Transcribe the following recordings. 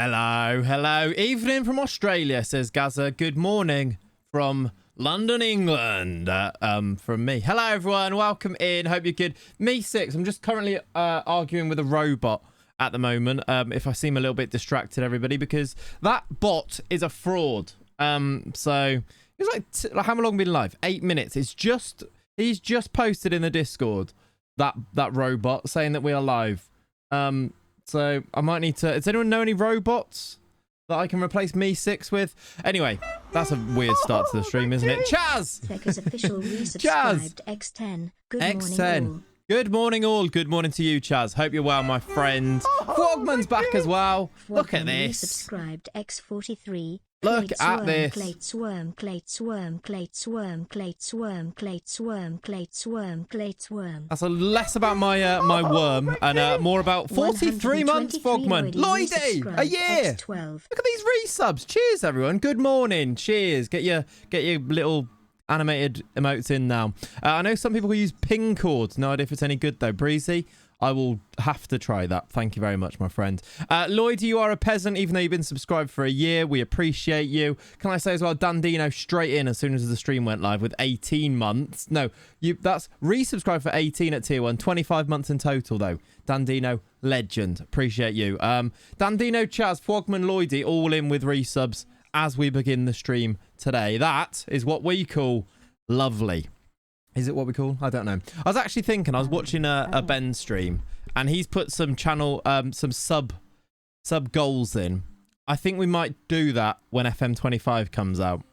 Hello, hello. Evening from Australia, says Gaza. Good morning from London, England. From me. Hello, everyone. Welcome in. Hope you're good. Me 6. I'm just currently arguing with a robot at the moment. If I seem a little bit distracted, everybody, because that bot is a fraud. So it's like how long have we been live? 8 minutes. He's just posted in the Discord that robot saying that we are live. So I might need to... Does anyone know any robots that I can replace me 6 with? Anyway, that's a weird start to the stream, isn't it? Chaz! Becca's official resubscribed X10. Good X10. morning all. Good morning all. Good morning to you, Chaz. Hope you're well, my friend. Frogman's back as well. Look at this. Resubscribed X43. Look at this. Clate swarm, clate swarm, clate swarm, clate swarm, clate swarm, clate swarm, clate swarm. That's less about my my worm and more about 43 months, Frogman. Lloydie, a year. X12. Look at these resubs. Cheers, everyone. Good morning. Cheers. Get your little animated emotes in now. I know some people who use ping cords. No idea if it's any good though. Breezy, I will have to try that. Thank you very much, my friend. Lloyd, you are a peasant, even though you've been subscribed for a year. We appreciate you. Can I say as well, Dandino straight in as soon as the stream went live with 18 months. No, that's resubscribed for 18 at tier 1. 25 months in total, though. Dandino, legend. Appreciate you. Dandino, Chaz, Frogman, Lloydie, all in with resubs as we begin the stream today. That is what we call lovely. Is it what we call? I don't know. I was actually thinking, I was watching a Ben stream and he's put some channel, some sub goals in. I think we might do that when FM24 comes out.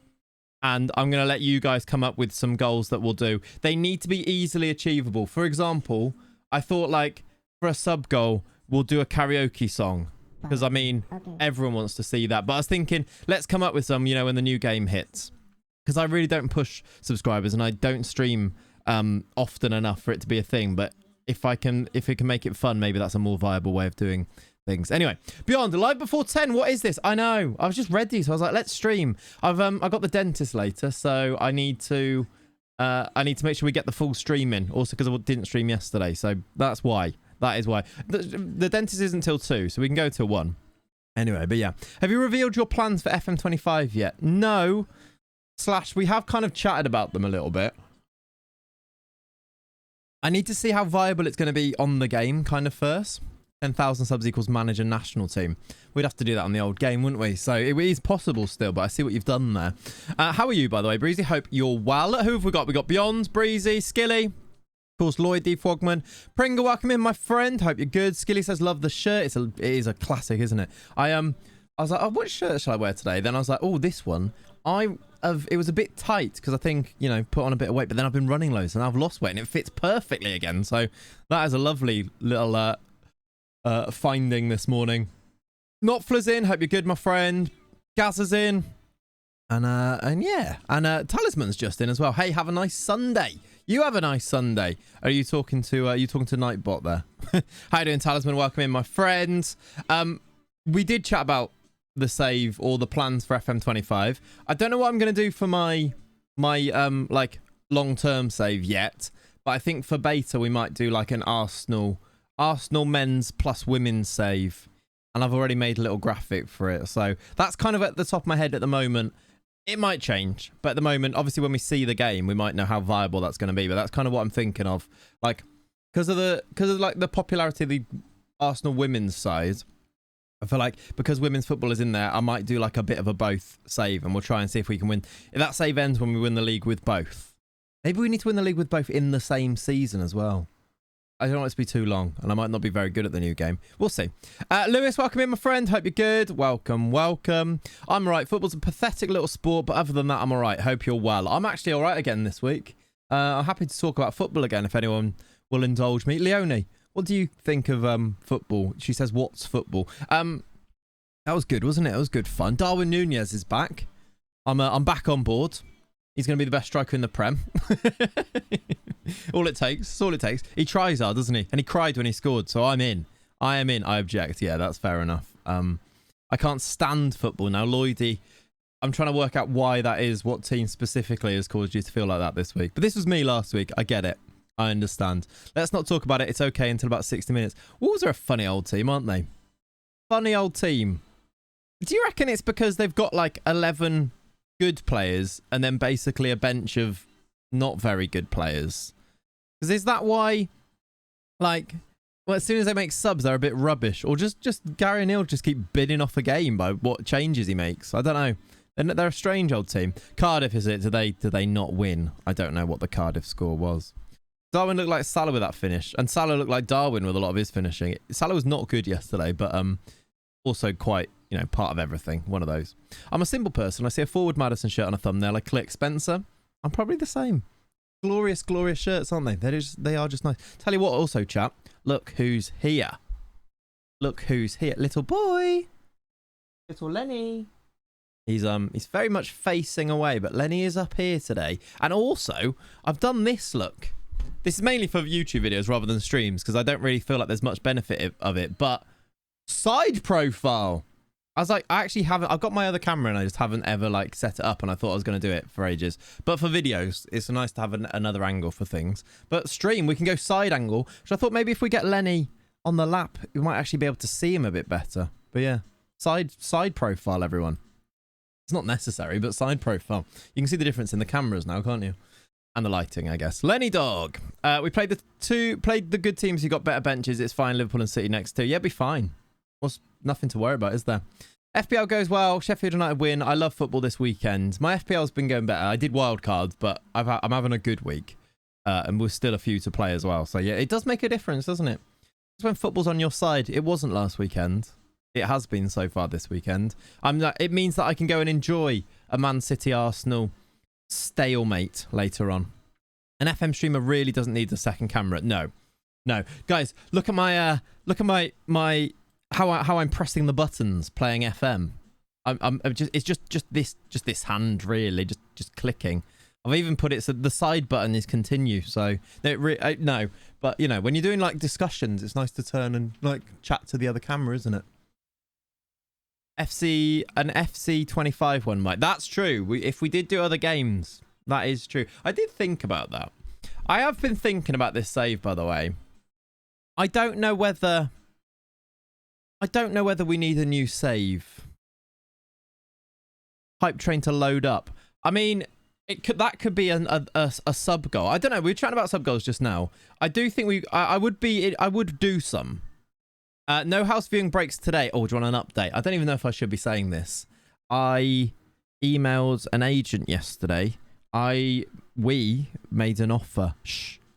And I'm going to let you guys come up with some goals that we'll do. They need to be easily achievable. For example, I thought like for a sub goal, we'll do a karaoke song. Because I mean, everyone wants to see that. But I was thinking, let's come up with some, when the new game hits. Because I really don't push subscribers and I don't stream often enough for it to be a thing. But if we can make it fun, maybe that's a more viable way of doing things. Anyway, Beyond, live before 10. What is this? I know. I was just ready. So I was like, let's stream. I got the dentist later. So I need to make sure we get the full stream in. Also because I didn't stream yesterday. So that's why. That is why. The dentist isn't till 2. So we can go till 1. Anyway, but yeah. Have you revealed your plans for FM24 yet? No. / we have kind of chatted about them a little bit. I need to see how viable it's going to be on the game kind of first. 10,000 subs equals manager national team. We'd have to do that on the old game, wouldn't we? So it is possible still, but I see what you've done there. How are you, by the way, Breezy? Hope you're well. Who have we got? We got Beyond, Breezy, Skilly. Of course, Lloyd D. Frogman. Pringle, welcome in, my friend. Hope you're good. Skilly says, love the shirt. It is a classic, isn't it? I was like, oh, what shirt shall I wear today? Then I was like, oh, this one. It was a bit tight because I think, put on a bit of weight, but then I've been running loads and I've lost weight and it fits perfectly again. So that is a lovely little finding this morning. Notfla's in. Hope you're good, my friend. Gazza's in. And yeah. And Talisman's just in as well. Hey, have a nice Sunday. You have a nice Sunday. Are you talking to Nightbot there? How you doing, Talisman? Welcome in, my friends. We did chat about the save or the plans for FM24. I don't know what I'm going to do for my like long-term save yet, but I think for beta we might do like an Arsenal men's plus women's save, and I've already made a little graphic for it, so that's kind of at the top of my head at the moment. It might change, but at the moment, obviously when we see the game we might know how viable that's going to be, but that's kind of what I'm thinking of, like because of like the popularity of the Arsenal women's side. I feel like because women's football is in there, I might do like a bit of a both save and we'll try and see if we can win. If that save ends when we win the league with both. Maybe we need to win the league with both in the same season as well. I don't want it to be too long and I might not be very good at the new game. We'll see. Lewis, welcome in, my friend. Hope you're good. Welcome. I'm all right. Football's a pathetic little sport, but other than that, I'm all right. Hope you're well. I'm actually all right again this week. I'm happy to talk about football again if anyone will indulge me. Leonie, what do you think of football? She says, what's football? That was good, wasn't it? It was good fun. Darwin Nunez is back. I'm back on board. He's going to be the best striker in the Prem. All it takes. That's all it takes. He tries hard, doesn't he? And he cried when he scored, so I'm in. I am in. I object. Yeah, that's fair enough. I can't stand football now. Lloydie, I'm trying to work out why that is. What team specifically has caused you to feel like that this week? But this was me last week. I get it. I understand. Let's not talk about it. It's okay until about 60 minutes. Wolves are a funny old team, aren't they? Funny old team. Do you reckon it's because they've got like 11 good players and then basically a bench of not very good players? Because is that why, like, well, as soon as they make subs, they're a bit rubbish? Or just Gary O'Neill just keep bidding off a game by what changes he makes? I don't know. They're a strange old team. Cardiff, is it? Do they not win? I don't know what the Cardiff score was. Darwin looked like Salah with that finish. And Salah looked like Darwin with a lot of his finishing. Salah was not good yesterday, but also quite, you know, part of everything. One of those. I'm a simple person. I see a forward Maddison shirt on a thumbnail. I click Spencer. I'm probably the same. Glorious, glorious shirts, aren't they? They are just nice. Tell you what also, chat. Look who's here. Look who's here. Little boy. Little Lenny. He's very much facing away, but Lenny is up here today. And also, I've done this look. This is mainly for YouTube videos rather than streams, because I don't really feel like there's much benefit of it. But side profile. I was like, I actually haven't. I've got my other camera and I just haven't ever like set it up, and I thought I was going to do it for ages. But for videos, it's nice to have another angle for things. But stream, we can go side angle. So I thought maybe if we get Lenny on the lap, we might actually be able to see him a bit better. But yeah, side profile, everyone. It's not necessary, but side profile. You can see the difference in the cameras now, can't you? And the lighting, I guess. Lenny Dog. We played the good teams who got better benches. It's fine. Liverpool and City next to. Yeah, be fine. What's nothing to worry about, is there? FPL goes well. Sheffield United win. I love football this weekend. My FPL's been going better. I did wild cards, but I'm having a good week. And we're still a few to play as well. So yeah, it does make a difference, doesn't it? It's when football's on your side. It wasn't last weekend. It has been so far this weekend. It means that I can go and enjoy a Man City Arsenal stalemate later on. An FM streamer really doesn't need a second camera. No, guys, look at my how I'm pressing the buttons playing FM. It's just this hand really, just clicking. I've even put it so the side button is continue. So no, but you know, when you're doing like discussions, it's nice to turn and like chat to the other camera, isn't it? An FC25 one might. That's true. If we did do other games, that is true. I did think about that. I have been thinking about this save, by the way. I don't know whether we need a new save. Hype train to load up. I mean, that could be a sub goal. I don't know. We were chatting about sub goals just now. I do think I would do some. No house viewing breaks today. Oh, do you want an update? I don't even know if I should be saying this. I emailed an agent yesterday. We made an offer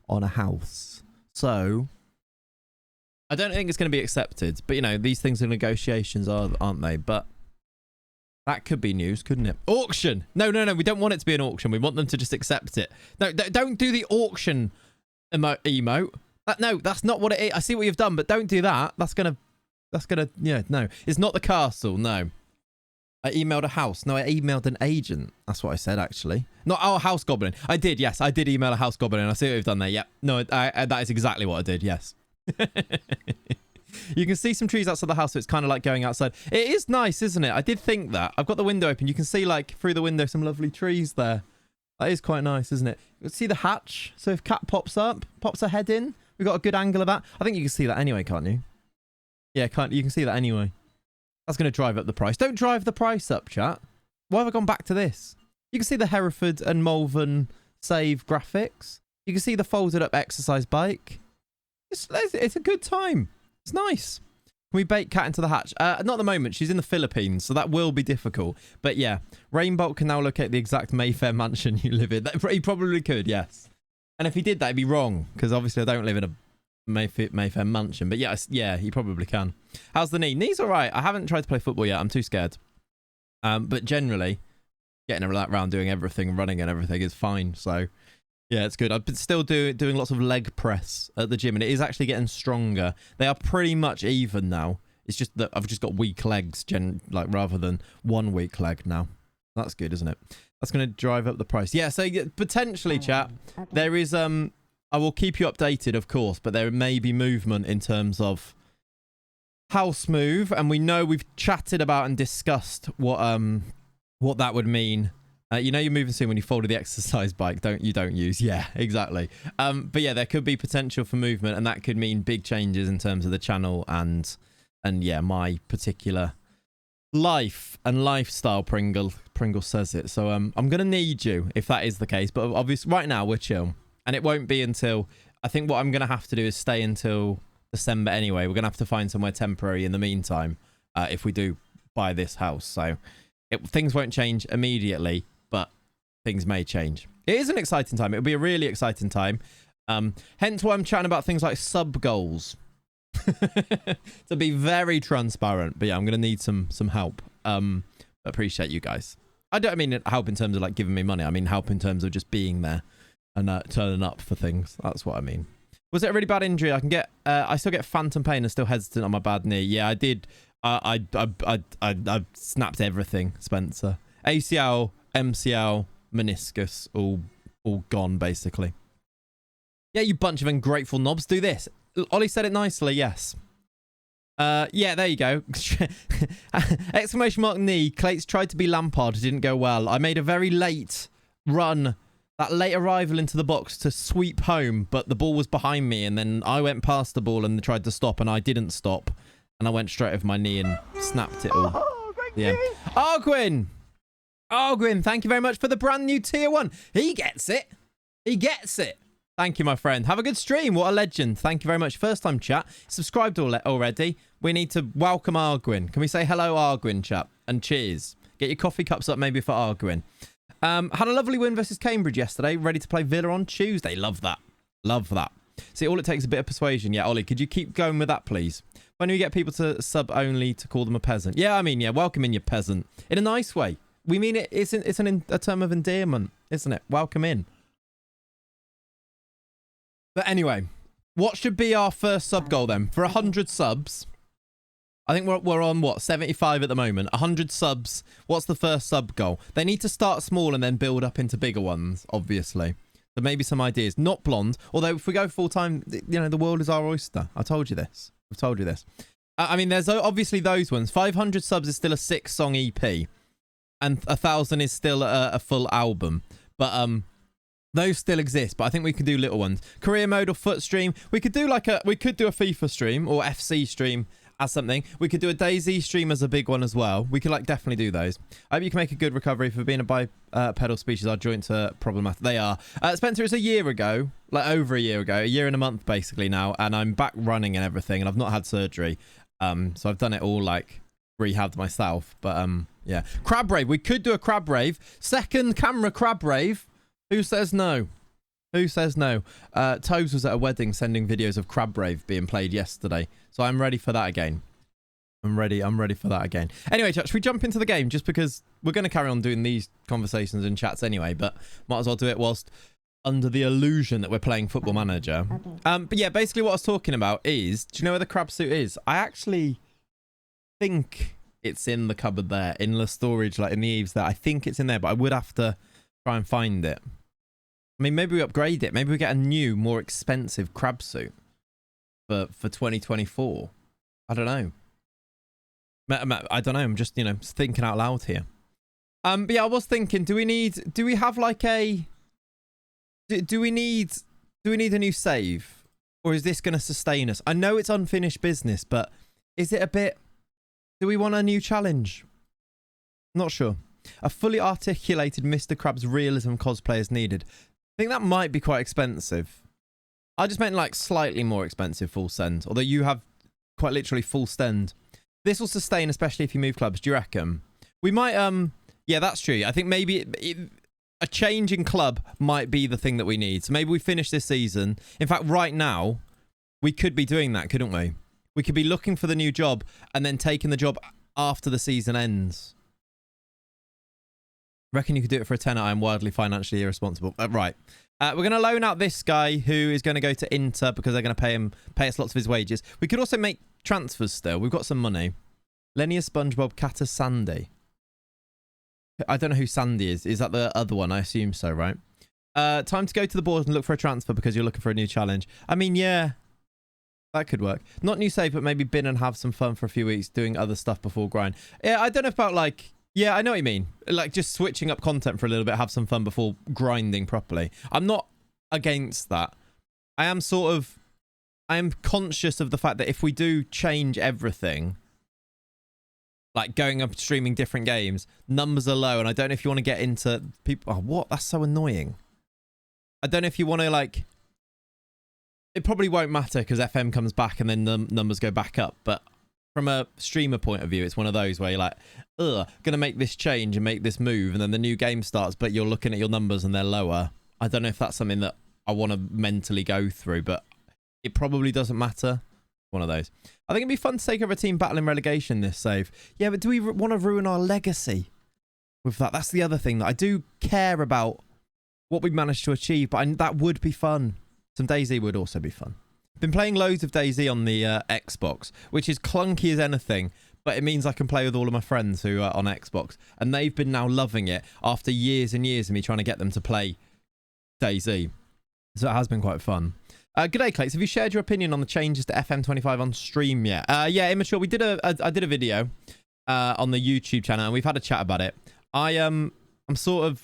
on a house. So I don't think it's going to be accepted. But, you know, these things are negotiations, aren't they? But that could be news, couldn't it? Auction. No. We don't want it to be an auction. We want them to just accept it. No, don't do the auction emote. No, that's not what it is. I see what you've done, but don't do that. That's gonna, yeah, no. It's not the castle, no. I emailed a house. No, I emailed an agent. That's what I said, actually. Not our house goblin. I did, yes. I did email a house goblin. I see what you've done there. Yep. No, that is exactly what I did, yes. You can see some trees outside the house, so it's kind of like going outside. It is nice, isn't it? I did think that. I've got the window open. You can see, like, through the window, some lovely trees there. That is quite nice, isn't it? You see the hatch? So if Cat pops her head in, we've got a good angle of that. I think you can see that anyway, can't you? Yeah, you can see that anyway. That's going to drive up the price. Don't drive the price up, chat. Why have I gone back to this? You can see the Hereford and Malvern save graphics. You can see the folded up exercise bike. It's a good time. It's nice. Can we bait Cat into the hatch? Not at the moment. She's in the Philippines, so that will be difficult. But yeah, Rainbolt can now locate the exact Mayfair mansion you live in. He probably could, yes. And if he did that, it'd be wrong, because obviously I don't live in a Mayfair mansion. But yeah, he probably can. How's the knee? Knee's all right. I haven't tried to play football yet. I'm too scared. But generally, getting around doing everything, running and everything is fine. So yeah, it's good. I've been still doing lots of leg press at the gym, and it is actually getting stronger. They are pretty much even now. It's just that I've just got weak legs, rather than one weak leg now. That's good, isn't it? That's going to drive up the price. Yeah, so potentially, chat, there is... I will keep you updated, of course, but there may be movement in terms of house move, and we know we've chatted about and discussed what that would mean. You know you're moving soon when you folded the exercise bike, you don't use. Yeah, exactly. But yeah, there could be potential for movement, and that could mean big changes in terms of the channel and yeah, my particular life and lifestyle, Pringle says it. So I'm going to need you if that is the case. But obviously right now we're chill. And it won't be until... I think what I'm going to have to do is stay until December anyway. We're going to have to find somewhere temporary in the meantime if we do buy this house. So things won't change immediately, but things may change. It is an exciting time. It'll be a really exciting time. Hence why I'm chatting about things like sub goals. To be very transparent. But yeah, I'm going to need some help. Appreciate you guys. I don't mean help in terms of like giving me money. I mean help in terms of just being there and turning up for things. That's what I mean. Was it a really bad injury? I still get phantom pain and still hesitant on my bad knee. Yeah, I did. I snapped everything, Spencer. ACL, MCL, meniscus, all gone basically. Yeah, you bunch of ungrateful knobs. Do this. Ollie said it nicely. Yes. Yeah, there you go. Exclamation mark knee. Clates tried to be Lampard. Didn't go well. I made a very late run. That late arrival into the box to sweep home, but the ball was behind me, and then I went past the ball and tried to stop, and I didn't stop, and I went straight over my knee and snapped it all. Yeah. Arguin, thank you very much for the brand new tier 1. He gets it. He gets it. Thank you, my friend. Have a good stream. What a legend. Thank you very much. First time chat. Subscribed already. We need to welcome Arguin. Can we say hello, Arguin, chat? And cheers. Get your coffee cups up maybe for Arguin. Had a lovely win versus Cambridge yesterday. Ready to play Villa on Tuesday. Love that. Love that. See, all it takes is a bit of persuasion. Yeah, Ollie, could you keep going with that, please? When do we get people to sub only to call them a peasant? Yeah, I mean, yeah, welcome in, you peasant. In a nice way. We mean it. It's a term of endearment, isn't it? Welcome in. But anyway, what should be our first sub goal then? For 100 subs... I think we're on, what, 75 at the moment. 100 subs. What's the first sub goal? They need to start small and then build up into bigger ones, obviously. So maybe some ideas. Not blonde. Although if we go full-time, you know, the world is our oyster. I told you this. I've told you this. I mean, there's obviously those ones. 500 subs is still a 6-song EP. And 1,000 is still a full album. But those still exist. But I think we could do little ones. Career mode or foot stream. We could do a FIFA stream or FC stream as something. We could do a DayZ stream as a big one as well. We could definitely do those. I hope you can make a good recovery for being a bipedal species. Our joints are problematic. They are. Spencer, it's a year ago, over a year ago, a year and a month basically now, and I'm back running and everything, and I've not had surgery. So I've done it all rehabbed myself. But yeah, crab rave. We could do a crab rave. Second camera crab rave. Who says no? Who says no? Toes was at a wedding sending videos of Crab Rave being played yesterday. So I'm ready for that again. I'm ready for that again. Anyway, chat, should we jump into the game? Just because we're going to carry on doing these conversations and chats anyway, but might as well do it whilst under the illusion that we're playing Football Manager. But yeah, basically what I was talking about is, do you know where the crab suit is? I actually think it's in the cupboard there, in the storage, in the eaves there. I think it's in there, but I would have to try and find it. I mean, maybe we upgrade it. Maybe we get a new, more expensive crab suit for 2024. I don't know. I don't know. I'm just, thinking out loud here. But yeah, I was thinking, do we need a new save? Or is this going to sustain us? I know it's unfinished business, but is it a bit... Do we want a new challenge? Not sure. A fully articulated Mr. Krabs realism cosplay is needed. I think that might be quite expensive. I just meant slightly more expensive full send. Although you have quite literally full send. This will sustain, especially if you move clubs. Do you reckon? We might, yeah, that's true. I think maybe a change in club might be the thing that we need. So maybe we finish this season. In fact, right now, we could be doing that, couldn't we? We could be looking for the new job and then taking the job after the season ends. Reckon you could do it for a tenner? I'm wildly financially irresponsible. Right. We're going to loan out this guy who is going to go to Inter because they're going to pay us lots of his wages. We could also make transfers still. We've got some money. Lenia SpongeBob Kata Sandy. I don't know who Sandy is. Is that the other one? I assume so, right? Time to go to the board and look for a transfer because you're looking for a new challenge. I mean, yeah. That could work. Not new save, but maybe bin and have some fun for a few weeks doing other stuff before grind. Yeah, I don't know about yeah, I know what you mean. Just switching up content for a little bit, have some fun before grinding properly. I'm not against that. I am conscious of the fact that if we do change everything, like going up streaming different games, numbers are low, and I don't know if you want to get into people. Oh, what? That's so annoying. I don't know if you want to like. It probably won't matter because FM comes back and then the numbers go back up. But from a streamer point of view, it's one of those where you're like, ugh, gonna make this change and make this move, and then the new game starts, but you're looking at your numbers and they're lower. I don't know if that's something that I want to mentally go through, but it probably doesn't matter. One of those. I think it'd be fun to take over a team battling relegation this save. Yeah, but do we want to ruin our legacy with that? That's the other thing that I do care about what we managed to achieve, but that would be fun. Some DayZ would also be fun. Been playing loads of DayZ on the Xbox, which is clunky as anything, but it means I can play with all of my friends who are on Xbox, and they've been now loving it after years and years of me trying to get them to play DayZ. So it has been quite fun. Good day, Clates. Have you shared your opinion on the changes to FM25 on stream yet? Yeah, Immature. I did a video on the YouTube channel, and we've had a chat about it. I'm sort of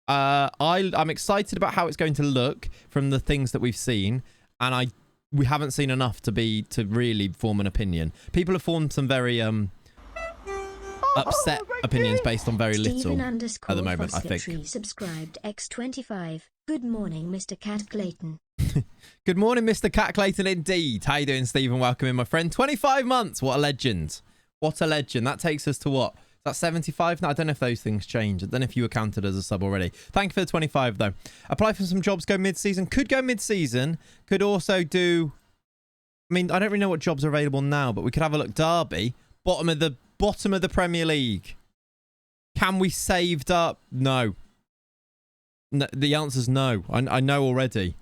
I'm excited about how it's going to look from the things that we've seen, and we haven't seen enough to really form an opinion. People have formed some very upset opinions based on very little at the moment, I think. Subscribed X25. Good morning, Mr. Cat Clayton. Good morning, Mr. Cat Clayton, indeed. How you doing, Stephen? Welcome in, my friend. 25 months. What a legend. What a legend. That takes us to what? Is that 75 now? I don't know if those things change. I don't know if you were counted as a sub already. Thank you for the 25, though. Apply for some jobs, go mid-season. Could go mid-season. Could also do... I mean, I don't really know what jobs are available now, but we could have a look. Derby, bottom of the Premier League. Can we save up? No. The answer's no. I know already.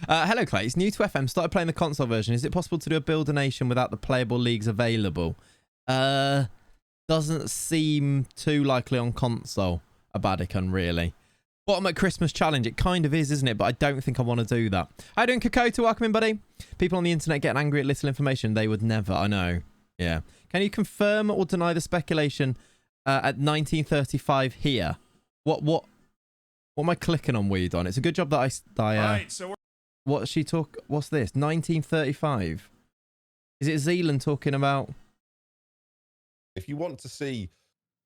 Hello, Clay. It's new to FM. Started playing the console version. Is it possible to do a build a nation without the playable leagues available? Doesn't seem too likely on console. A Badicon, really. Bottom at Christmas challenge. It kind of is, isn't it? But I don't think I want to do that. How you doing, Kakota? Welcome in, buddy. People on the internet getting angry at little information. They would never. I know. Yeah. Can you confirm or deny the speculation at 1935 here? What am I clicking on weed on? It's a good job that Right, so what's this? 1935? Is it Zealand talking about? if you want to see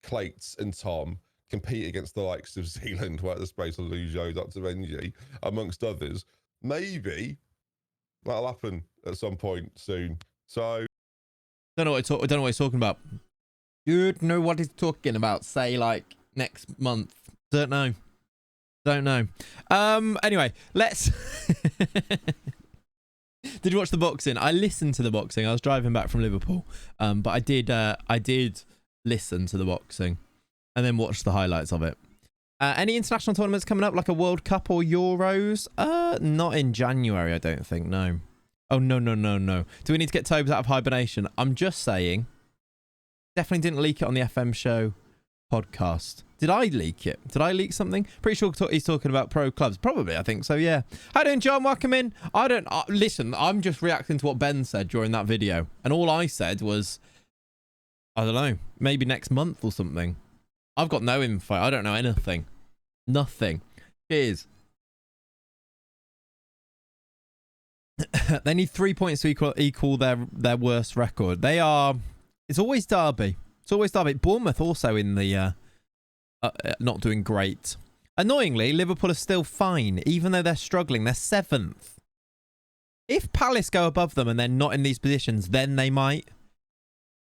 Clates and Tom compete against the likes of Zealand, where the space of Lujo, Dr. Benji, amongst others, maybe that'll happen at some point soon. So I don't know what he's talking about. Don't know what he's talking about. Say like next month. Don't know. Anyway, let's... Did you watch the boxing? I listened to the boxing. I was driving back from Liverpool. But I did listen to the boxing and then watch the highlights of it. Any international tournaments coming up, like a World Cup or Euros? Not in January, I don't think, no. Oh, no. Do we need to get Tobes out of hibernation? I'm just saying. Definitely didn't leak it on the FM show podcast. Did I leak it? Did I leak something? Pretty sure he's talking about pro clubs. Probably, I think so, yeah. How you doing, John? Welcome in. Listen, I'm just reacting to what Ben said during that video. And all I said was, I don't know, maybe next month or something. I've got no info. I don't know anything. Nothing. Cheers. They need 3 points to equal their worst record. It's always Derby. Bournemouth also in the not doing great. Annoyingly, Liverpool are still fine, even though they're struggling. They're 7th. If Palace go above them and they're not in these positions, then they might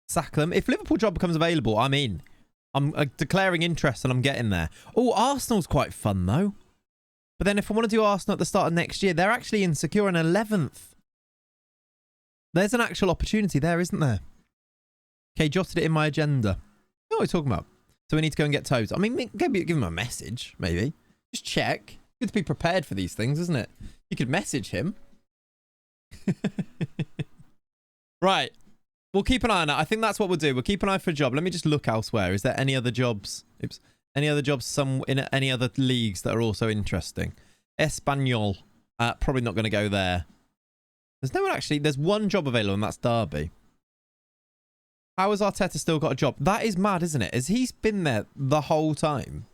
sack them. If Liverpool job becomes available, I'm in. I'm declaring interest and I'm getting there. Oh, Arsenal's quite fun, though. But then if I want to do Arsenal at the start of next year, they're actually insecure in 11th. There's an actual opportunity there, isn't there? Okay, jotted it in my agenda. What are we talking about? So we need to go and get Toes. I mean, give him a message, maybe. Just check. Good to be prepared for these things, isn't it? You could message him. Right. We'll keep an eye on it. I think that's what we'll do. We'll keep an eye for a job. Let me just look elsewhere. Is there any other jobs? Oops. Any other jobs in any other leagues that are also interesting? Espanyol. Probably not going to go there. There's no one actually. There's one job available, and that's Derby. How has Arteta still got a job? That is mad, isn't it? Has he been there the whole time?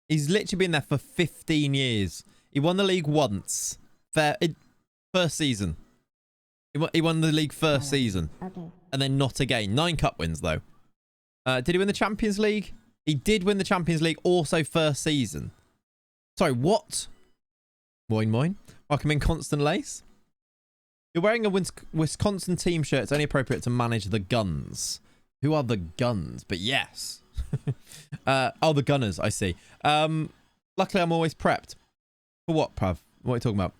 He's literally been there for 15 years. He won the league once. First season. He won the league first season. Okay. and then not again. 9 cup wins, though. Did he win the Champions League? He did win the Champions League also first season. Sorry, what? Moin, moin. Welcome in, Constant Lace. You're wearing a Wisconsin team shirt. It's only appropriate to manage the Guns. Who are the Guns? But yes. Oh, the Gunners, I see. Luckily, I'm always prepped. For what, Prav? What are you talking about?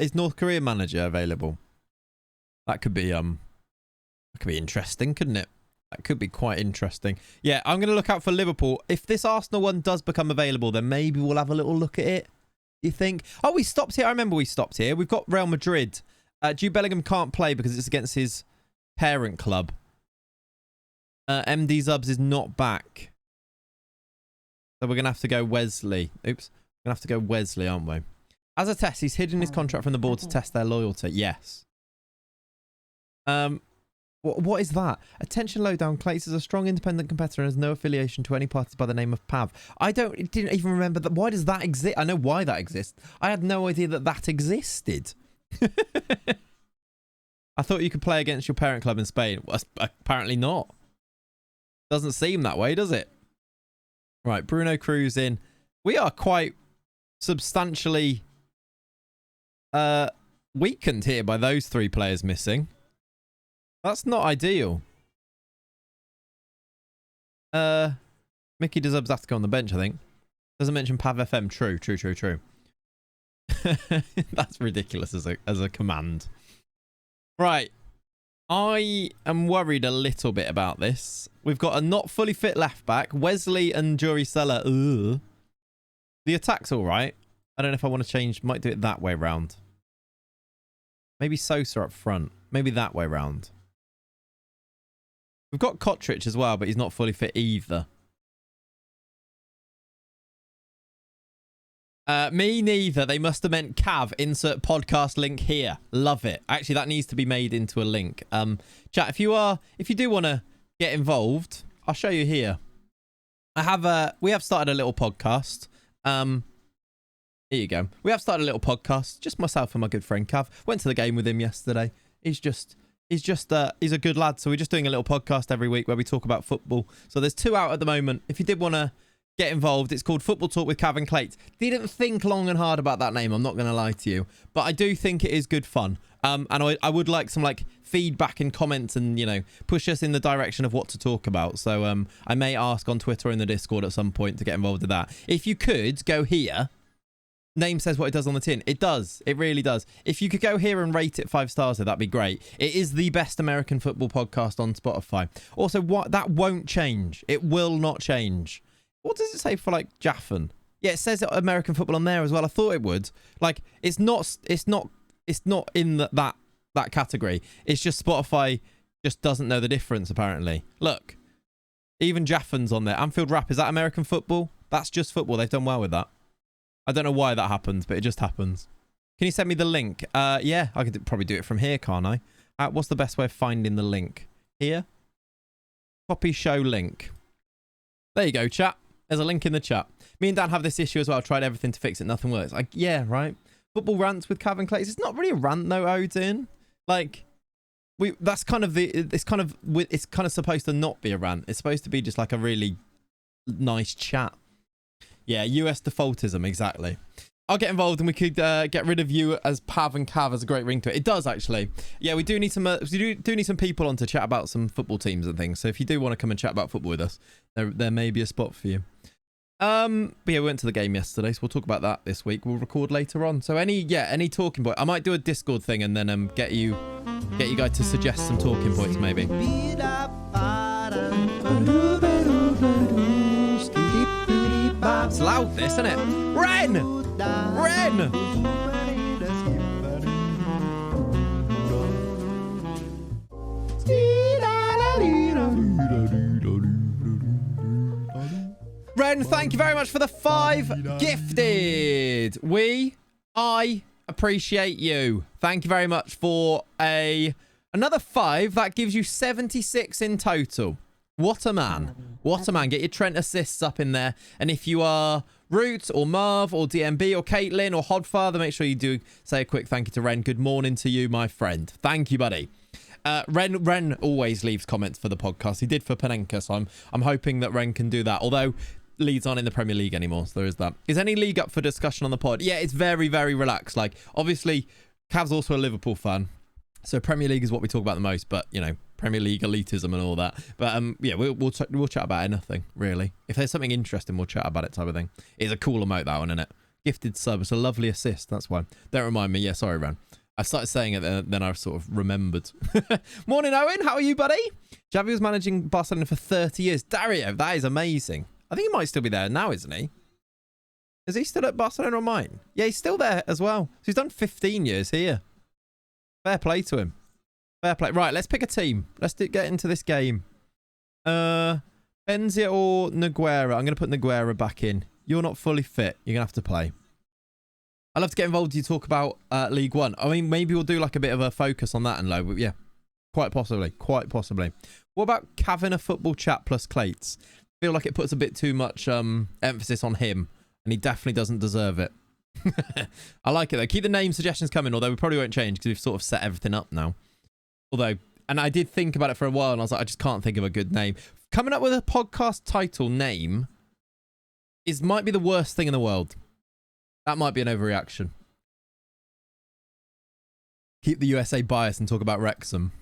Is North Korea manager available? That could be interesting, couldn't it? That could be quite interesting. Yeah, I'm going to look out for Liverpool. If this Arsenal one does become available, then maybe we'll have a little look at it. You think? Oh, we stopped here. I remember we stopped here. We've got Real Madrid. Jude Bellingham can't play because it's against his parent club. MD Zubs is not back. So we're going to have to go Wesley. Oops. We're going to have to go Wesley, aren't we? As a test, he's hidden his contract from the board to test their loyalty. Yes. What is that? Attention lowdown. Clates is a strong independent competitor and has no affiliation to any parties by the name of Pav. Didn't even remember that. Why does that exist? I know why that exists. I had no idea that existed. I thought you could play against your parent club in Spain. Well, apparently not. Doesn't seem that way, does it? Right, Bruno Cruz in. We are quite substantially weakened here by those 3 players missing. That's not ideal. Mickey deserves to go on the bench, I think. Doesn't mention Pav FM. True. That's ridiculous as a command. Right. I am worried a little bit about this. We've got a not fully fit left back. Wesley and Juri Sella. Ugh. The attack's all right. I don't know if I want to change. Might do it that way round. Maybe Sosa up front. Maybe that way round. We've got Kotric as well, but he's not fully fit either. Me neither. They must have meant Cav. Insert podcast link here. Love it. Actually, that needs to be made into a link. Chat, if you do want to get involved, I'll show you here. We have started a little podcast. Here you go. We have started a little podcast. Just myself and my good friend Cav. Went to the game with him yesterday. He's a good lad. So we're just doing a little podcast every week where we talk about football. So there's 2 out at the moment. If you did want to get involved, it's called Football Talk with Cav and Clates. Didn't think long and hard about that name, I'm not going to lie to you, but I do think it is good fun. And I would like some feedback and comments and push us in the direction of what to talk about. So I may ask on Twitter or in the Discord at some point to get involved with that. If you could go here, name says what it does on the tin. It does. It really does. If you could go here and rate it 5 stars, that'd be great. It is the best American football podcast on Spotify. Also, that won't change. It will not change. What does it say for Jaffin? Yeah, it says American football on there as well. I thought it would. It's not in that category. It's just Spotify just doesn't know the difference apparently. Look, even Jaffin's on there. Anfield Rap, is that American football? That's just football. They've done well with that. I don't know why that happens, but it just happens. Can you send me the link? Yeah, I could probably do it from here, can't I? What's the best way of finding the link? Here? Copy show link. There you go, chat. There's a link in the chat. Me and Dan have this issue as well. I tried everything to fix it. Nothing works. Yeah, right. Football rants with Cav and Clates. It's not really a rant though, Odin. It's kind of supposed to not be a rant. It's supposed to be just a really nice chat. Yeah, US defaultism, exactly. I'll get involved and we could get rid of you as Pav and Cav as a great ring to it. It does actually. Yeah, we do need some people on to chat about some football teams and things. So if you do want to come and chat about football with us, there may be a spot for you. But yeah, we went to the game yesterday, so we'll talk about that this week. We'll record later on. So any talking point, I might do a Discord thing and then get you guys to suggest some talking points maybe. It's loud, this, isn't it? Ren! Ren, thank you very much for the 5 gifted. I appreciate you. Thank you very much for another 5. That gives you 76 in total. What a man. What a man. Get your Trent assists up in there. And if you are Root or Marv or DMB or Caitlin or Hodfather, make sure you do say a quick thank you to Ren. Good morning to you, my friend. Thank you, buddy. Ren always leaves comments for the podcast. He did for Panenka, so I'm hoping that Ren can do that. Although Leeds aren't in the Premier League anymore, so there is that. Is any league up for discussion on the pod? Yeah, it's very, very relaxed. Like, obviously, Cav's also a Liverpool fan, so Premier League is what we talk about the most. But you know, Premier League elitism and all that. But yeah, we'll chat about anything really. If there's something interesting, we'll chat about it, type of thing. It's a cool emote, that one, isn't it? Gifted sub. It's a lovely assist. That's why. Don't remind me. Yeah, sorry, Ren. I started saying it, then I sort of remembered. Morning, Owen. How are you, buddy? Xavi was managing Barcelona for 30 years. Dario, that is amazing. I think he might still be there now, isn't he? Is he still at Barcelona or mine? Yeah, he's still there as well. So he's done 15 years here. Fair play to him. Fair play. Right, let's pick a team. Let's get into this game. Benzia or Nogueira? I'm going to put Nogueira back in. You're not fully fit. You're going to have to play. I'd love to get involved. You talk about League One. I mean, maybe we'll do like a bit of a focus on that and low. But yeah, quite possibly. Quite possibly. What about Cav in a football chat plus Clates? Feel like it puts a bit too much emphasis on him, and he definitely doesn't deserve it. I like it though. Keep the name suggestions coming, although we probably won't change because we've sort of set everything up now. Although, and I did think about it for a while, and I was like, I just can't think of a good name. Coming up with a podcast title name might be the worst thing in the world. That might be an overreaction. Keep the USA bias and talk about Wrexham.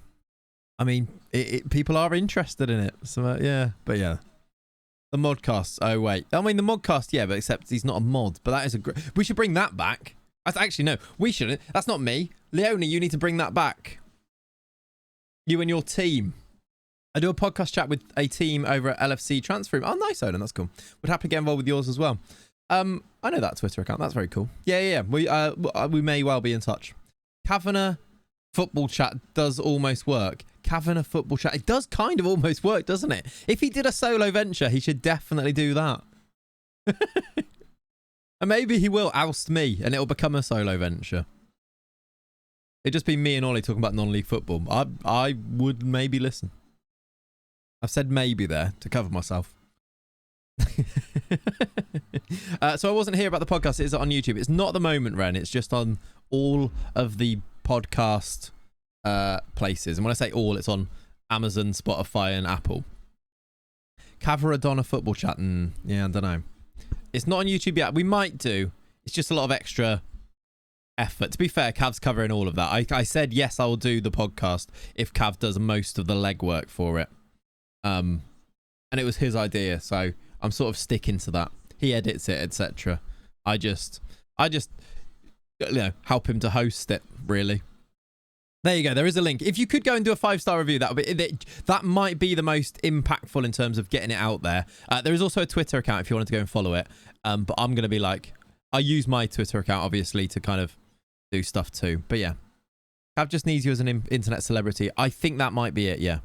I mean, people are interested in it. So, yeah. But yeah. The modcast. Oh, wait. I mean, the modcast, yeah, but except he's not a mod. But that is a great... We should bring that back. Actually, no. We shouldn't. That's not me. Leonie, you need to bring that back. You and your team. I do a podcast chat with a team over at LFC Transfer Room. Oh, nice, Odin. That's cool. Would happily get involved with yours as well. I know that Twitter account. That's very cool. Yeah. We may well be in touch. Kavanagh football chat does almost work. Kavanagh football chat. It does kind of almost work, doesn't it? If he did a solo venture, he should definitely do that. And maybe he will oust me and it'll become a solo venture. It'd just be me and Ollie talking about non-league football. I would maybe listen. I've said maybe there to cover myself. So I wasn't here about the podcast. It is on YouTube. It's not at the moment, Ren. It's just on all of the podcast places. And when I say all, it's on Amazon, Spotify, and Apple. Cavaradonna football chat. Yeah, I don't know. It's not on YouTube yet. We might do. It's just a lot of extra effort. To be fair, Cav's covering all of that. I said yes, I will do the podcast if Cav does most of the legwork for it. And it was his idea, so I'm sort of sticking to that. He edits it, etc. I just help him to host it, really. There you go. There is a link. If you could go and do a 5-star review, that might be the most impactful in terms of getting it out there. There is also a Twitter account if you wanted to go and follow it. But I'm going to be like, I use my Twitter account obviously to kind of do stuff too. But yeah, Cav just needs you as an internet celebrity. I think that might be it. Yeah.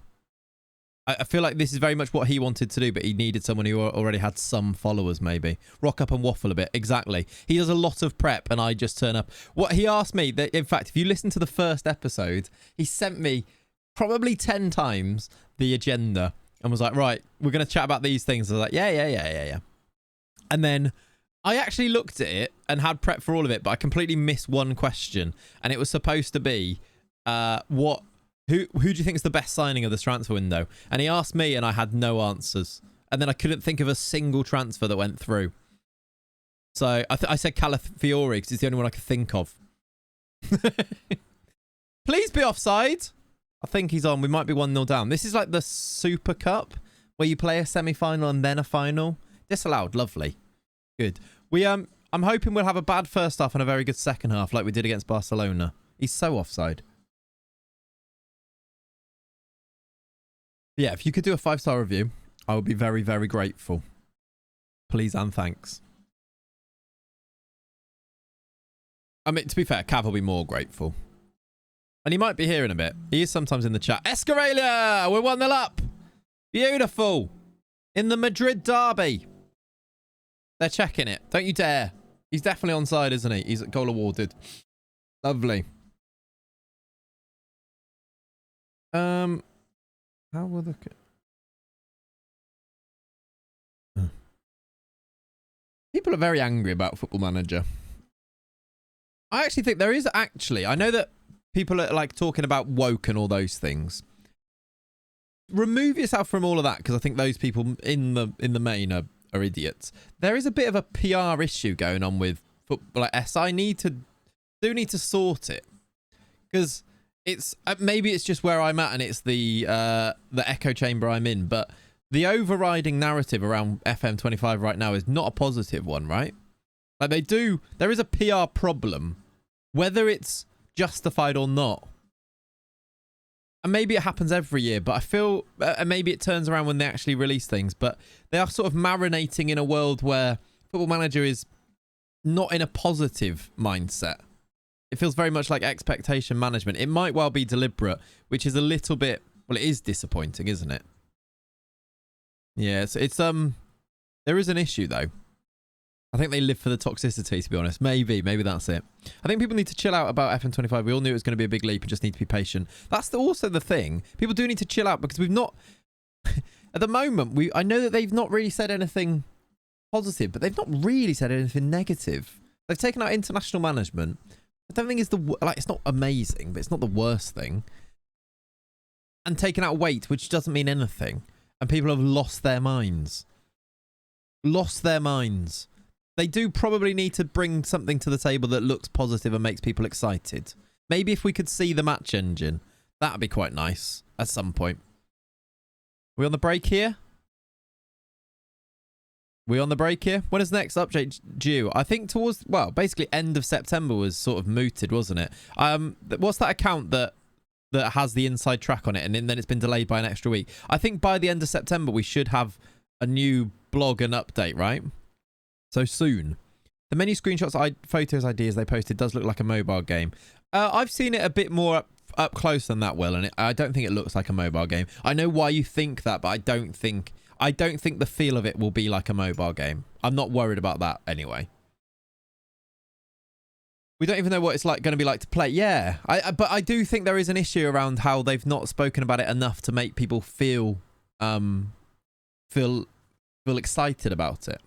I feel like this is very much what he wanted to do, but he needed someone who already had some followers, maybe. Rock up and waffle a bit. Exactly. He does a lot of prep, and I just turn up. What he asked me, that in fact, if you listen to the first episode, he sent me probably 10 times the agenda and was like, right, we're going to chat about these things. I was like, yeah. And then I actually looked at it and had prep for all of it, but I completely missed one question. And it was supposed to be, Who do you think is the best signing of this transfer window? And he asked me and I had no answers. And then I couldn't think of a single transfer that went through. So I said Calafiori because it's the only one I could think of. Please be offside. I think he's on. We might be 1-0 down. This is like the Super Cup where you play a semi-final and then a final. Disallowed. Lovely. Good. I'm hoping we'll have a bad first half and a very good second half like we did against Barcelona. He's so offside. Yeah, if you could do a 5-star review, I would be very, very grateful. Please and thanks. I mean, to be fair, Cav will be more grateful. And he might be here in a bit. He is sometimes in the chat. Escaralia! We're 1-0 up. Beautiful. In the Madrid derby. They're checking it. Don't you dare. He's definitely onside, isn't he? He's goal awarded. Lovely. How will look at... People are very angry about Football Manager. I actually think there is I know that people are like talking about woke and all those things. Remove yourself from all of that, because I think those people in the main are idiots. There is a bit of a PR issue going on with football. Like SI need to sort it, because it's maybe it's just where I'm at and it's the echo chamber I'm in, but the overriding narrative around FM25 right now is not a positive one, right? Like there is a PR problem, whether it's justified or not. And maybe it happens every year, but I feel maybe it turns around when they actually release things, but they are sort of marinating in a world where Football Manager is not in a positive mindset. It feels very much like expectation management. It might well be deliberate, which is a little bit, well, it is disappointing, isn't it? Yeah, it's there is an issue though. I think they live for the toxicity, to be honest. Maybe that's it. I think people need to chill out about FM25. We all knew it was going to be a big leap and just need to be patient. That's also the thing. People do need to chill out, because we've not... At the moment, I know that they've not really said anything positive, but they've not really said anything negative. They've taken out international management. I don't think it's it's not amazing, but it's not the worst thing. And taken out weight, which doesn't mean anything. And people have lost their minds. Lost their minds. They do probably need to bring something to the table that looks positive and makes people excited. Maybe if we could see the match engine, that'd be quite nice at some point. We on the break here? We on the break here? When is the next update due? I think towards, well, basically end of September was sort of mooted, wasn't it? What's that account that has the inside track on it, and then it's been delayed by an extra week? I think by the end of September we should have a new blog and update, right? So soon. The menu screenshots, photos, ideas they posted does look like a mobile game. I've seen it a bit more up close than that, Will, and I don't think it looks like a mobile game. I know why you think that, but I don't think the feel of it will be like a mobile game. I'm not worried about that anyway. We don't even know what it's like going to be like to play. Yeah, but I do think there is an issue around how they've not spoken about it enough to make people feel excited about it.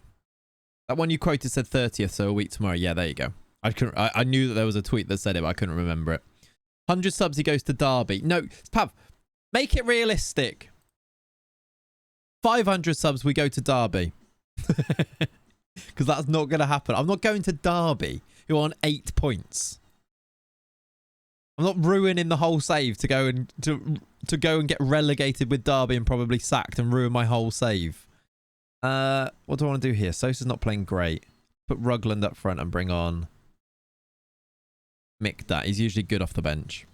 That one you quoted said 30th, so a week tomorrow. Yeah, there you go. I knew that there was a tweet that said it, but I couldn't remember it. 100 subs, he goes to Derby. No, Pav, make it realistic. 500 subs, we go to Derby. Because that's not going to happen. I'm not going to Derby, who are on 8 points. I'm not ruining the whole save to go and to go and get relegated with Derby and probably sacked and ruin my whole save. What do I want to do here? Sosa's not playing great. Put Rugland up front and bring on Mikdat. He's usually good off the bench.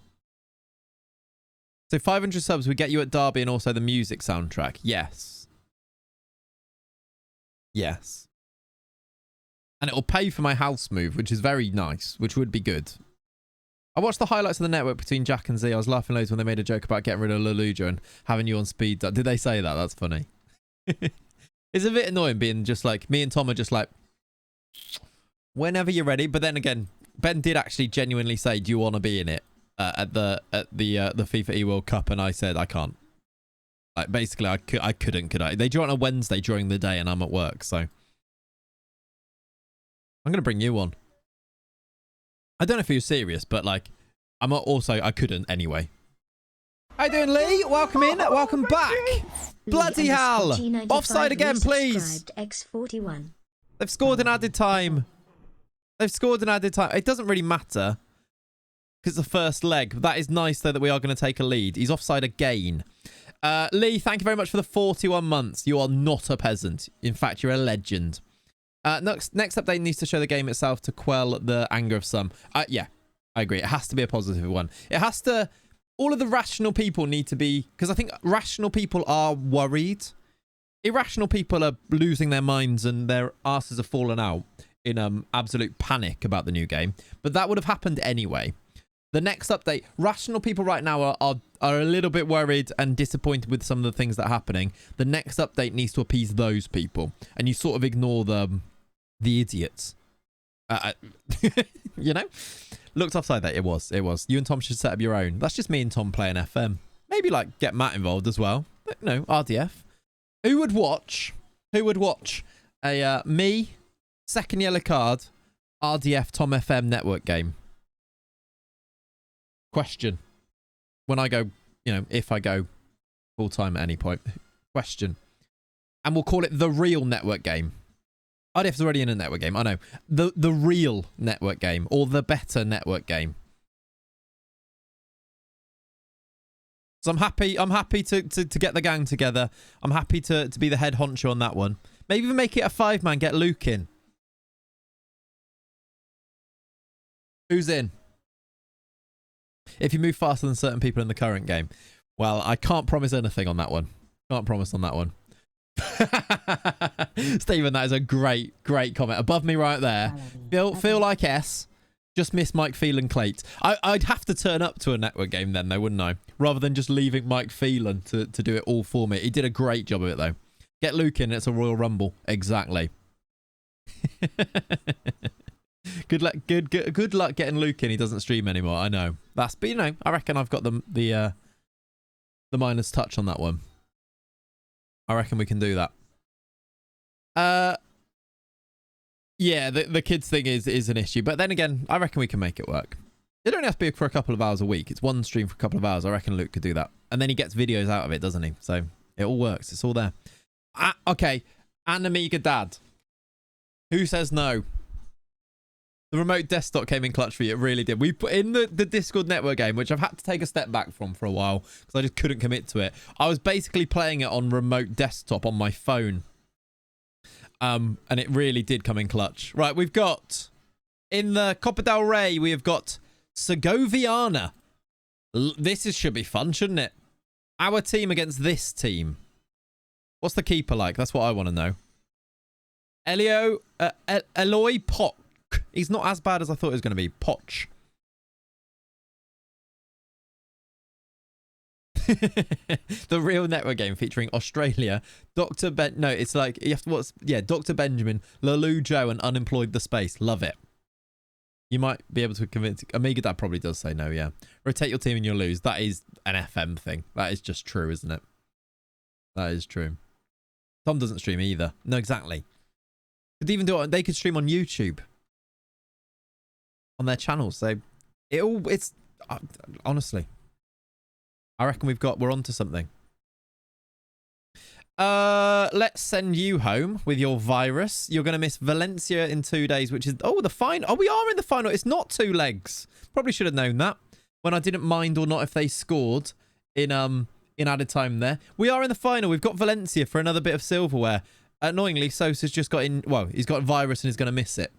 So 500 subs, we get you at Derby and also the music soundtrack. Yes. Yes. And it'll pay for my house move, which is very nice, which would be good. I watched the highlights of the network between Jack and Z. I was laughing loads when they made a joke about getting rid of Lelujo and having you on speed. Did they say that? That's funny. It's a bit annoying being just like, me and Tom are just like, whenever you're ready. But then again, Ben did actually genuinely say, do you want to be in it at the FIFA E World Cup? And I said, I can't. Like, basically, I couldn't, could I? They draw on a Wednesday during the day and I'm at work, so. I'm going to bring you on. I don't know if you're serious, but like, I couldn't anyway. How you doing, Lee? Welcome in. Welcome back. Bloody hell. Offside again, please. X41. They've scored in added time. They've scored in added time. It doesn't really matter because it's the first leg. That is nice, though, that we are going to take a lead. He's offside again. Lee, thank you very much for the 41 months. You are not a peasant. In fact, you're a legend. Next update needs to show the game itself to quell the anger of some. Yeah, I agree. It has to be a positive one. It has to... All of the rational people need to be... Because I think rational people are worried. Irrational people are losing their minds and their asses have fallen out in absolute panic about the new game. But that would have happened anyway. The next update... Rational people right now are a little bit worried and disappointed with some of the things that are happening. The next update needs to appease those people. And you sort of ignore the idiots. You know? Looked offside there. It was. You and Tom should set up your own. That's just me and Tom playing FM. Maybe like get Matt involved as well. No, RDF. Who would watch a me, second yellow card, RDF Tom FM network game? Question. When I go, if I go full time at any point. Question. And we'll call it the real network game. IDF's already in a network game, I know. The real network game, or the better network game. So I'm happy to get the gang together. I'm happy to be the head honcho on that one. Maybe even make it a 5-man, get Luke in. Who's in? If you move faster than certain people in the current game. Well, I can't promise anything on that one. Can't promise on that one. Stephen, that is a great comment. Above me right there. Feel like S. Just miss Mike Phelan Clates. I'd have to turn up to a network game then, though, wouldn't I? Rather than just leaving Mike Phelan to do it all for me. He did a great job of it, though. Get Luke in, it's a Royal Rumble. Exactly. Good luck getting Luke in. He doesn't stream anymore, I know. But I reckon I've got the miner's touch on that one. I reckon we can do that. Yeah, the kids thing is an issue. But then again, I reckon we can make it work. It only has to be for a couple of hours a week. It's one stream for a couple of hours. I reckon Luke could do that. And then he gets videos out of it, doesn't he? So it all works. It's all there. Okay. And Amiga Dad. Who says no? The remote desktop came in clutch for you. It really did. We put in the Discord network game, which I've had to take a step back from for a while because I just couldn't commit to it. I was basically playing it on remote desktop on my phone. And it really did come in clutch. Right, we've got in the Copa del Rey, we have got Segoviana. This should be fun, shouldn't it? Our team against this team. What's the keeper like? That's what I want to know. Eloy Poch. He's not as bad as I thought he was going to be. Poch. The real network game featuring Australia, Dr. Ben. No, it's like you have to Dr. Benjamin, Lalu Joe, and Unemployed the Space. Love it. You might be able to convince. Amiga Dad probably does say no. Yeah, rotate your team and you'll lose. That is an FM thing. That is just true, isn't it? That is true. Tom doesn't stream either. No, exactly. Could even do it. They could stream on YouTube. On their channels. So it's honestly. I reckon we're onto something. Let's send you home with your virus. You're going to miss Valencia in 2 days, which is... Oh, the final. Oh, we are in the final. It's not 2 legs. Probably should have known that when I didn't mind or not if they scored in added time there. We are in the final. We've got Valencia for another bit of silverware. Annoyingly, Sosa's just got in... Well, he's got virus and he's going to miss it.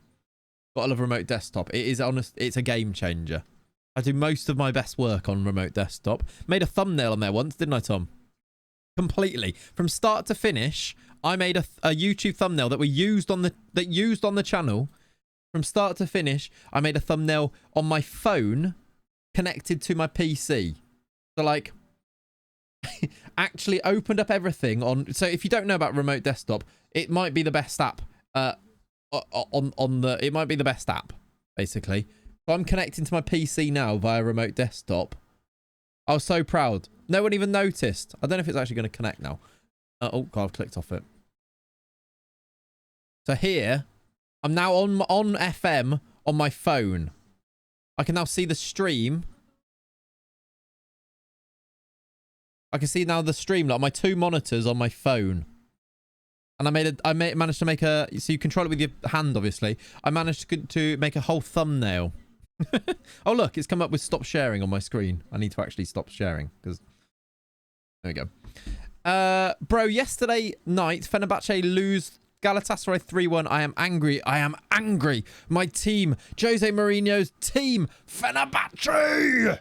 Got to love remote desktop. It is honest. It's a game changer. I do most of my best work on remote desktop. Made a thumbnail on there once, didn't I, Tom? Completely. From start to finish, I made a YouTube thumbnail that we used on the channel. From start to finish, I made a thumbnail on my phone connected to my PC. So like actually opened up everything on. So if you don't know about remote desktop, it might be the best app it might be the best app basically. So I'm connecting to my PC now via remote desktop. I was so proud. No one even noticed. I don't know if it's actually going to connect now. Oh god, I've clicked off it. So here I'm now on FM on my phone. I can now see the stream. I can see now the stream like my 2 monitors on my phone. And I managed to make so you control it with your hand, obviously. I managed to make a whole thumbnail. Oh, look, it's come up with stop sharing on my screen. I need to actually stop sharing because there we go. Bro, yesterday night, Fenerbahce lose Galatasaray 3-1. I am angry. I am angry. My team, Jose Mourinho's team, Fenerbahce.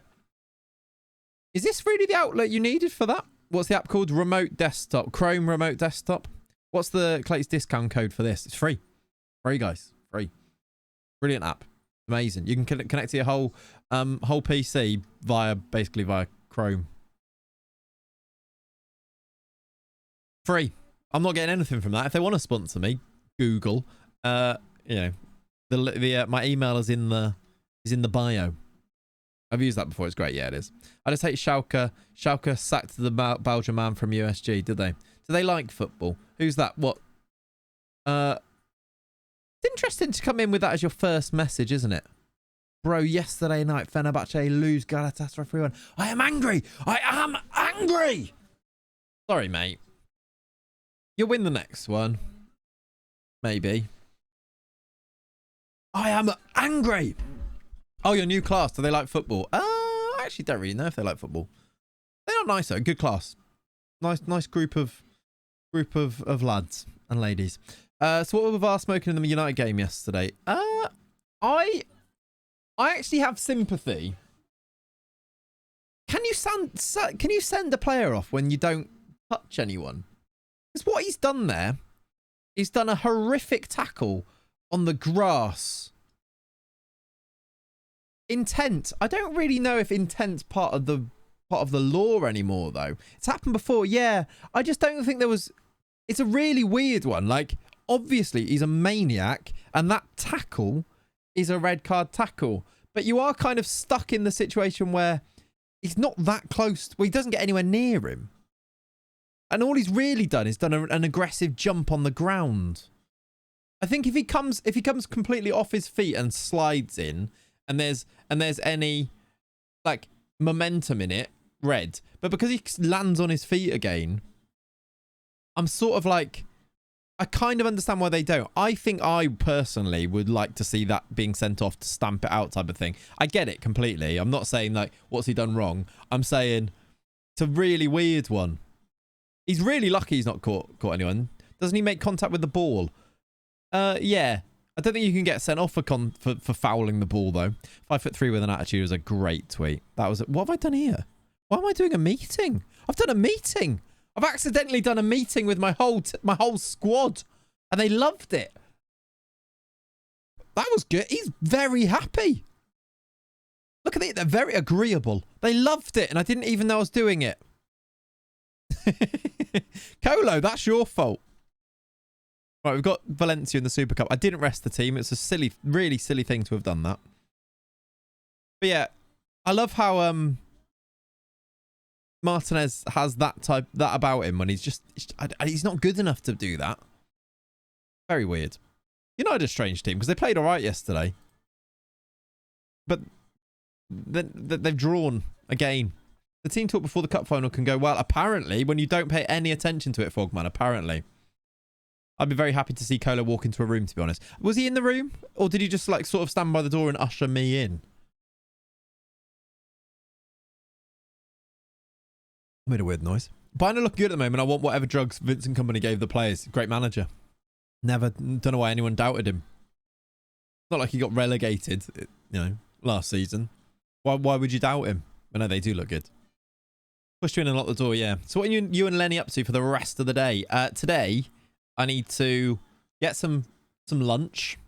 Is this really the outlet you needed for that? What's the app called? Remote Desktop. Chrome Remote Desktop. What's the Clates discount code for this? It's free. Free, guys. Free. Brilliant app. Amazing. You can connect to your whole PC via Chrome. Free. I'm not getting anything from that. If they want to sponsor me, Google. My email is in the bio. I've used that before. It's great. Yeah, it is. I just hate Schalke. Schalke sacked the Belgian man from USG. Did they? Do they like football? Who's that? What? It's interesting to come in with that as your first message, isn't it? Bro, yesterday night, Fenerbahce lose Galatasaray 3-1. I am angry. I am angry. Sorry, mate. You'll win the next one. Maybe. I am angry. Oh, your new class. Do they like football? I actually don't really know if they like football. They're not nice though. Good class. Nice group of lads and ladies. So what were VAR smoking in the United game yesterday? I actually have sympathy. Can you send a player off when you don't touch anyone? Because what he's done there, he's done a horrific tackle on the grass. Intent. I don't really know if intent's part of the law anymore, though. It's happened before, yeah. I just don't think there was... It's a really weird one. Like, obviously, he's a maniac, and that tackle is a red card tackle. But you are kind of stuck in the situation where he's not that close. Well, he doesn't get anywhere near him. And all he's really done is done an aggressive jump on the ground. I think if he comes completely off his feet and slides in, and there's any like momentum in it, red. But because he lands on his feet again, I'm sort of like, I kind of understand why they don't. I think I personally would like to see that being sent off to stamp it out type of thing. I get it completely. I'm not saying like, what's he done wrong? I'm saying it's a really weird one. He's really lucky he's not caught anyone. Doesn't he make contact with the ball? Yeah. I don't think you can get sent off for fouling the ball, though. 5'3" with an attitude is a great tweet. That was... What have I done here? Why am I doing a meeting? I've done a meeting. I've accidentally done a meeting with my whole squad, and they loved it. That was good. He's very happy. Look at it. They're very agreeable. They loved it, and I didn't even know I was doing it. Colo, that's your fault. Right, we've got Valencia in the Super Cup. I didn't rest the team. It's a silly, really silly thing to have done that. But yeah, I love how Martinez has that about him when he's not good enough to do that. Very weird. United a strange team because they played all right yesterday, but they've drawn again. The team talk before the cup final can go well. Apparently, when you don't pay any attention to it, Fogman. Apparently. I'd be very happy to see Colo walk into a room, to be honest. Was he in the room? Or did he just like sort of stand by the door and usher me in? Made a weird noise. Bino looking good at the moment. I want whatever drugs Vincent Kompany gave the players. Great manager. Never, don't know why anyone doubted him. Not like he got relegated, last season. Why would you doubt him? But no, they do look good. Pushed you in and locked the door, yeah. So what are you and Lenny up to for the rest of the day? Today... I need to get some lunch.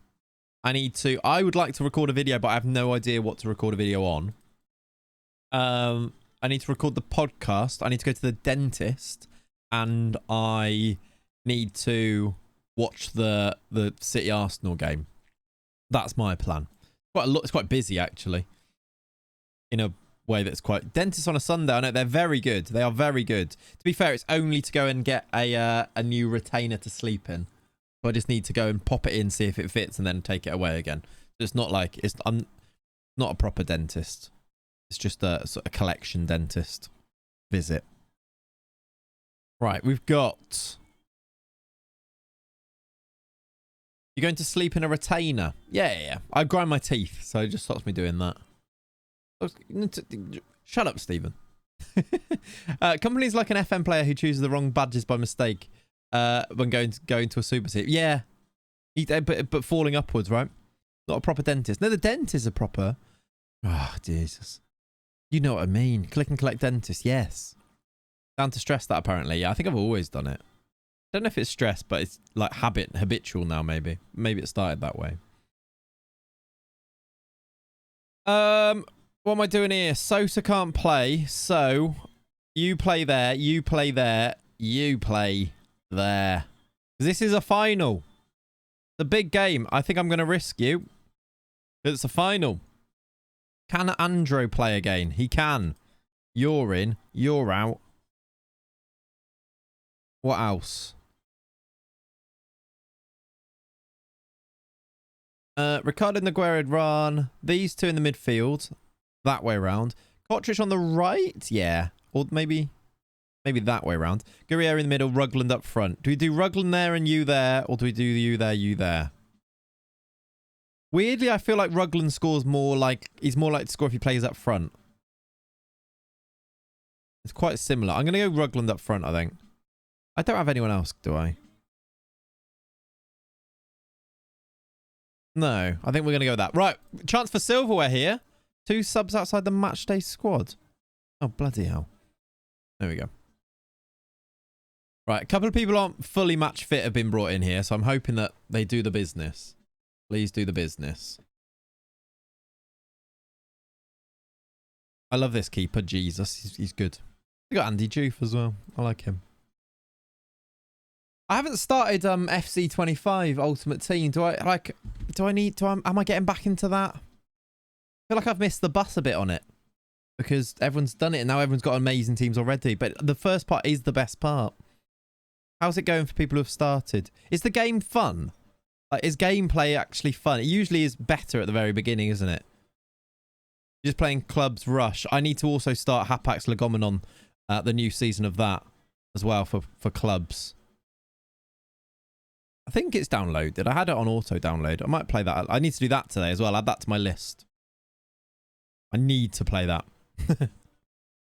I would like to record a video, but I have no idea what to record a video on. I need to record the podcast. I need to go to the dentist, and I need to watch the City Arsenal game. That's my plan. It's quite busy actually. In a way that's quite... Dentists on a Sunday, I know they're very good. They are very good. To be fair, it's only to go and get a new retainer to sleep in. So I just need to go and pop it in, see if it fits, and then take it away again. It's not like... I'm not a proper dentist. It's just a sort of collection dentist visit. Right, we've got... You're going to sleep in a retainer? Yeah. I grind my teeth, so it just stops me doing that. Shut up, Stephen. Companies like an FM player who chooses the wrong badges by mistake when going to a super team. Yeah, but falling upwards, right? Not a proper dentist. No, the dentists are proper. Oh, Jesus. You know what I mean. Click and collect dentist. Yes. Down to stress that apparently. Yeah, I think I've always done it. I don't know if it's stress, but it's like habitual now. Maybe it started that way. What am I doing here? Sosa can't play, so you play there, you play there, you play there. This is a final. The big game. I think I'm going to risk you. It's a final. Can Andrew play again? He can. You're in. You're out. What else? Ricardo Naguera run. These two in the midfield. That way around. Kotric on the right? Yeah. Or maybe that way around. Guerriere in the middle. Rugland up front. Do we do Rugland there and you there? Or do we do you there, you there? Weirdly, I feel like Rugland scores more like... He's more likely to score if he plays up front. It's quite similar. I'm going to go Rugland up front, I think. I don't have anyone else, do I? No, I think we're going to go with that. Right, chance for silverware here. 2 subs outside the matchday squad. Oh, bloody hell. There we go. Right, a couple of people aren't fully match fit have been brought in here, so I'm hoping that they do the business. Please do the business. I love this keeper, Jesus. He's good. We got Andy Juve as well. I like him. I haven't started FC25 Ultimate Team. Am I getting back into that? I feel like I've missed the bus a bit on it because everyone's done it and now everyone's got amazing teams already. But the first part is the best part. How's it going for people who have started? Is the game fun? Like, is gameplay actually fun? It usually is better at the very beginning, isn't it? Just playing Clubs Rush. I need to also start Hapax Legomenon, the new season of that as well for clubs. I think it's downloaded. I had it on auto download. I might play that. I need to do that today as well. Add that to my list. I need to play that.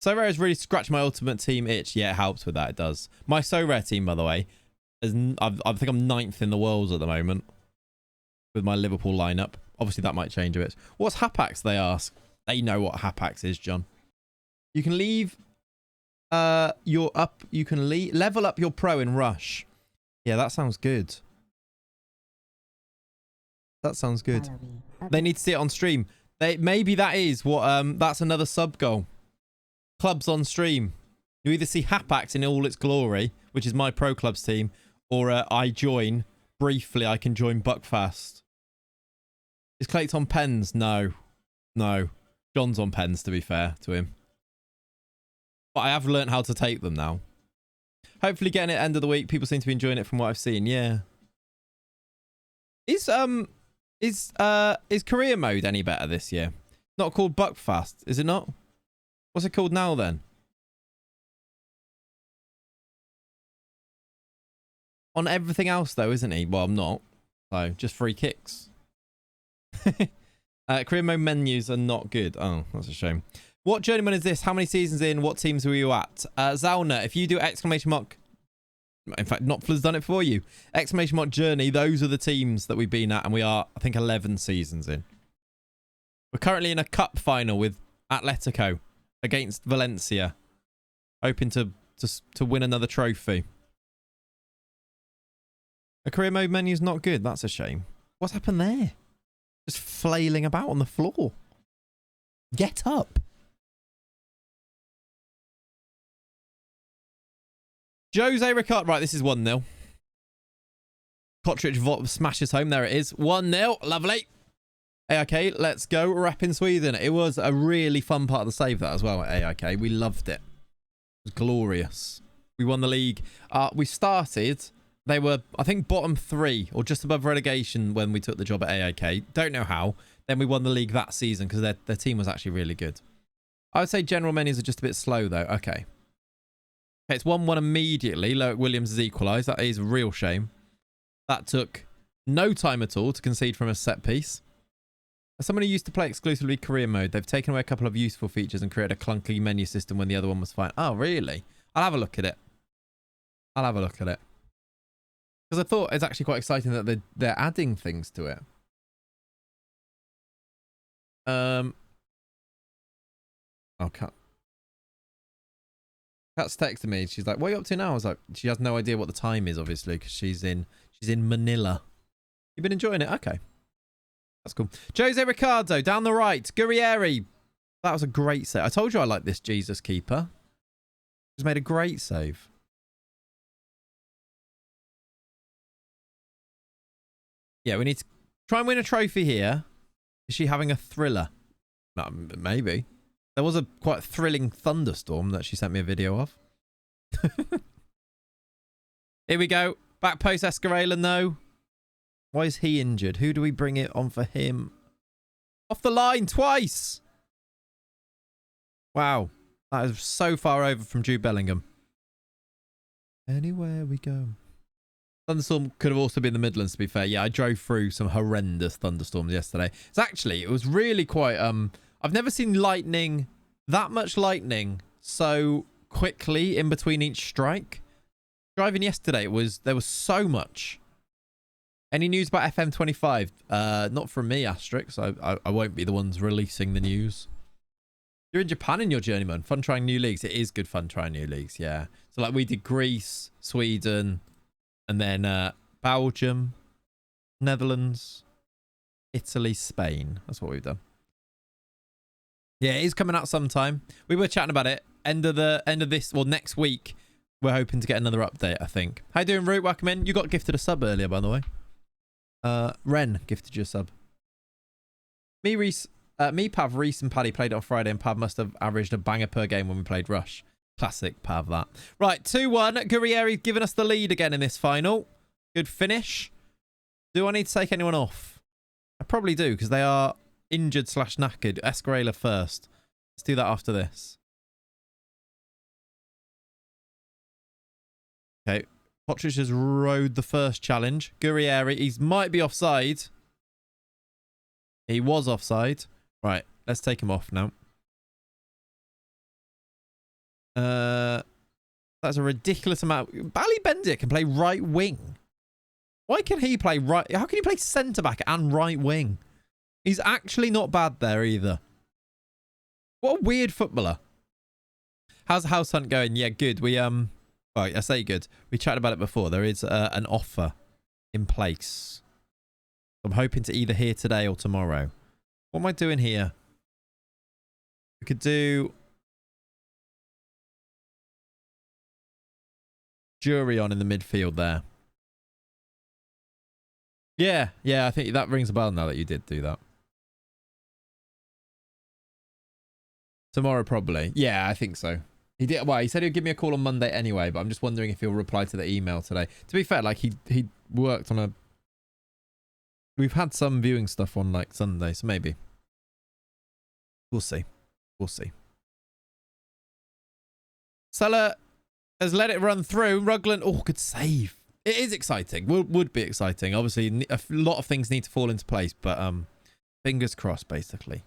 So Rare has really scratched my Ultimate Team itch. Yeah, it helps with that. It does. My So Rare team, by the way, is I think I'm 9th in the world at the moment with my Liverpool lineup. Obviously, that might change a bit. What's Hapax, they ask. They know what Hapax is, John. You can leave you can level up your pro in Rush. Yeah, that sounds good. That sounds good. They need to see it on stream. Maybe that is what that's another sub goal. Clubs on stream. You either see Hapax in all its glory, which is my pro clubs team, or I join briefly. I can join Buckfast. Is Clayton on pens? No. John's on pens, to be fair to him. But I have learnt how to take them now. Hopefully getting it end of the week. People seem to be enjoying it from what I've seen. Yeah. Is career mode any better this year? Not called Buckfast, is it not? What's it called now then? On everything else though, isn't he? Well, I'm not. So just free kicks. Career mode menus are not good. Oh, that's a shame. What Journeyman is this? How many seasons in? What teams were you at? Zalna, if you do exclamation mark... In fact, Notfla's done it for you. Exclamation mark Journey. Those are the teams that we've been at. And we are, I think, 11 seasons in. We're currently in a cup final with Atletico against Valencia. Hoping to win another trophy. The career mode menu is not good. That's a shame. What's happened there? Just flailing about on the floor. Get up. Jose Ricard. Right, this is 1-0. Kotric smashes home. There it is. 1-0. Lovely. AIK, let's go. Rep in Sweden. It was a really fun part of the save, that as well at AIK. We loved it. It was glorious. We won the league. We started... They were, I think, bottom 3 or just above relegation when we took the job at AIK. Don't know how. Then we won the league that season because their team was actually really good. I would say general menus are just a bit slow, though. Okay. It's 1-1 immediately. Loic Williams has equalised. That is a real shame. That took no time at all to concede from a set piece. As someone who used to play exclusively career mode, they've taken away a couple of useful features and created a clunky menu system when the other one was fine. Oh, really? I'll have a look at it. Because I thought it's actually quite exciting that they're adding things to it. Oh, Kat's texted me. She's like, "What are you up to now?" I was like, she has no idea what the time is, obviously, because she's in Manila. You've been enjoying it? Okay. That's cool. Jose Ricardo, down the right. Guerriere. That was a great save. I told you I like this Jesus keeper. He's made a great save. Yeah, we need to try and win a trophy here. Is she having a thriller? No, maybe. There was a quite thrilling thunderstorm that she sent me a video of. Here we go. Back post Escarela, no. Why is he injured? Who do we bring it on for him? Off the line twice. Wow. That is so far over from Jude Bellingham. Anywhere we go. Thunderstorm could have also been the Midlands, to be fair. Yeah, I drove through some horrendous thunderstorms yesterday. It was really quite... I've never seen lightning, that much lightning, so quickly in between each strike. Driving yesterday, there was so much. Any news about FM25? Not from me, Asterix. I won't be the ones releasing the news. You're in Japan in your Journeyman. Fun trying new leagues. It is good fun trying new leagues, yeah. So like we did Greece, Sweden, and then Belgium, Netherlands, Italy, Spain. That's what we've done. Yeah, it is coming out sometime. We were chatting about it. End of this, well, next week, we're hoping to get another update, I think. How you doing, Root? Welcome in. You got gifted a sub earlier, by the way. Ren gifted you a sub. Me, Pav, Reese, and Paddy played it on Friday, and Pav must have averaged a banger per game when we played Rush. Classic Pav, that. Right, 2-1. Gurrieri's given us the lead again in this final. Good finish. Do I need to take anyone off? I probably do, because they are injured / knackered. Escarela first. Let's do that after this. Okay. Potrich has rode the first challenge. Gurrieri, he might be offside. He was offside. Right, let's take him off now. That's a ridiculous amount. Bally Bendia can play right wing. Why can he play right? How can he play centre back and right wing? He's actually not bad there either. What a weird footballer. How's the house hunt going? Yeah, good. Well, I say good. We chatted about it before. There is an offer in place. I'm hoping to either hear today or tomorrow. What am I doing here? We could do Jury on in the midfield there. Yeah, I think that rings a bell now that you did do that. Tomorrow probably. Yeah, I think so. He did. Well, he said he'd give me a call on Monday anyway, but I'm just wondering if he'll reply to the email today. To be fair, like he worked on a... We've had some viewing stuff on like Sunday, so maybe. We'll see. We'll see. Salah has let it run through. Rugland, oh, good save. It is exciting. Would be exciting. Obviously, a lot of things need to fall into place, but fingers crossed, basically.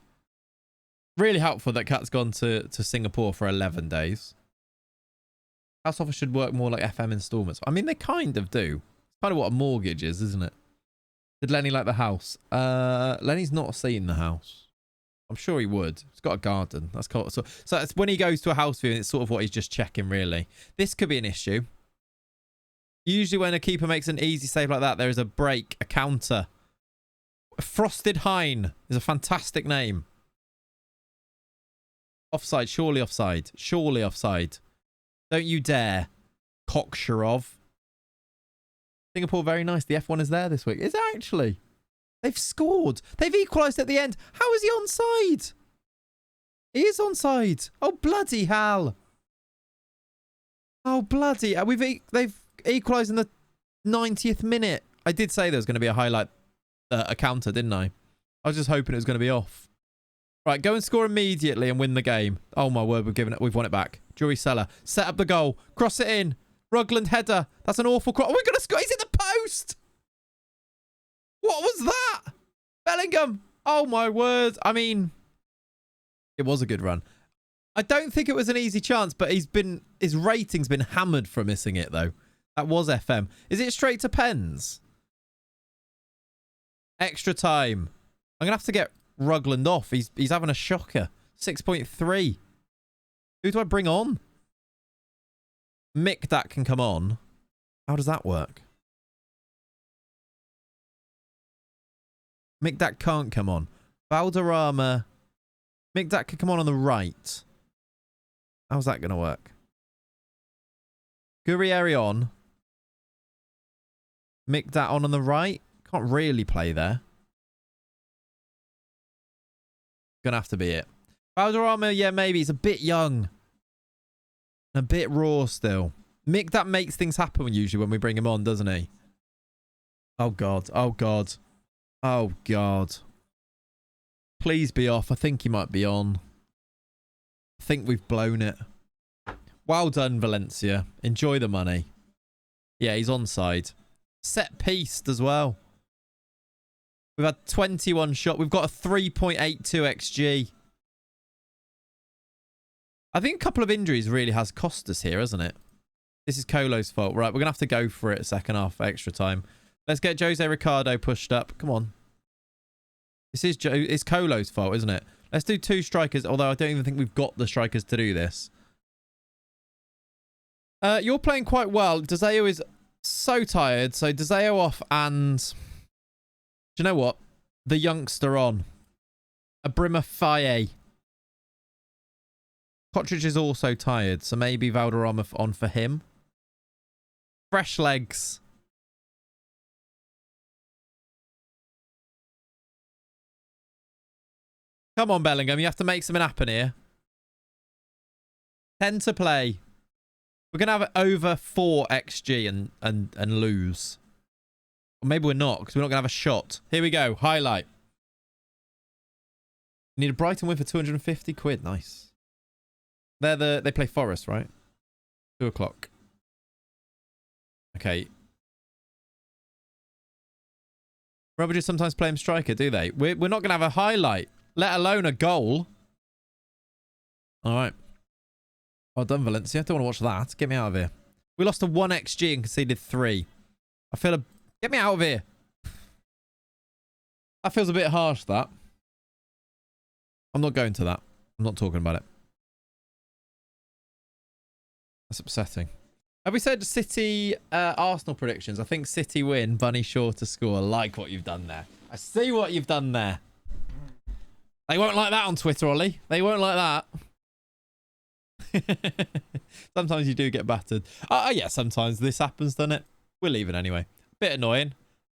Really helpful that Kat's gone to Singapore for 11 days. House offer should work more like FM installments. I mean, they kind of do. It's kind of what a mortgage is, isn't it? Did Lenny like the house? Lenny's not seen the house. I'm sure he would. It's got a garden. That's cool. So that's when he goes to a house viewing, it's sort of what he's just checking, really. This could be an issue. Usually when a keeper makes an easy save like that, there is a break, a counter. Frosted Hine is a fantastic name. Offside, surely offside. Surely offside. Don't you dare. Koksharov. Singapore, very nice. The F1 is there this week. Is it actually? They've scored. They've equalised at the end. How is he onside? He is onside. Oh, bloody hell. Oh, bloody. They've equalised in the 90th minute. I did say there was going to be a highlight, a counter, didn't I? I was just hoping it was going to be off. Right, go and score immediately and win the game. Oh, my word, we've won it back. Jury Seller. Set up the goal. Cross it in. Rugland header. That's an awful cross. Oh, we're going to score. He's in the post. What was that? Bellingham. Oh, my word. I mean, it was a good run. I don't think it was an easy chance, but his rating's been hammered for missing it, though. That was FM. Is it straight to pens? Extra time. I'm going to have to get Rugland off. He's having a shocker. 6.3. Who do I bring on? Mick that can come on. How does that work? Mick that can't come on. Valderrama. Mick that can come on the right. How's that going to work? Gurrieri on. Mick that on the right. Can't really play there. Gonna have to be it. Valderrama, yeah, maybe. He's a bit young. A bit raw still. Mick that makes things happen usually when we bring him on, doesn't he? Oh, God. Oh, God. Oh, God. Please be off. I think he might be on. I think we've blown it. Well done, Valencia. Enjoy the money. Yeah, he's onside. Set pieced as well. We've had 21 shot. We've got a 3.82 XG. I think a couple of injuries really has cost us here, hasn't it? This is Colo's fault. Right, we're going to have to go for it second half, extra time. Let's get Jose Ricardo pushed up. Come on. It's Colo's fault, isn't it? Let's do 2 strikers, although I don't even think we've got the strikers to do this. You're playing quite well. Deseo is so tired. So Deseo off and... Do you know what? The youngster on. Abrima Faye. Kotric is also tired, so maybe Valderrama on for him. Fresh legs. Come on, Bellingham. You have to make something happen here. 10 to play. We're going to have over 4 XG and lose. Or maybe we're not, because we're not going to have a shot. Here we go. Highlight. Need a Brighton win for 250 quid. Nice. They play Forest, right? 2 o'clock. Okay. Rubber sometimes play him striker, do they? We're not going to have a highlight, let alone a goal. All right. Well done, Valencia. Don't want to watch that. Get me out of here. We lost to 1 XG and conceded 3. I feel get me out of here. That feels a bit harsh, that. I'm not going to that. I'm not talking about it. That's upsetting. Have we said City Arsenal predictions? I think City win. Bunny Shaw to score. I like what you've done there. I see what you've done there. They won't like that on Twitter, Ollie. They won't like that. Sometimes you do get battered. Yeah, sometimes this happens, doesn't it? We'll leave it anyway. Bit annoying.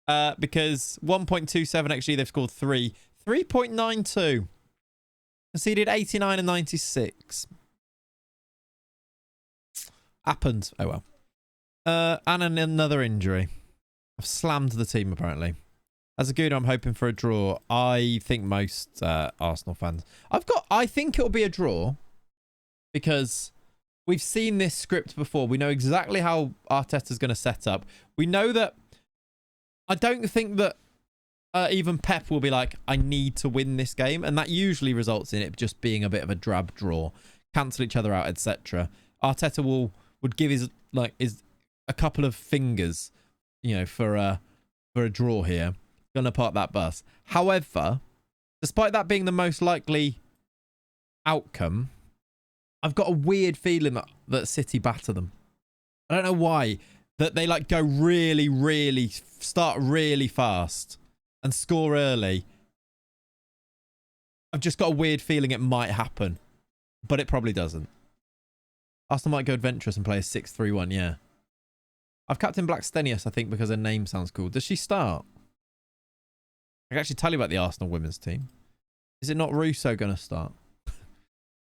Because 1.27 XG, they've scored 3. 3.92. Conceded 89 and 96. Happened. Oh well. And another injury. I've slammed the team apparently. As a good, I'm hoping for a draw. I think most Arsenal fans. I think it'll be a draw. Because we've seen this script before. We know exactly how Arteta's going to set up. We know that... I don't think that even Pep will be like, I need to win this game. And that usually results in it just being a bit of a drab draw. Cancel each other out, etc. Arteta would give his a couple of fingers, you know, for a draw here. Gonna park that bus. However, despite that being the most likely outcome... I've got a weird feeling that City batter them. I don't know why. That they go really start really fast and score early. I've just got a weird feeling it might happen. But it probably doesn't. Arsenal might go adventurous and play a 6-3-1, yeah. I've captained Blackstenius, I think, because her name sounds cool. Does she start? I can actually tell you about the Arsenal women's team. Is it not Russo going to start?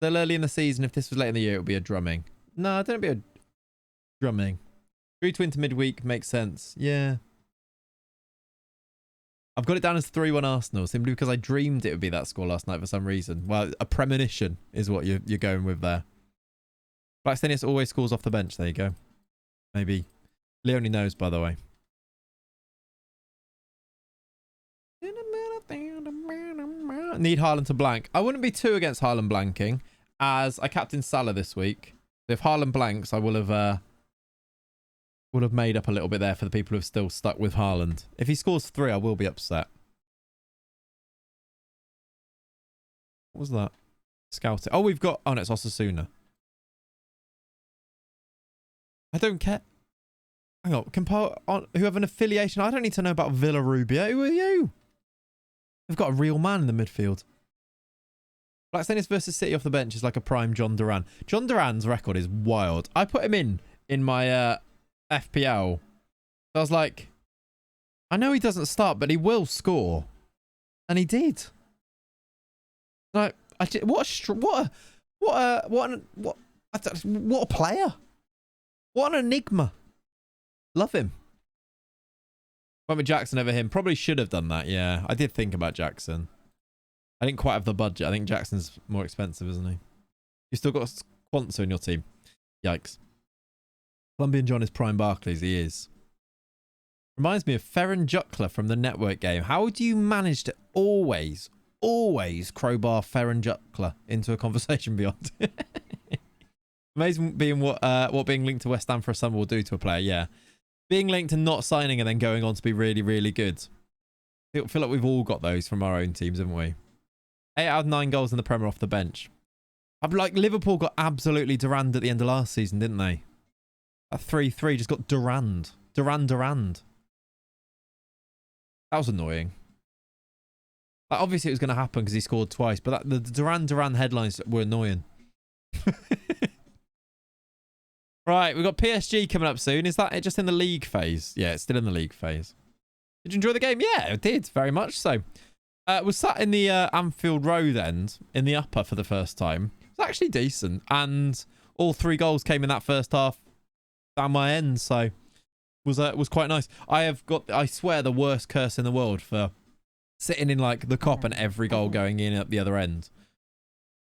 Still early in the season. If this was late in the year, it would be a drumming. No, don't be a drumming. 3 to win to midweek makes sense. Yeah. I've got it down as 3-1 Arsenal simply because I dreamed it would be that score last night for some reason. Well, a premonition is what you're going with there. Blackstenius always scores off the bench. There you go. Maybe. Leonie knows, by the way. Need Haaland to blank. I wouldn't be too against Haaland blanking, as I captained Salah this week. If Haaland blanks, I will have made up a little bit there for the people who have still stuck with Haaland. If he scores 3, I will be upset. What was that? Scouting. Oh, we've got... Oh, no, it's Osasuna. I don't care. Hang on. Who have an affiliation? I don't need to know about Villarubia. Who are you? We've got a real man in the midfield. Blackstenius versus City off the bench is like a prime John Duran. John Duran's record is wild. I put him in my FPL. I was like, I know he doesn't start, but he will score, and he did. Like, what a player! What an enigma! Love him. Went with Jackson over him. Probably should have done that, yeah. I did think about Jackson. I didn't quite have the budget. I think Jackson's more expensive, isn't he? You still got Quanzo in your team. Yikes. Colombian John is prime Barclays. He is. Reminds me of Ferran Jutla from the network game. How do you manage to always crowbar Ferran Jutla into a conversation beyond? Amazing being what being linked to West Ham for a summer will do to a player, yeah. Being linked and not signing and then going on to be really, really good. I feel like we've all got those from our own teams, haven't we? 8 out of 9 goals in the Premier off the bench. I'm like, Liverpool got absolutely Durand at the end of last season, didn't they? That 3-3 just got Durand. Durand. That was annoying. Like, obviously, it was going to happen because he scored twice, but the Durand headlines were annoying. Right, we've got PSG coming up soon. Is that just in the league phase? Yeah, it's still in the league phase. Did you enjoy the game? Yeah, I did. Very much so. Was sat in the Anfield Road end, in the upper for the first time. It was actually decent. And all 3 goals came in that first half down my end. So was quite nice. I have got, I swear, the worst curse in the world for sitting in like the Kop and every goal going in at the other end.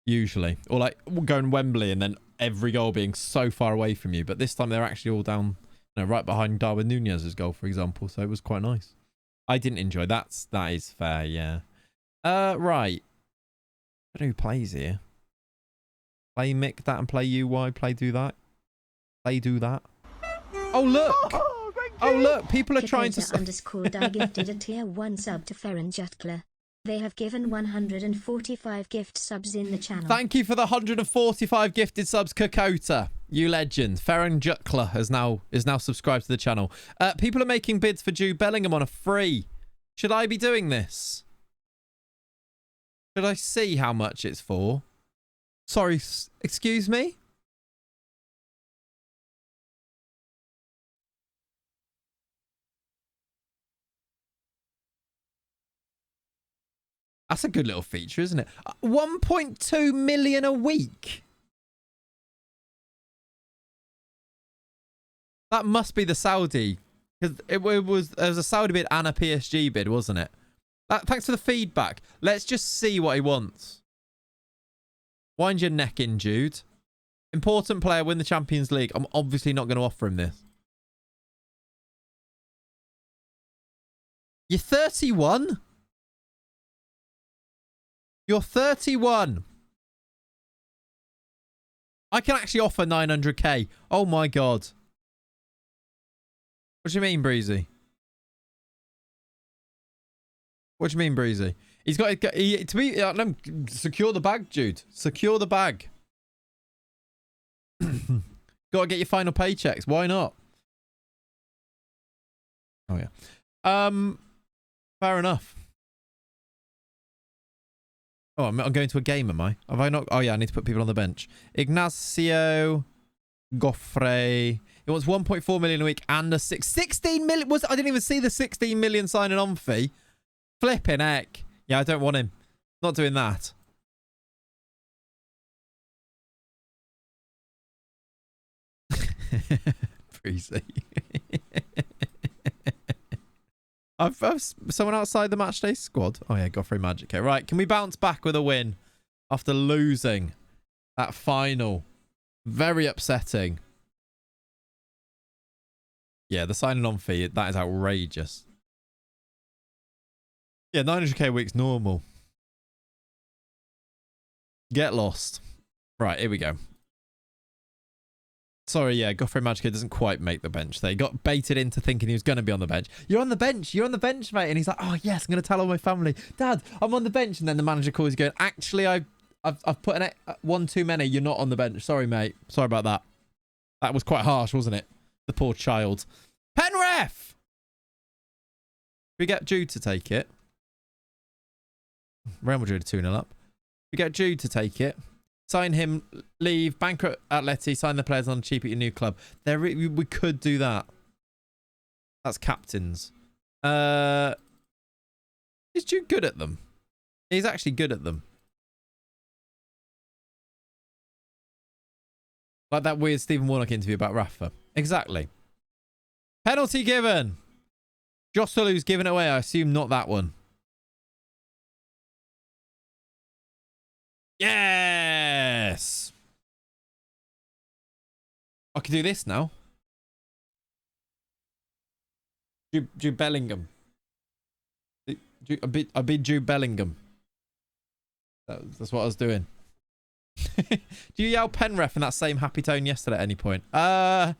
Usually. Or like going Wembley and then every goal being so far away from you. But this time they're actually all down, you know, right behind Darwin Nunez's goal, for example. So it was quite nice. I didn't enjoy that. That is fair, yeah. Right. I don't know who plays here. Play Mick that and play UY. Play do that. Play do that. Oh, look. Oh, look. People are trying to... _die gifted a tier 1 sub to Ferran Jutla. They have given 145 gift subs in the channel. Thank you for the 145 gifted subs, Kokota. You legend. Ferran Jutla is now subscribed to the channel. People are making bids for Jude Bellingham on a free. Should I be doing this? Should I see how much it's for? Sorry, excuse me? That's a good little feature, isn't it? 1.2 million a week. That must be the Saudi. Because there was a Saudi bid and a PSG bid, wasn't it? Thanks for the feedback. Let's just see what he wants. Wind your neck in, Jude. Important player, win the Champions League. I'm obviously not going to offer him this. You're 31? You're 31. I can actually offer 900k. Oh my god. What do you mean, Breezy? What do you mean, Breezy? He's got to be... no, secure the bag, Jude. Secure the bag. Got to get your final paychecks. Why not? Oh, yeah. Fair enough. Oh, I'm going to a game, am I? Have I not? Oh, yeah, I need to put people on the bench. Ignacio Goffrey. He wants 1.4 million a week and a 16 million. I didn't even see the 16 million signing on fee. Flipping heck. Yeah, I don't want him. Not doing that. Breezy. I've someone outside the matchday squad. Oh yeah, Godfrey Magic. Okay, right. Can we bounce back with a win after losing that final? Very upsetting. Yeah, the signing on fee, that is outrageous. Yeah, 900k a week's normal. Get lost. Right, here we go. Sorry, yeah, Godfrey Magic doesn't quite make the bench. They got baited into thinking he was going to be on the bench. You're on the bench. You're on the bench, mate. And he's like, oh, yes, I'm going to tell all my family. Dad, I'm on the bench. And then the manager calls you going, actually, I've put one too many. You're not on the bench. Sorry, mate. Sorry about that. That was quite harsh, wasn't it? The poor child. Penref! We get Jude to take it. Real Madrid 2-0 up. We get Jude to take it. Sign him, leave, bankrupt Atleti, sign the players on cheap at your new club. We could do that. That's captains. Is Jude good at them? He's actually good at them. Like that weird Stephen Warnock interview about Rafa. Exactly. Penalty given. Jossalu's giving it away. I assume not that one. Yes! I can do this now. Jude Bellingham. I beat Jude Bellingham. That's what I was doing. Do you yell pen ref in that same happy tone yesterday at any point? No,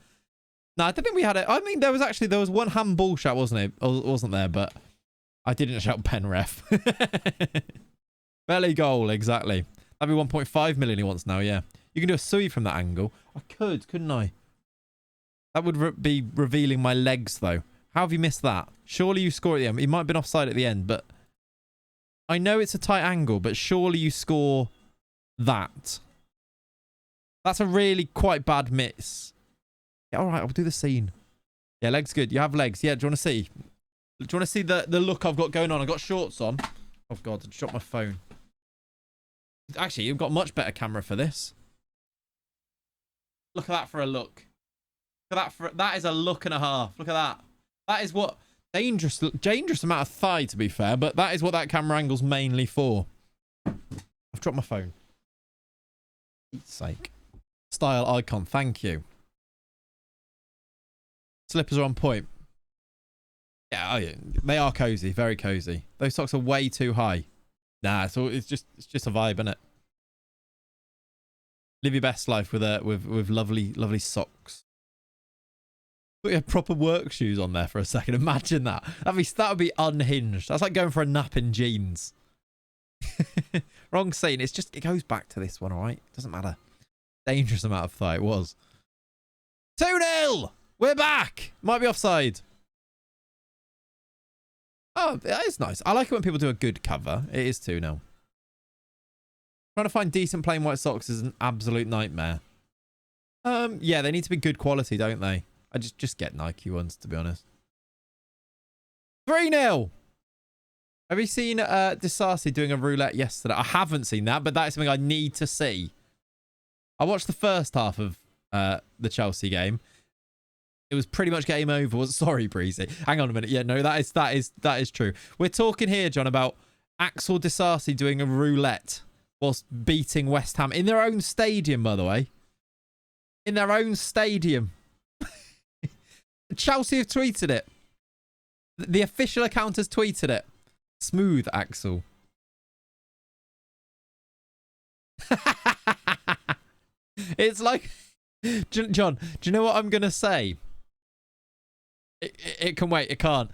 I don't think we had it. I mean, there was one handball shot, wasn't it? Wasn't there? But I didn't shout pen ref. Belly goal, exactly. That'd be 1.5 million he wants now. Yeah, you can do a sui from that angle. I couldn't I? That would be revealing my legs, though. How have you missed that? Surely you score at the end. He might have been offside at the end, but I know it's a tight angle, but surely you score that. That's a really quite bad miss. Yeah, all right, I'll do the scene. Yeah, legs good. You have legs. Yeah, do you want to see? Do you want to see the look I've got going on? I've got shorts on. Oh, God, I just dropped my phone. Actually, you've got much better camera for this. Look at that for a look. Look at that that is a look and a half. Look at that. That is what dangerous amount of thigh, to be fair, but that is what that camera angle's mainly for. I've dropped my phone. For Pete's sake. Style icon, thank you. Slippers are on point. Yeah, oh yeah, they are cozy, very cozy. Those socks are way too high. Nah, so it's just a vibe, innit? Live your best life with lovely socks. Put your proper work shoes on there for a second. Imagine that. That would be unhinged. That's like going for a nap in jeans. Wrong scene. It goes back to this one, all right? Doesn't matter. Dangerous amount of thigh it was. 2-0. We're back. Might be offside. Oh, that is nice. I like it when people do a good cover. It is 2-0. Trying to find decent plain white socks is an absolute nightmare. Yeah, they need to be good quality, don't they? I just get Nike ones, to be honest. 3-0. Have you seen Disasi doing a roulette yesterday? I haven't seen that, but that is something I need to see. I watched the first half of the Chelsea game. It was pretty much game over. Sorry, Breezy. Hang on a minute. Yeah, no, that is true. We're talking here, John, about Axel Disasi doing a roulette whilst beating West Ham in their own stadium, by the way. In their own stadium. Chelsea have tweeted it. The official account has tweeted it. Smooth, Axel. It's like... John, do you know what I'm going to say? It can wait. It can't.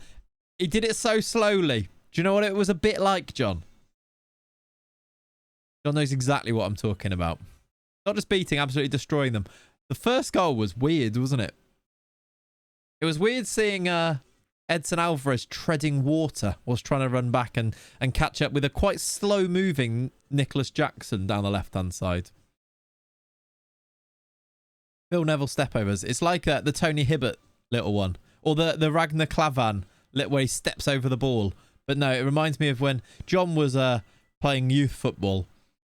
He did it so slowly. Do you know what it was a bit like, John? John knows exactly what I'm talking about. Not just beating, absolutely destroying them. The first goal was weird, wasn't it? It was weird seeing Edson Alvarez treading water whilst trying to run back and catch up with a quite slow-moving Nicholas Jackson down the left-hand side. Phil Neville stepovers. It's like the Tony Hibbert little one. Or the Ragnar Klavan where he steps over the ball. But no, it reminds me of when John was playing youth football.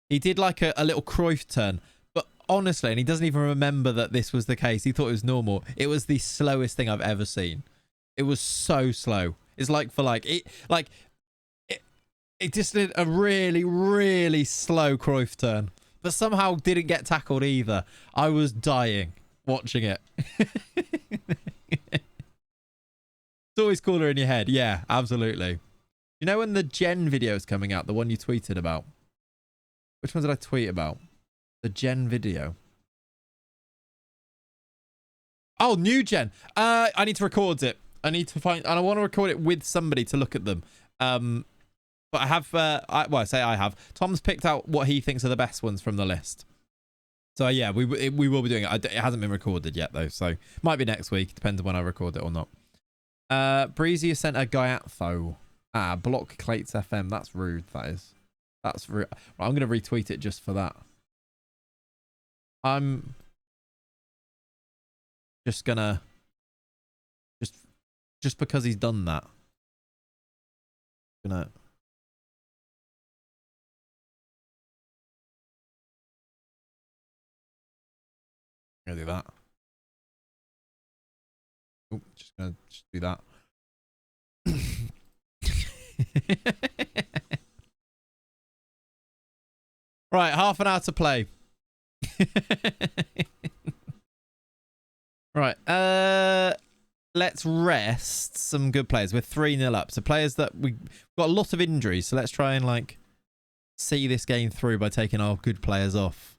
He did like a little Cruyff turn. But honestly, and he doesn't even remember that this was the case. He thought it was normal. It was the slowest thing I've ever seen. It was so slow. It's like for like... It just did a really, really slow Cruyff turn. But somehow didn't get tackled either. I was dying watching it. It's always cooler in your head. Yeah, absolutely. You know when the Gen video is coming out, the one you tweeted about? Which one did I tweet about? The Gen video. Oh, new Gen. I need to record it. I need to find... And I want to record it with somebody to look at them. But I have... I have. Tom's picked out what he thinks are the best ones from the list. So, yeah, we will be doing it. It hasn't been recorded yet, though. So, might be next week. Depends on when I record it or not. Breezy has sent a Gaiatho. Block Clates FM. That's rude, that is. That's rude. Right, I'm going to retweet it just for that. I'm just going to... Just because he's done that. Gonna... I'm gonna do that. Oh, just gonna do that. Right, half an hour to play. Right, let's rest some good players. We're 3-0 up. So players that we've got a lot of injuries. So let's try and like see this game through by taking our good players off.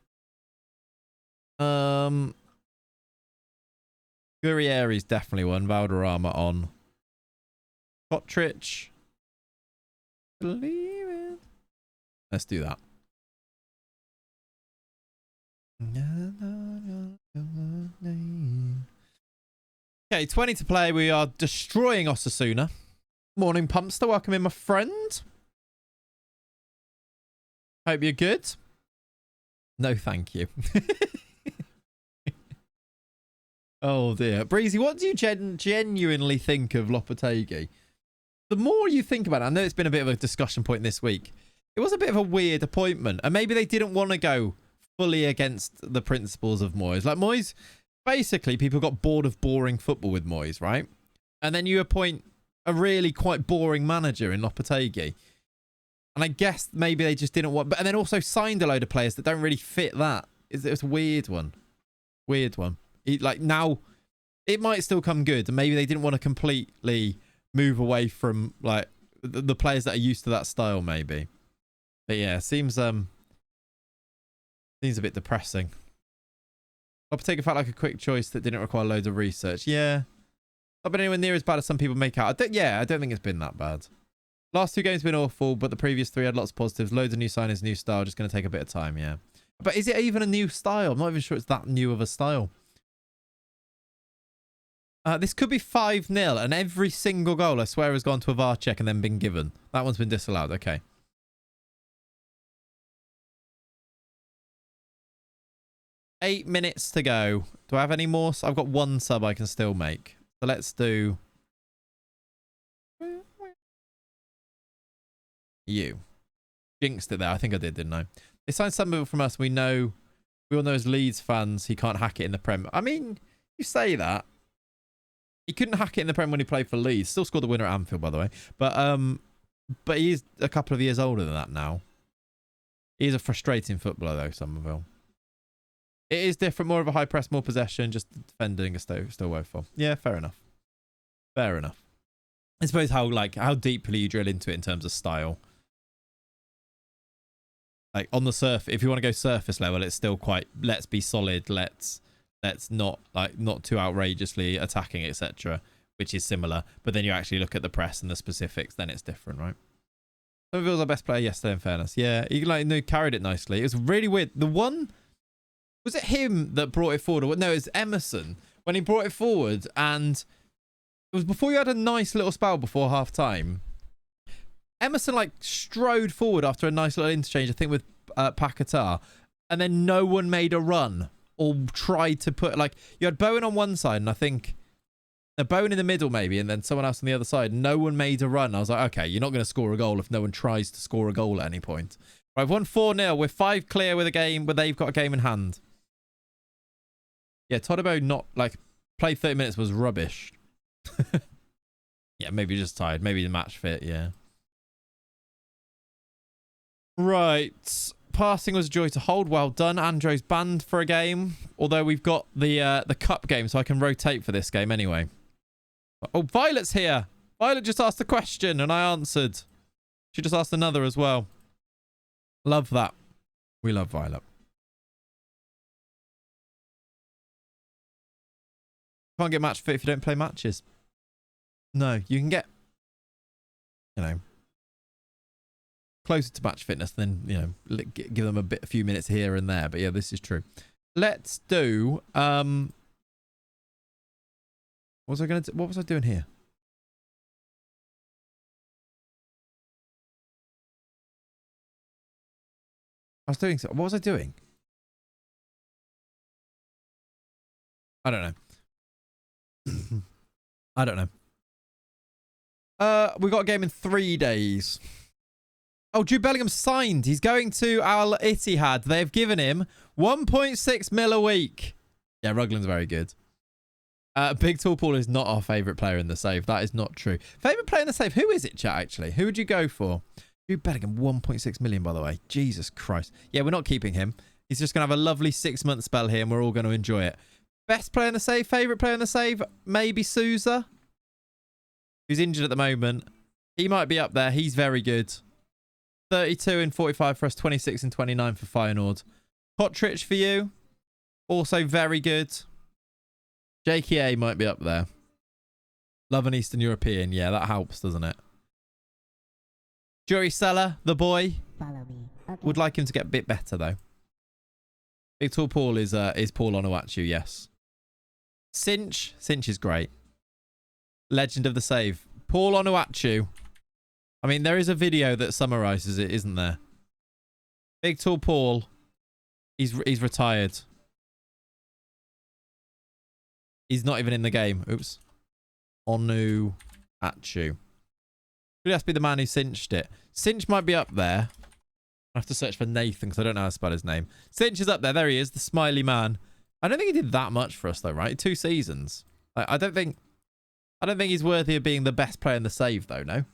Guerrieri's definitely one. Valderrama on. Kotric. Believe it. Let's do that. Okay, 20 to play. We are destroying Osasuna. Morning, Pumpster. Welcome in, my friend. Hope you're good. No, thank you. Oh, dear. Breezy, what do you genuinely think of Lopetegui? The more you think about it, I know it's been a bit of a discussion point this week. It was a bit of a weird appointment. And maybe they didn't want to go fully against the principles of Moyes. Like Moyes, basically, people got bored of boring football with Moyes, right? And then you appoint a really quite boring manager in Lopetegui. And I guess maybe they just didn't want... But and then also signed a load of players that don't really fit that. It's a weird one. Weird one. Like now, it might still come good. And maybe they didn't want to completely move away from like the players that are used to that style, maybe. But yeah, seems a bit depressing. Lopetegui felt like a quick choice that didn't require loads of research. Yeah. Not been anywhere near as bad as some people make out. I don't think it's been that bad. Last 2 games have been awful, but the previous 3 had lots of positives. Loads of new signings, new style. Just going to take a bit of time, yeah. But is it even a new style? I'm not even sure it's that new of a style. This could be 5-0, and every single goal, I swear, has gone to a VAR check and then been given. That one's been disallowed. Okay. Eight minutes to go. Do I have any more? I've got 1 sub I can still make. So let's do... You. Jinxed it there. I think I did, didn't I? They signed some people from us. We all know as Leeds fans, he can't hack it in the Prem. I mean, you say that. He couldn't hack it in the Prem when he played for Leeds. Still scored the winner at Anfield, by the way. But he's a couple of years older than that now. He's a frustrating footballer, though, Somerville. It is different, more of a high press, more possession, just defending is still woeful. Yeah, fair enough. Fair enough. I suppose how deeply you drill into it in terms of style. Like on the surface, if you want to go surface level, it's still quite, let's be solid, let's not too outrageously attacking, etc., which is similar. But then you actually look at the press and the specifics, then it's different, right? Somerville was our best player yesterday, in fairness. Yeah, he carried it nicely. It was really weird. The one... Was it him that brought it forward? No, it was Emerson when he brought it forward, and it was before you had a nice little spell before half time. Emerson strode forward after a nice little interchange, I think with Paquetá, and then no one made a run or tried to put you had Bowen on one side, and I think a Bowen in the middle maybe, and then someone else on the other side. No one made a run. I was like, okay, you're not going to score a goal if no one tries to score a goal at any point. Right, I've won 4-0. We're 5 clear with a game, but they've got a game in hand. Yeah, Todibo played 30 minutes was rubbish. Yeah, maybe just tired. Maybe the match fit, yeah. Right. Passing was a joy to hold. Well done. Andro's banned for a game. Although we've got the cup game, so I can rotate for this game anyway. Oh, Violet's here. Violet just asked a question and I answered. She just asked another as well. Love that. We love Violet. Can't get match fit if you don't play matches. No, you can get, closer to match fitness than, give them a few minutes here and there. But yeah, this is true. Let's do, what was I doing here? What was I doing? I don't know. I don't know. We got a game in 3 days. Oh, Jude Bellingham signed. He's going to Al Ittihad. They've given him 1.6 mil a week. Yeah, Ruglin's very good. Big Tall Paul is not our favourite player in the save. That is not true. Favourite player in the save? Who is it, chat, actually? Who would you go for? Jude Bellingham, 1.6 million, by the way. Jesus Christ. Yeah, we're not keeping him. He's just going to have a lovely 6-month spell here, and we're all going to enjoy it. Best player in the save? Favourite player in the save? Maybe Sousa, who's injured at the moment. He might be up there. He's very good. 32 and 45 for us, 26 and 29 for Feyenoord. Kotric for you. Also very good. JKA might be up there. Love an Eastern European. Yeah, that helps, doesn't it? Jury Seller, the boy. Follow me. Okay. Would like him to get a bit better, though. Big Tall Paul is Paul Onuachu, yes. Cinch is great. Legend of the save. Paul Onuachu. I mean, there is a video that summarises it, isn't there? Big Tall Paul. He's retired. He's not even in the game. Oops. Onuachu. It has to be the man who cinched it. Cinch might be up there. I have to search for Nathan because I don't know how to spell his name. Cinch is up there. There he is, the smiley man. I don't think he did that much for us though, right? 2 seasons. I don't think he's worthy of being the best player in the save though. No.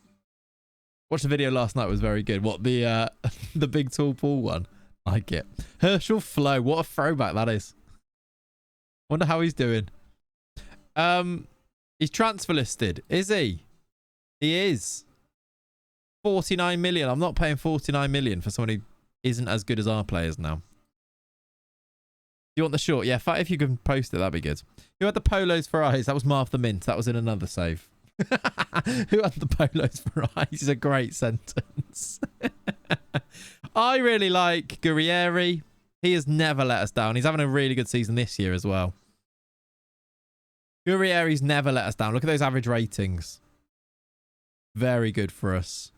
Watched the video last night. It was very good. What the the Big Tall Paul one? Like it. Herschel Flow. What a throwback that is. Wonder how he's doing. He's transfer listed. Is he? He is. 49 million. I'm not paying 49 million for someone who isn't as good as our players now. You want the short? Yeah, if you can post it, that'd be good. Who had the polos for eyes? That was Marv the Mint. That was in another save. Who had the polos for eyes is a great sentence. I really like Guerrieri. He has never let us down. He's having a really good season this year as well. Guerrieri's never let us down. Look at those average ratings. Very good for us.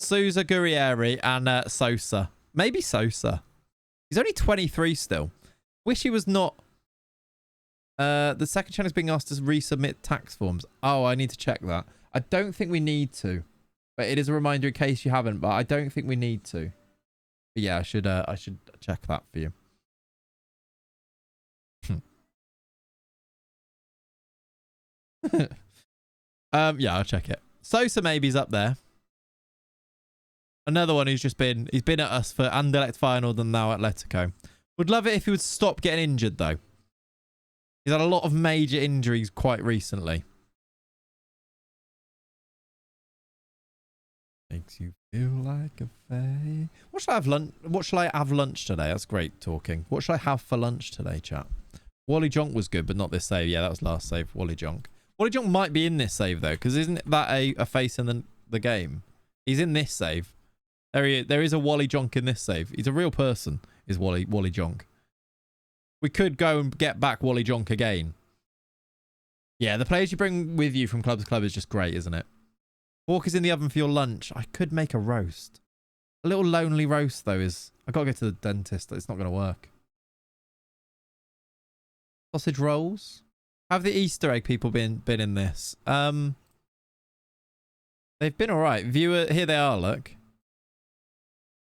Sousa, Guerrieri, and Sosa. Maybe Sosa. He's only 23 still. Wish he was not. The second channel is being asked to resubmit tax forms. Oh, I need to check that. I don't think we need to. But it is a reminder in case you haven't. But I don't think we need to. But yeah, I should check that for you. Yeah, I'll check it. Sosa maybe's up there. Another one who's been at us for Anderlecht Feyenoord and now Atletico. Would love it if he would stop getting injured though. He's had a lot of major injuries quite recently. Makes you feel like a fae. What shall I have lunch? What shall I have lunch today? That's great talking. What shall I have for lunch today, chat? Wally Jonk was good, but not this save. Yeah, that was last save. Wally Jonk. Wally Jonk might be in this save though, because isn't that a face in the game? He's in this save. There is a Wally Jonk in this save. He's a real person, is Wally Jonk. We could go and get back Wally Jonk again. Yeah, the players you bring with you from club to club is just great, isn't it? Pork is in the oven for your lunch. I could make a roast. A little lonely roast, though, is... I've got to go to the dentist. It's not going to work. Sausage rolls. Have the Easter egg people been in this? They've been all right. Viewer, here they are, look.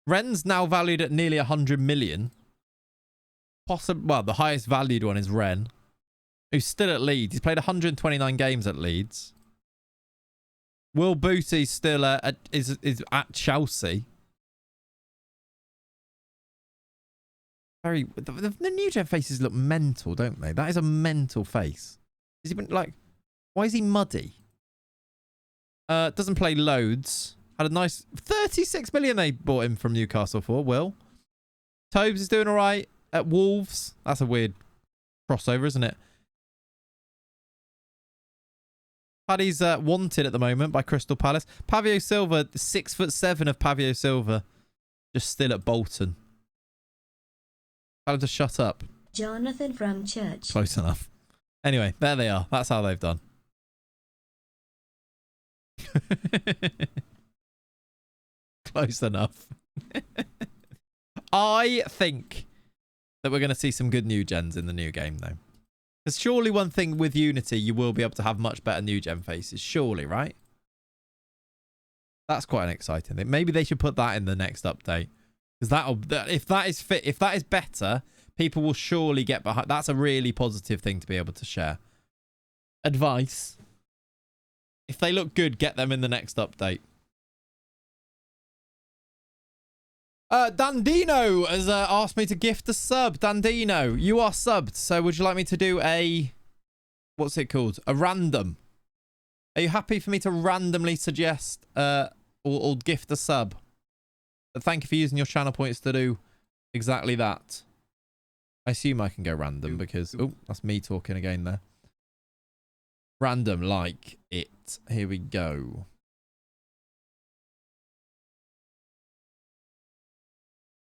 Ren's now valued at nearly 100 million. Well, the highest valued one is Ren, who's still at Leeds. He's played 129 games at Leeds. Will Booty's still is at Chelsea. The new gen faces look mental, don't they? That is a mental face. Is he like? Why is he muddy? Doesn't play loads. Had a nice 36 million they bought him from Newcastle for. Will Tobes is doing all right at Wolves. That's a weird crossover, isn't it? Paddy's wanted at the moment by Crystal Palace. Pavio Silva, 6'7" of Pavio Silva, just still at Bolton. Tell him to shut up. Jonathan from church. Close enough. Anyway, there they are. That's how they've done. Close enough. I think that we're going to see some good new gens in the new game, though. Because surely one thing with Unity, you will be able to have much better new gen faces. Surely, right? That's quite an exciting thing. Maybe they should put that in the next update. Because if that is better, People will surely get behind. That's a really positive thing to be able to share. Advice. If they look good, get them in the next update. Dandino has asked me to gift a sub. Dandino, you are subbed. So would you like me to do a... What's it called? A random. Are you happy for me to randomly suggest or gift a sub? But thank you for using your channel points to do exactly that. I assume I can go random because... Oh, that's me talking again there. Random like it. Here we go.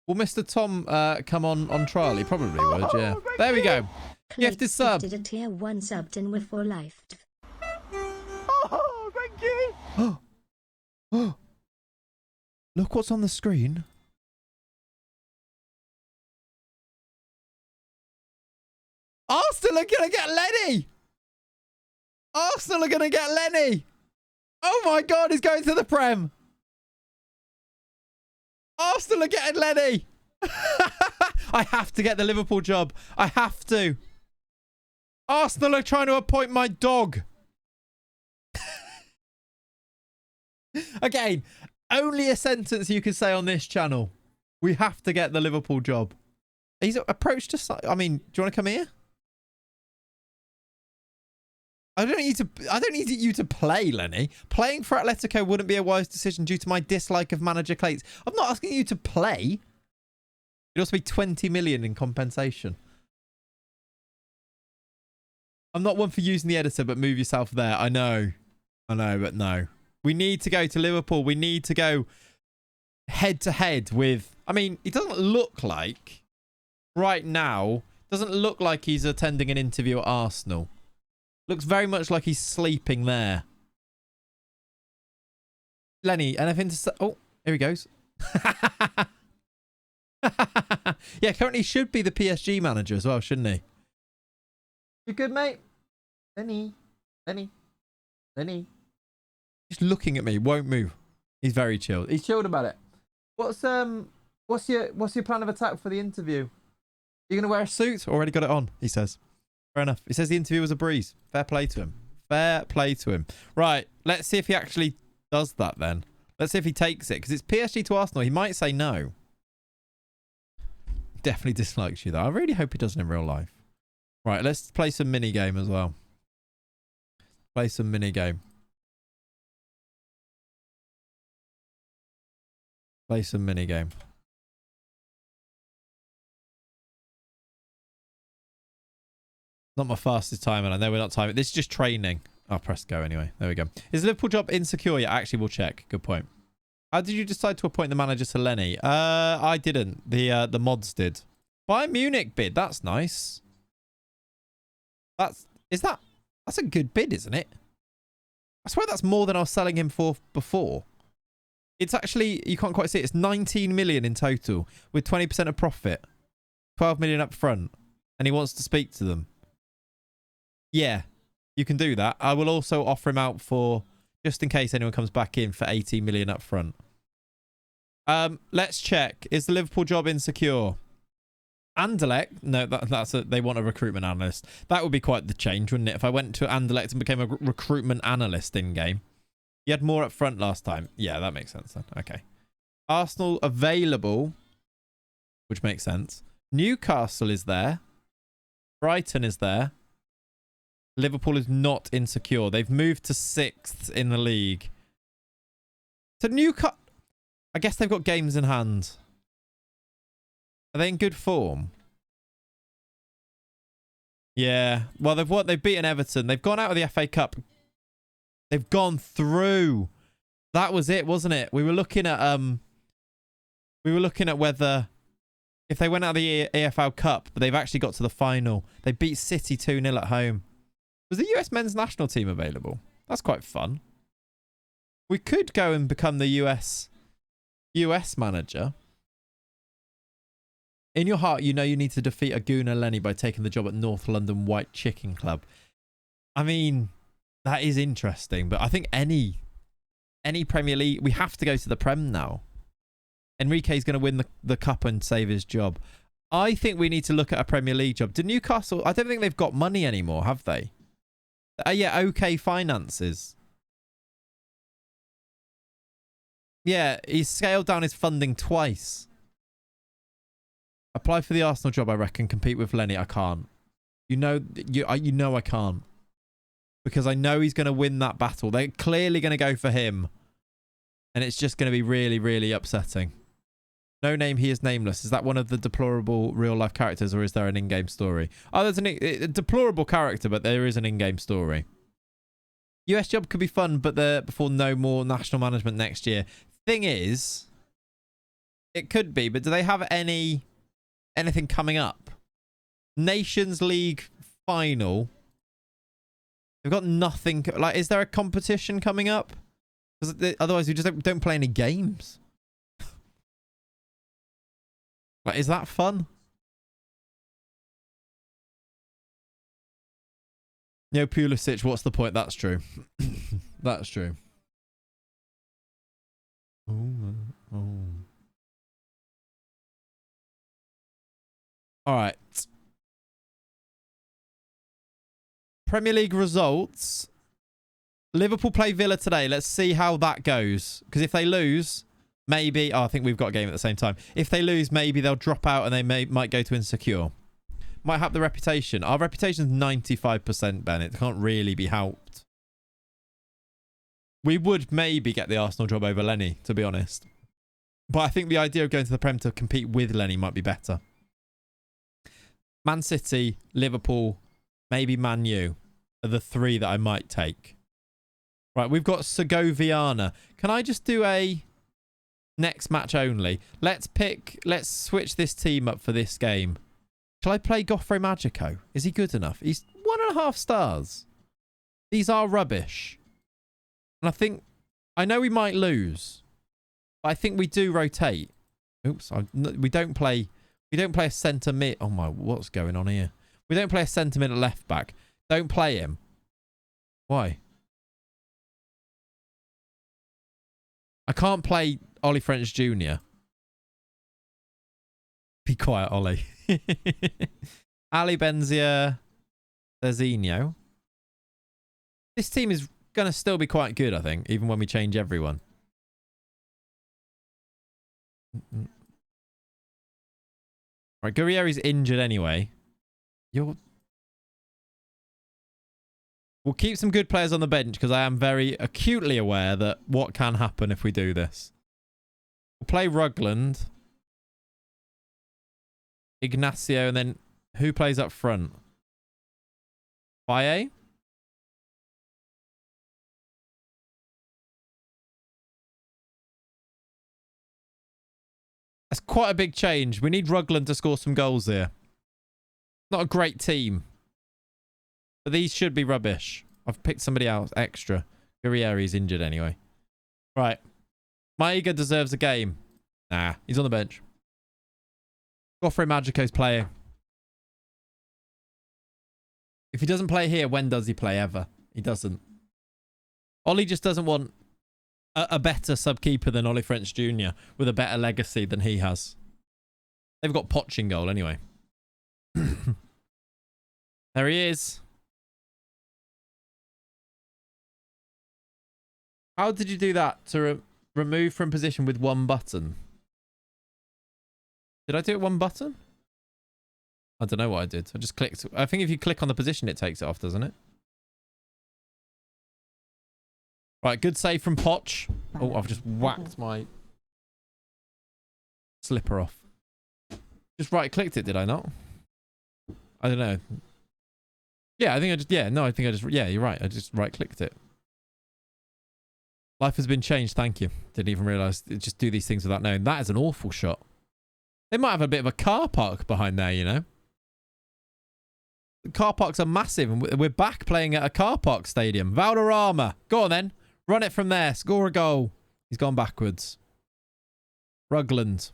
Will Mr. Tom come on trial? He probably would, yeah. There we go. Gifted sub. Did a tier 1 subbed in with for life. Oh, thank you. Look what's on the screen. Arsenal are going to get Lenny. Arsenal are going to get Lenny. Oh my God, he's going to the Prem. Arsenal are getting Lenny. I have to get the Liverpool job. I have to. Arsenal are trying to appoint my dog. Again, only a sentence you can say on this channel. We have to get the Liverpool job. He's approached us. I mean, do you want to come here? I don't need you to play, Lenny. Playing for Atletico wouldn't be a wise decision due to my dislike of manager Clates. I'm not asking you to play. It'd also be 20 million in compensation. I'm not one for using the editor, but move yourself there. I know, but no. We need to go to Liverpool. We need to go head to head with... I mean, it doesn't look like... Right now, doesn't look like he's attending an interview at Arsenal. Looks very much like he's sleeping there. Lenny, anything to say? Oh, here he goes. Yeah, currently should be the PSG manager as well, shouldn't he? You good, mate? Lenny. Just looking at me, won't move. He's very chilled. He's chilled about it. What's your plan of attack for the interview? You gonna wear a suit? Already got it on, he says. Fair enough. He says the interview was a breeze. Fair play to him. Fair play to him. Right, let's see if he actually does that then. Let's see if he takes it, because it's PSG to Arsenal. He might say no. Definitely dislikes you though. I really hope he doesn't in real life. Right, let's play some mini game as well. Play some mini game. Play some mini game. Not my fastest time, and I know we're not timing. This is just training. I'll press go anyway. There we go. Is the Liverpool job insecure? Yeah, actually, we'll check. Good point. How did you decide to appoint the manager to Lenny? I didn't. The mods did. Bayern Munich bid. That's nice. That's a good bid, isn't it? I swear that's more than I was selling him for before. It's actually, you can't quite see it. It's 19 million in total with 20% of profit. 12 million up front. And he wants to speak to them. Yeah, you can do that. I will also offer him out for, just in case anyone comes back in, for 18 million up front. Let's check. Is the Liverpool job insecure? Anderlecht? No, they want a recruitment analyst. That would be quite the change, wouldn't it? If I went to Anderlecht and became a recruitment analyst in-game. You had more up front last time. Yeah, that makes sense then. Okay. Arsenal available, which makes sense. Newcastle is there. Brighton is there. Liverpool is not insecure. They've moved to 6th in the league. So Newcastle, I guess they've got games in hand. Are they in good form? Yeah. Well, they've beaten Everton. They've gone out of the FA Cup. They've gone through. That was it, wasn't it? We were looking at whether if they went out of the EFL Cup, but they've actually got to the final. They beat City 2-0 at home. Was the US men's national team available? That's quite fun. We could go and become the US manager. In your heart, you know you need to defeat Aguna Lenny by taking the job at North London White Chicken Club. I mean, that is interesting, but I think any Premier League, we have to go to the Prem now. Enrique's going to win the cup and save his job. I think we need to look at a Premier League job. Do Newcastle... I don't think they've got money anymore, have they? Yeah, okay finances. Yeah, he's scaled down his funding twice. Apply for the Arsenal job, I reckon. Compete with Lenny. I can't. You know I can't. Because I know he's going to win that battle. They're clearly going to go for him. And it's just going to be really, really upsetting. No name, he is nameless. Is that one of the deplorable real-life characters, or is there an in-game story? Oh, there's a deplorable character, but there is an in-game story. US job could be fun, but before no more national management next year. Thing is, it could be, but do they have anything coming up? Nations League final. They've got nothing. Like, is there a competition coming up? Because otherwise, we just don't play any games. Like, is that fun? No, Pulisic, what's the point? That's true. That's true. Oh. All right. Premier League results. Liverpool play Villa today. Let's see how that goes. Because if they lose, maybe... Oh, I think we've got a game at the same time. If they lose, maybe they'll drop out and they might go to insecure. Might have the reputation. Our reputation's 95%, Ben. It can't really be helped. We would maybe get the Arsenal job over Lenny, to be honest. But I think the idea of going to the Prem to compete with Lenny might be better. Man City, Liverpool, maybe Man U are the three that I might take. Right, we've got Segoviana. Can I just do a next match only? Let's switch this team up for this game. Shall I play Gofre Magico? Is he good enough? He's 1.5 stars. These are rubbish. And I know we might lose, but I think we do rotate. Oops, we don't play a centre mid. Oh my, what's going on here? We don't play a centre mid at left back. Don't play him. Why? I can't play Ollie French Jr. Be quiet, Ollie. Ali Benzia, Zerzinho. This team is going to still be quite good, I think, even when we change everyone. Right, Guerrieri's injured anyway. We'll keep some good players on the bench because I am very acutely aware that what can happen if we do this. We'll play Rugland, Ignacio, and then who plays up front? Baye? That's quite a big change. We need Rugland to score some goals here. Not a great team. But these should be rubbish. I've picked somebody else extra. Guerrieri's injured anyway. Right. Maiga deserves a game. Nah, he's on the bench. Gofre Magico's playing. If he doesn't play here, when does he play ever? He doesn't. Ollie just doesn't want a better sub-keeper than Ollie French Jr. with a better legacy than he has. They've got Poch in goal anyway. There he is. How did you do that to remove from position with one button? Did I do it one button? I don't know what I did. I just clicked. I think if you click on the position, it takes it off, doesn't it? Right, good save from Poch. Oh, I've just whacked my slipper off. Just right-clicked it, did I not? I don't know. Yeah, I think I just... Yeah, no, I think I just... Yeah, you're right. I just right-clicked it. Life has been changed, thank you. Didn't even realise. Just do these things without knowing. That is an awful shot. They might have a bit of a car park behind there, you know? The car parks are massive, and we're back playing at a car park stadium. Valderrama. Go on, then. Run it from there. Score a goal. He's gone backwards. Rugland.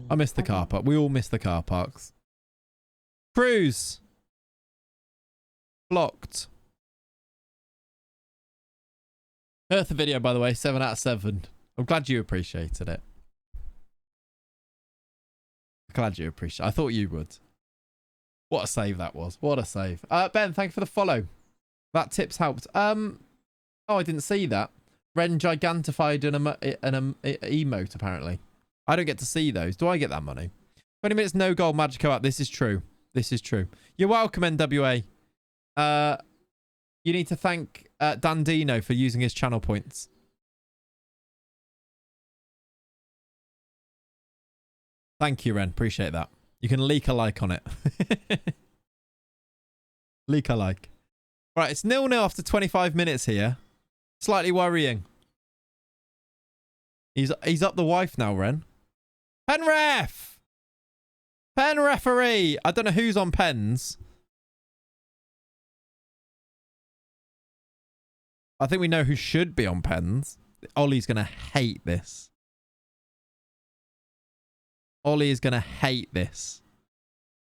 I missed the car park. We all missed the car parks. Cruz. Blocked. Earth the video, by the way. 7 out of 7. I'm glad you appreciated it. I Glad you appreciate it. I thought you would. What a save that was. What a save. Ben, thank you for the follow. That tip's helped. Oh, I didn't see that. Ren gigantified an emote, apparently. I don't get to see those. Do I get that money? 20 minutes, no goal, Magico up. This is true. This is true. You're welcome, NWA. You need to thank Dandino for using his channel points. Thank you, Ren. Appreciate that. You can leak a like on it. Leak a like. Right, it's 0-0 after 25 minutes here. Slightly worrying. He's up the wife now, Ren. Pen ref! Pen referee! I don't know who's on pens. I think we know who should be on pens. Ollie's going to hate this. Ollie is going to hate this.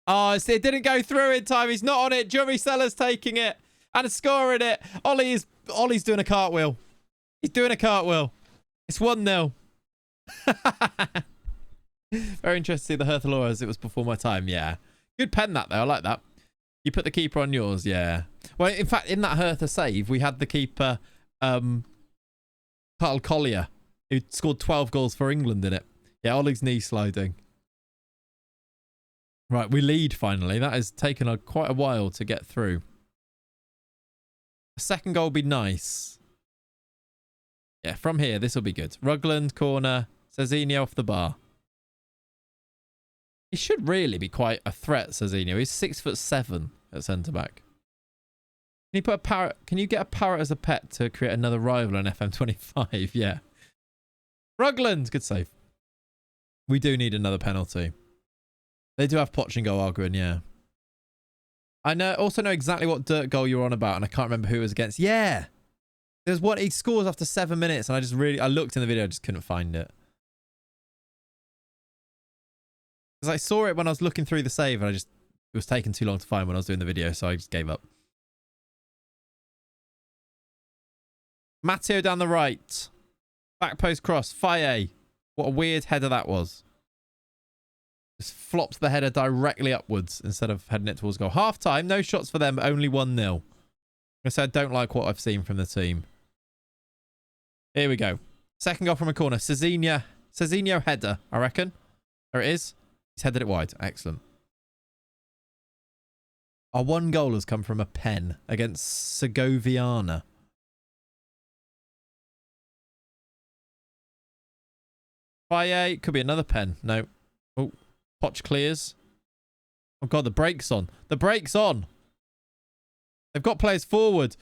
Oh, it didn't go through in time. He's not on it. Jury Seller's taking it and scoring it. Ollie's doing a cartwheel. He's doing a cartwheel. It's 1-0. Very interesting to see the Hertha as it was before my time. Yeah. Good pen that, though. I like that. You put the keeper on yours. Yeah. Well, in fact, in that Hertha save, we had the keeper, Carl Collier, who scored 12 goals for England in it. Yeah, Ollie's knee sliding. Right, we lead finally. That has taken quite a while to get through. A second goal would be nice. Yeah, from here, this will be good. Rugland, corner. Cezinho off the bar. He should really be quite a threat, Cezinho. He's 6'7" at centre-back. Can you put a parrot? Can you get a parrot as a pet to create another rival in FM25? Yeah. Rugland, good save. We do need another penalty. They do have Poch and goal arguing, yeah. I also know exactly what dirt goal you're on about, and I can't remember who it was against. Yeah. There's one, he scores after 7 minutes, and I looked in the video, I just couldn't find it. Because I saw it when I was looking through the save, and it was taking too long to find when I was doing the video, so I just gave up. Matteo down the right. Back post cross. Faye. What a weird header that was. Just flops the header directly upwards instead of heading it towards goal. Half time, no shots for them, only 1-0. I said I don't like what I've seen from the team. Here we go. Second goal from a corner. Cezinho header, I reckon. There it is. He's headed it wide. Excellent. Our one goal has come from a pen against Segoviana. Faye, could be another pen. No. Oh, Poch clears. Oh god, the brake's on. The brake's on. They've got players forward.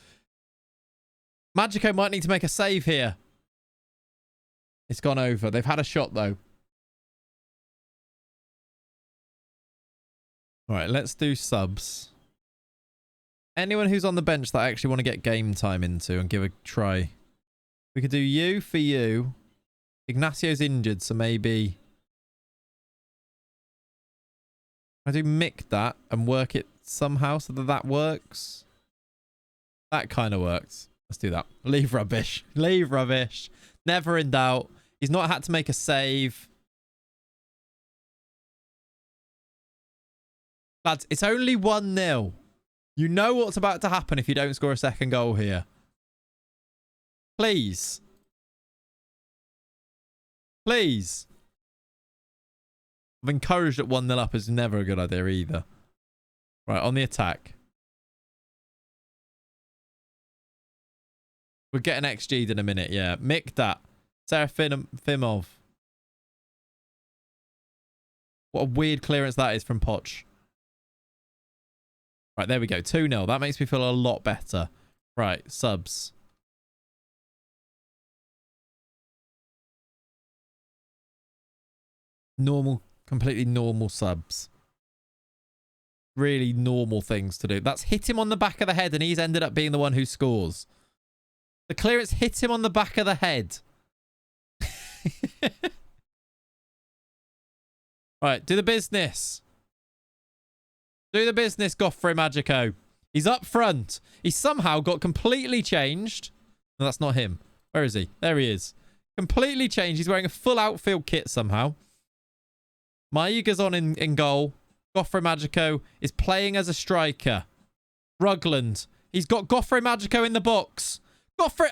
Magico might need to make a save here. It's gone over. They've had a shot though. All right, let's do subs. Anyone who's on the bench that I actually want to get game time into and give a try. We could do you for you. Ignacio's injured, so maybe I do mick that and work it somehow so that works. That kind of works. Let's do that. Leave rubbish. Leave rubbish. Never in doubt. He's not had to make a save. Lads, it's only 1-0. You know what's about to happen if you don't score a second goal here. Please. Please. I've encouraged at 1-0 up is never a good idea either. Right, on the attack. We're getting XG'd in a minute, yeah. Mick that. Serafimov. What a weird clearance that is from Poch. Right, there we go. 2-0. That makes me feel a lot better. Right, subs. Normal, completely normal subs. Really normal things to do. That's hit him on the back of the head and he's ended up being the one who scores. The clearance hit him on the back of the head. Right, do the business. Do the business, Goffrey Magico. He's up front. He's somehow got completely changed. No, that's not him. Where is he? There he is. Completely changed. He's wearing a full outfield kit somehow. Maiga's on in goal. Goffrey Magico is playing as a striker. Rugland. He's got Goffrey Magico in the box. Goffrey.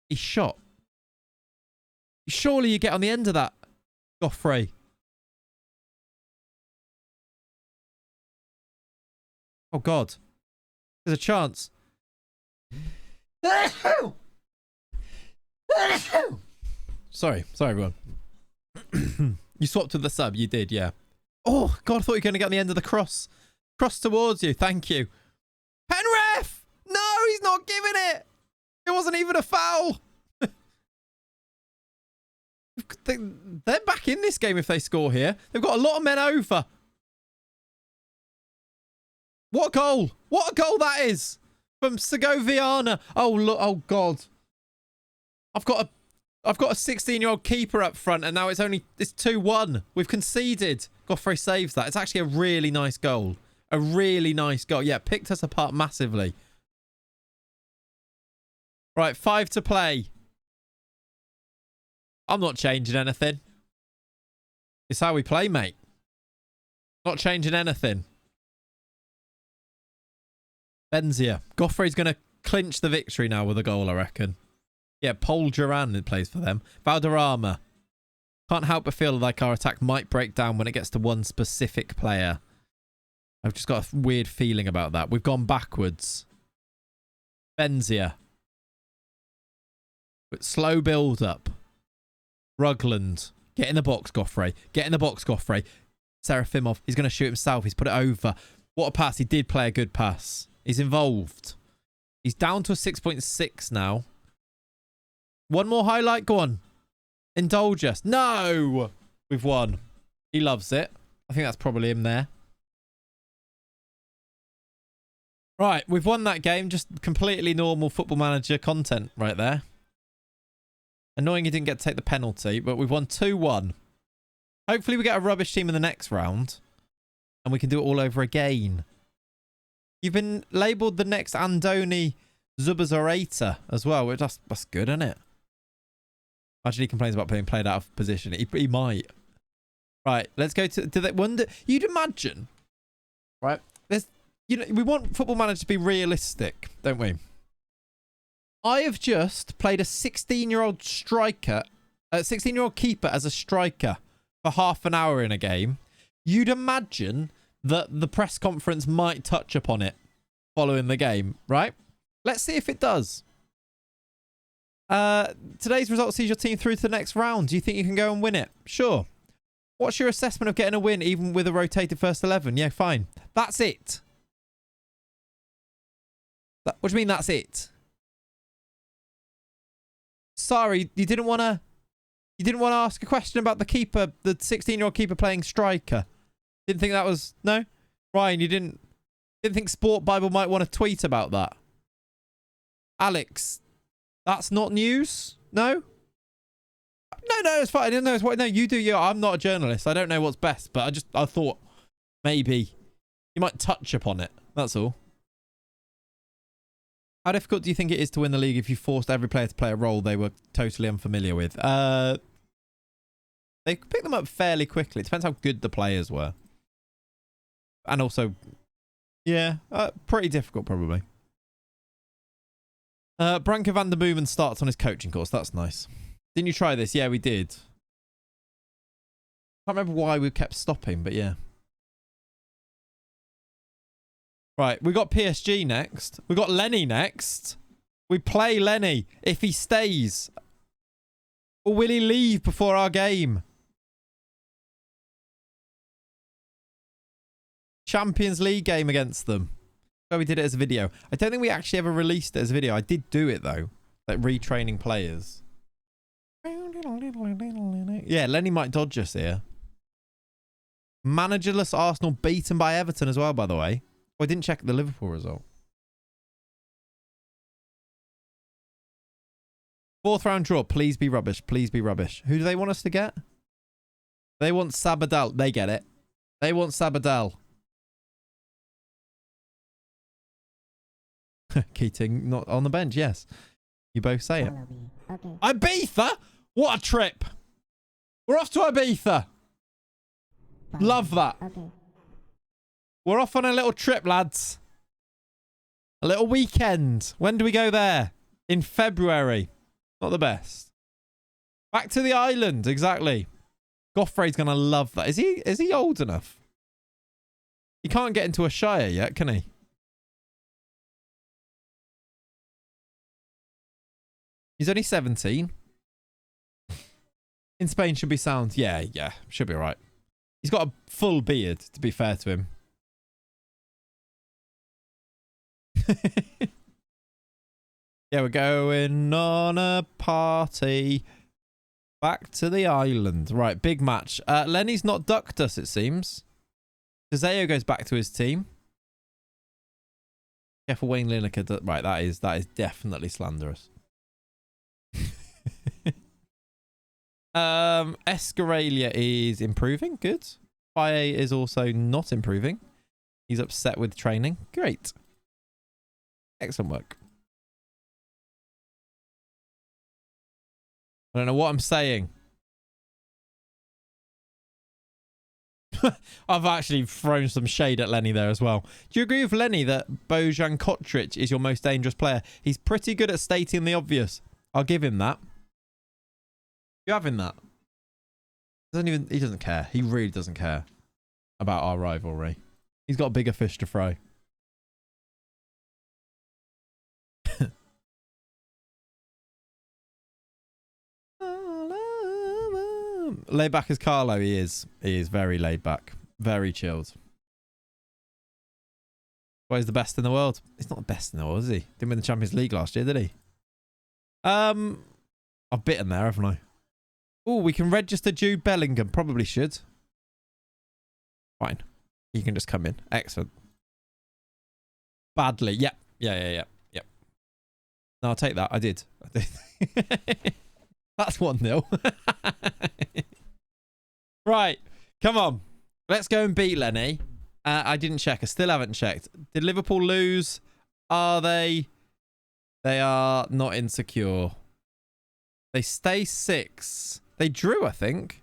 He's shot. Surely you get on the end of that, Goffrey. Oh, God. There's a chance. Sorry, everyone. You swapped with the sub. You did, yeah. Oh, God, I thought you were going to get on the end of the cross. Cross towards you. Thank you. Penref! No, he's not giving it. It wasn't even a foul. They're back in this game if they score here. They've got a lot of men over. What a goal. What a goal that is. From Segoviana. Oh, look. Oh, God. I've got a 16-year-old keeper up front, and now it's 2-1. We've conceded. Goffrey saves that. It's actually a really nice goal. A really nice goal. Yeah, picked us apart massively. Right, 5 to play. I'm not changing anything. It's how we play, mate. Not changing anything. Benzia. Goffrey's going to clinch the victory now with a goal, I reckon. Yeah, Paul Duran plays for them. Valderrama. Can't help but feel like our attack might break down when it gets to one specific player. I've just got a weird feeling about that. We've gone backwards. Benzia. Slow build up. Rugland. Get in the box, Goffrey. Get in the box, Goffrey. Serafimov. He's going to shoot himself. He's put it over. What a pass. He did play a good pass. He's involved. He's down to a 6.6 now. One more highlight. Go on. Indulge us. No! We've won. He loves it. I think that's probably him there. Right. We've won that game. Just completely normal Football Manager content right there. Annoying he didn't get to take the penalty, but we've won 2-1. Hopefully we get a rubbish team in the next round. And we can do it all over again. You've been labelled the next Andoni Zubazarreta as well. That's good, isn't it? Actually, he complains about being played out of position. He might. Right, let's go to... Do they wonder... You'd imagine, right? We want Football Manager to be realistic, don't we? I have just played a 16-year-old striker, a 16-year-old keeper as a striker for half an hour in a game. You'd imagine that the press conference might touch upon it following the game, right? Let's see if it does. Today's result sees your team through to the next round. Do you think you can go and win it? Sure. What's your assessment of getting a win even with a rotated first 11? Yeah, fine. That's it. What do you mean that's it? Sorry, you didn't want to ask a question about the keeper, the 16-year-old keeper playing striker. Didn't think that was... No? Ryan, you didn't think Sport Bible might want to tweet about that? Alex, that's not news? No? No, it's fine. No, you do you. I'm not a journalist. I don't know what's best, but I thought maybe you might touch upon it. That's all. How difficult do you think it is to win the league if you forced every player to play a role they were totally unfamiliar with? They could pick them up fairly quickly. It depends how good the players were. And also, yeah, pretty difficult probably. Branko van der Boomen starts on his coaching course. That's nice. Didn't you try this? Yeah, we did. Can't remember why we kept stopping, but yeah. Right, we got PSG next. We got Lenny next. We play Lenny if he stays. Or will he leave before our game? Champions League game against them. So we did it as a video. I don't think we actually ever released it as a video. I did do it though. Like retraining players. Yeah, Lenny might dodge us here. Managerless Arsenal beaten by Everton as well, by the way. Oh, I didn't check the Liverpool result. 4th round draw. Please be rubbish. Please be rubbish. Who do they want us to get? They want Sabadell. They get it. They want Sabadell. Keating not on the bench. Yes. You both say it. Okay. Ibiza? What a trip. We're off to Ibiza. Love that. Okay. We're off on a little trip, lads. A little weekend. When do we go there? In February. Not the best. Back to the island, exactly. Goffrey's going to love that. Is he old enough? He can't get into a shire yet, can he? He's only 17. In Spain should be sound. Yeah, should be all right. He's got a full beard, to be fair to him. Yeah, we're going on a party. Back to the island. Right, big match. Lenny's not ducked us, it seems. Tizeo goes back to his team. Careful, Wayne Lineker. Right, that is definitely slanderous. Escaralia is improving. Good. Faye is also not improving. He's upset with training. Great. Excellent work. I don't know what I'm saying. I've actually thrown some shade at Lenny there as well. Do you agree with Lenny that Bojan Kotric is your most dangerous player? He's pretty good at stating the obvious. I'll give him that. You having that? He doesn't care. He really doesn't care about our rivalry. He's got bigger fish to fry. Laid back as Carlo, he is. He is very laid back. Very chilled. Well, he's the best in the world. He's not the best in the world, is he? Didn't win the Champions League last year, did he? I've bitten there, haven't I? Oh, we can register Jude Bellingham. Probably should. Fine. You can just come in. Excellent. Badly. Yep. Yeah. No, I'll take that. I did. That's 1-0. Right. Come on. Let's go and beat Lenny. I didn't check. I still haven't checked. Did Liverpool lose? Are they? They are not insecure. They stay 6. They drew, I think.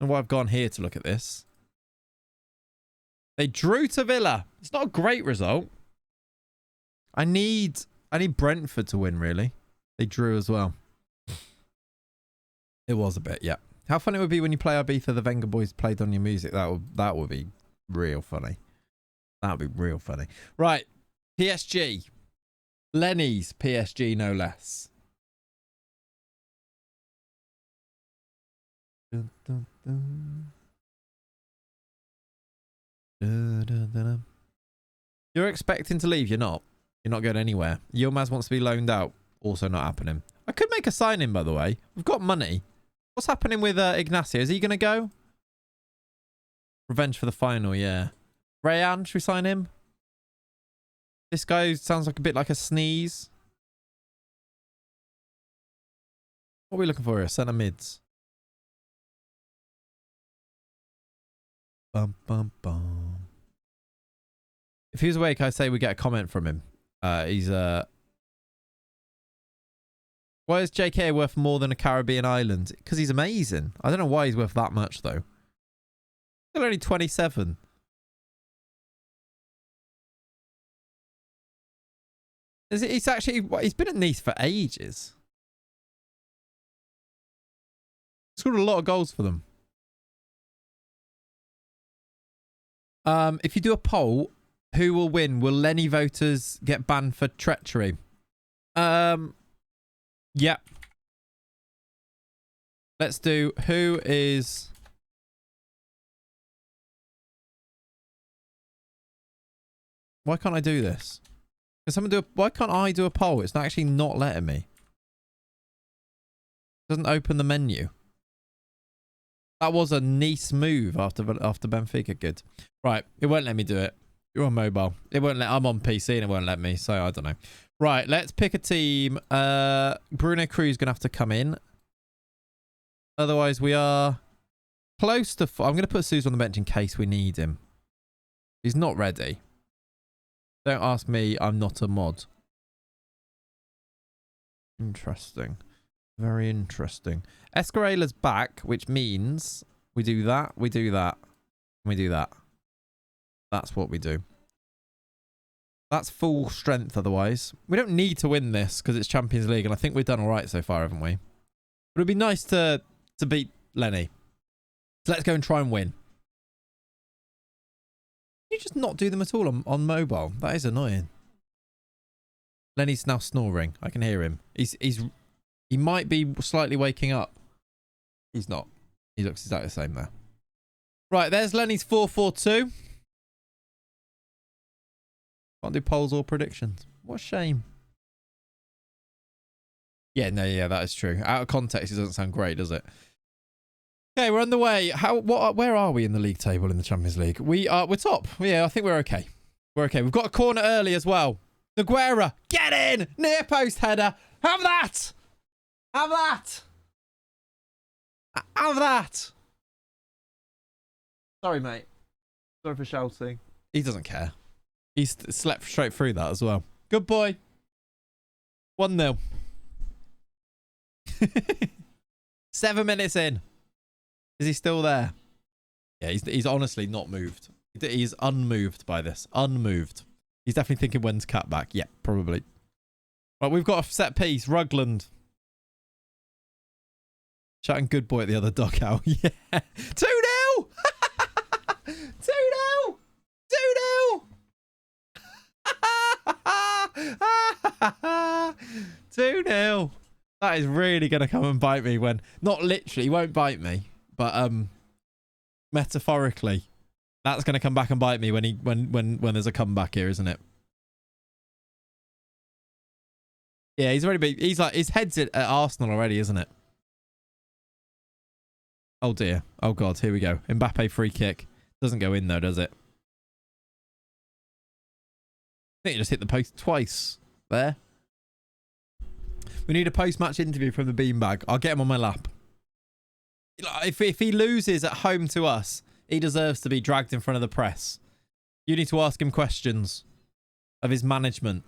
And why I've gone here to look at this. They drew to Villa. It's not a great result. I need Brentford to win, really. They drew as well. It was a bit, yeah. How funny it would be when you play Ibiza, the Venga Boys played on your music. That would be real funny. That would be real funny. Right. PSG. Lenny's PSG, no less. Dun, dun, dun. Dun, dun, dun, dun. You're expecting to leave. You're not. You're not going anywhere. Yilmaz wants to be loaned out. Also not happening. I could make a sign-in, by the way. We've got money. What's happening with Ignacio? Is he going to go? Revenge for the final, yeah. Rayan, should we sign him? This guy sounds like a bit like a sneeze. What are we looking for here? Centre mids. Bum, bum, bum. If he was awake, I'd say we get a comment from him. He's Why is JK worth more than a Caribbean island? Because he's amazing. I don't know why he's worth that much, though. Still only 27. He's been at Nice for ages. Scored a lot of goals for them. If you do a poll, who will win? Will Lenny voters get banned for treachery? Yep. Let's do who is... Why can't I do this? Can someone do a... Why can't I do a poll? It's actually not letting me. It doesn't open the menu. That was a Nice move after Benfica. Good. Right. It won't let me do it. You're on mobile. It won't let... I'm on PC and it won't let me. So I don't know. Right. Let's pick a team. Bruno Cruz going to have to come in. Otherwise, we are close to... I'm going to put Suze on the bench in case we need him. He's not ready. Don't ask me. I'm not a mod. Interesting. Very interesting. Escarela's back, which means We do that. We do that. We do that. That's what we do. That's full strength otherwise. We don't need to win this because it's Champions League, and I think we've done all right so far, haven't we? But it'd be nice to beat Lenny. So let's go and try and win. Can you just not do them at all on mobile? That is annoying. Lenny's now snoring. I can hear him. He might be slightly waking up. He's not. He looks exactly the same there. Right, there's Lenny's 4-4-2. Can't do polls or predictions. What a shame. Yeah, no, yeah, that is true. Out of context, it doesn't sound great, does it? Okay, we're on the way. Where are we in the league table in the Champions League? We're top. Yeah, I think we're okay. We're okay. We've got a corner early as well. Aguero, get in! Near post header. Have that! Have that! Have that! Sorry, mate. Sorry for shouting. He doesn't care. He's slept straight through that as well. Good boy. 1-0. 7 minutes in. Is he still there? Yeah, he's honestly not moved. He's unmoved by this. Unmoved. He's definitely thinking, when's Cat back? Yeah, probably. Right, we've got a set piece. Rugland. Shouting good boy at the other dugout. Yeah. 2-0! 2-0! 2-0! 2-0. That is really going to come and bite me when... Not literally, he won't bite me. But metaphorically. That's going to come back and bite me when there's a comeback here, isn't it? Yeah, he's already been... He's like... His head's at Arsenal already, isn't it? Oh, dear. Oh, God. Here we go. Mbappe free kick. Doesn't go in, though, does it? I think he just hit the post twice. There. We need a post-match interview from the beanbag. I'll get him on my lap. If he loses at home to us, he deserves to be dragged in front of the press. You need to ask him questions of his management.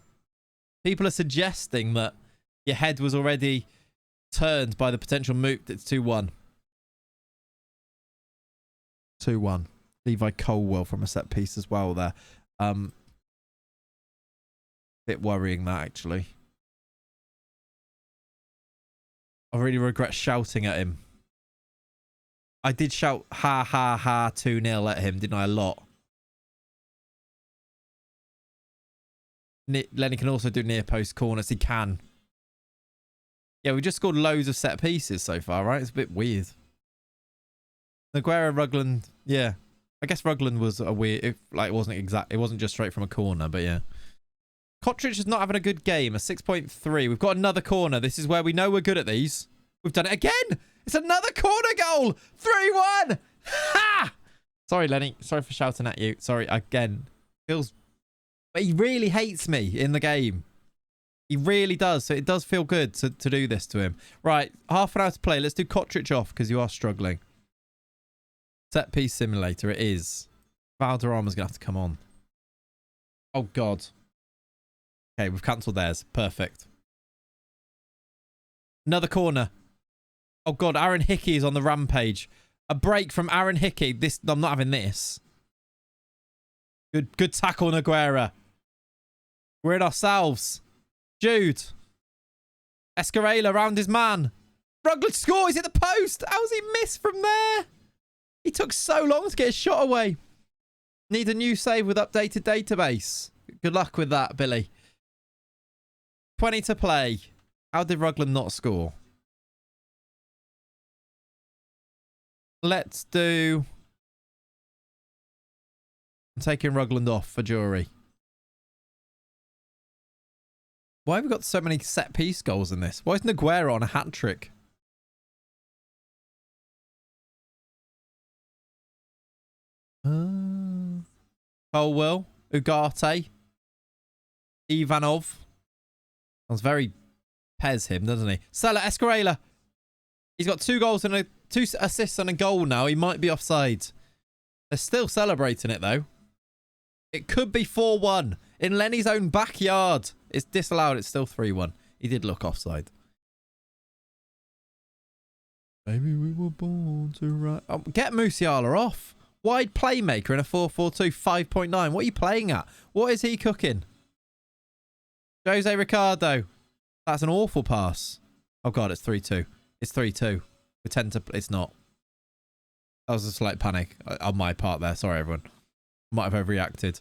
People are suggesting that your head was already turned by the potential move. It's 2-1. 2-1. Levi Colwell from a set piece as well there. Bit worrying that, actually. I really regret shouting at him. I did shout ha ha ha 2-0 at him, didn't I? A lot. Lenny can also do near post corners. He can. Yeah, we just scored loads of set pieces so far, right? It's a bit weird. Aguero, Rugland. Yeah. I guess Rugland was a weird... it wasn't just straight from a corner, but yeah. Kotric is not having a good game. A 6.3. We've got another corner. This is where we know we're good at these. We've done it again. It's another corner goal. 3-1. Ha! Sorry, Lenny. Sorry for shouting at you. Sorry, again. Feels... But he really hates me in the game. He really does. So it does feel good to do this to him. Right. Half an hour to play. Let's do Kotric off because you are struggling. Set piece simulator. It is. Valderrama's going to have to come on. Oh, God. Okay, we've cancelled theirs. Perfect. Another corner. Oh, God. Aaron Hickey is on the rampage. A break from Aaron Hickey. I'm not having this. Good tackle, Aguero. We're in ourselves. Jude. Escarela round his man. Rugland scores. He's at the post. How's he missed from there? He took so long to get his shot away. Need a new save with updated database. Good luck with that, Billy. 20 to play. How did Rugland not score? Let's do... I'm taking Rugland off for jury. Why have we got so many set-piece goals in this? Why isn't Aguero on a hat-trick? Colwell, Ugarte, Ivanov. Sounds very Pez him, doesn't he? Salah, Escarela. He's got 2 goals and 2 assists and a goal now. He might be offside. They're still celebrating it, though. It could be 4-1 in Lenny's own backyard. It's disallowed. It's still 3-1. He did look offside. Maybe we were born to run. Oh, get Musiala off. Wide playmaker in a 4-4-2, 5.9. What are you playing at? What is he cooking? Jose Ricardo. That's an awful pass. Oh, God, it's 3-2. It's 3-2. We tend to... It's not. That was a slight panic on my part there. Sorry, everyone. Might have overreacted.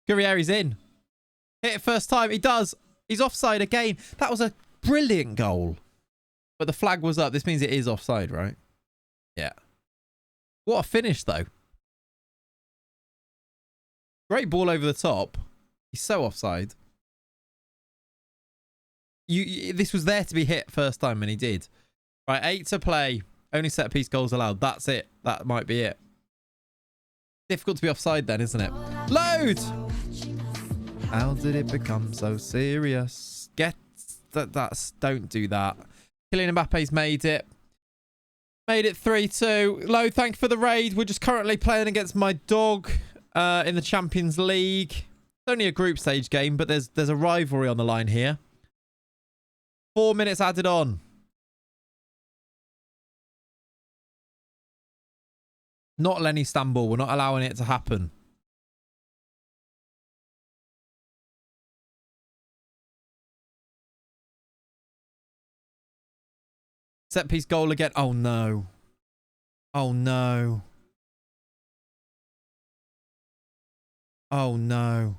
Guerrieri's in. Hit it first time. He does. He's offside again. That was a brilliant goal. But the flag was up. This means it is offside, right? Yeah. What a finish, though. Great ball over the top. He's so offside. This was there to be hit first time, and he did. Right, 8 to play. Only set-piece goals allowed. That's it. That might be it. Difficult to be offside then, isn't it? Load! How did it become so serious? Don't do that. Kylian Mbappe's made it. Made it 3-2. Load, thank you for the raid. We're just currently playing against my dog in the Champions League. It's only a group stage game, but there's a rivalry on the line here. 4 minutes added on. Not Lenny Istanbul. We're not allowing it to happen. Set piece goal again. Oh, no. Oh, no. Oh, no.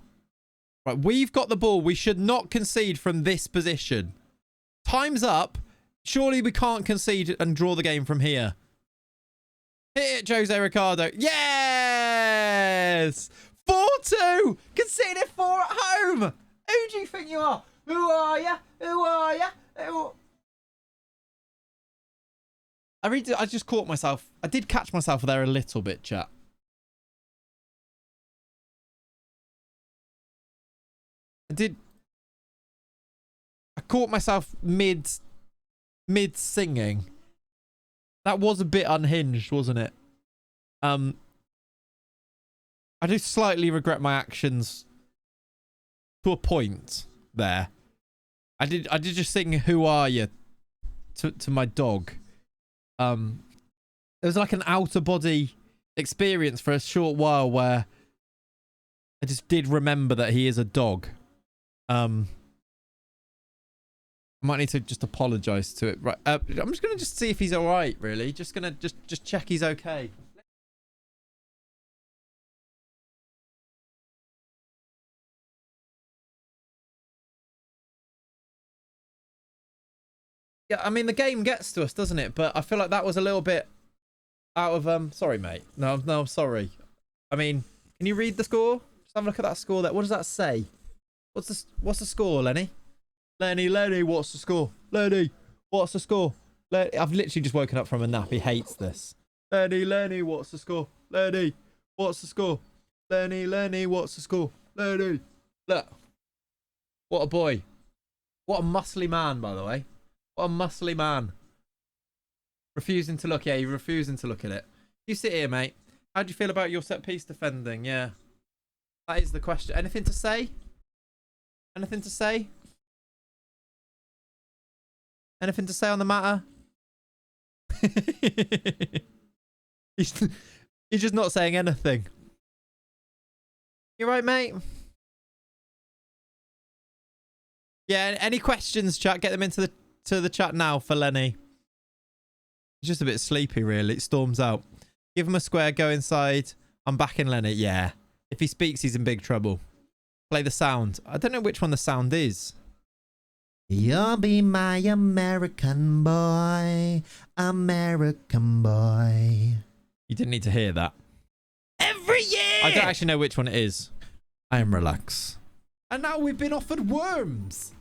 Right, we've got the ball. We should not concede from this position. Time's up. Surely we can't concede and draw the game from here. Hit it, Jose Ricardo. Yes! 4-2! Conceded 4 at home! Who do you think you are? Who are you? Who are you? I just caught myself. I did catch myself there a little bit, chat. I caught myself mid singing. That was a bit unhinged, wasn't it? I do slightly regret my actions to a point there. I did just sing "Who Are You" to my dog. It was like an outer body experience for a short while where I just did remember that he is a dog. I might need to just apologise to it. Right, I'm just gonna just see if he's all right. Really, just gonna just check he's okay. Yeah, I mean the game gets to us, doesn't it? But I feel like that was a little bit out of Sorry, mate. No, I'm sorry. I mean, can you read the score? Just have a look at that score. There. What does that say? What's the score, Lenny? Lenny, what's the score? Lenny, what's the score? I've literally just woken up from a nap. He hates this. Lenny, what's the score? Lenny, what's the score? Lenny, what's the score? Lenny, look. What a boy. What a muscly man, by the way. What a muscly man. Refusing to look. Yeah, you're refusing to look at it. You sit here, mate. How do you feel about your set-piece defending? Yeah. That is the question. Anything to say? Anything to say? Anything to say on the matter? He's just not saying anything. You right, mate? Yeah, any questions, chat? Get them into the chat now for Lenny. He's just a bit sleepy, really. It storms out. Give him a square, go inside. I'm backing Lenny. Yeah. If he speaks, he's in big trouble. Play the sound. I don't know which one the sound is. You'll be my American boy. American boy. You didn't need to hear that. Every year! I don't actually know which one it is. I am relaxed. And now we've been offered worms.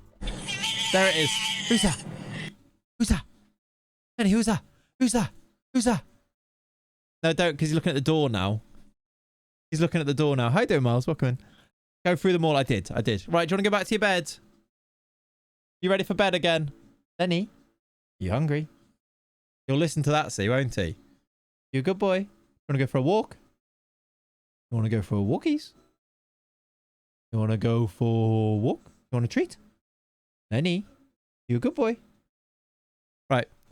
There it is. Who's that? Who's that? Lenny, who's that? Who's that? Who's that? No, don't, because he's looking at the door now. He's looking at the door now. How you doing, Miles? Welcome in. Go through them all. I did. Right, do you want to go back to your bed? You ready for bed again? Lenny, you hungry? He'll listen to that, see, won't he? You a good boy? You want to go for a walk? You want to go for walkies? You want to go for a walk? You want a treat? Lenny, you a good boy?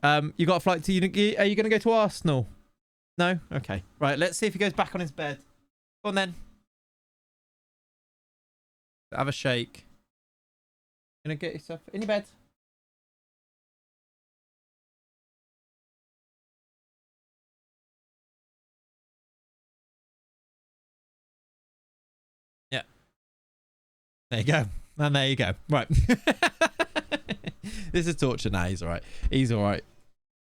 You got a flight to... Are you going to go to Arsenal? No? Okay. Right, let's see if he goes back on his bed. Go on then. Have a shake. Gonna get yourself in your bed. Yeah. There you go. And there you go. Right. This is torture now. He's all right. He's all right.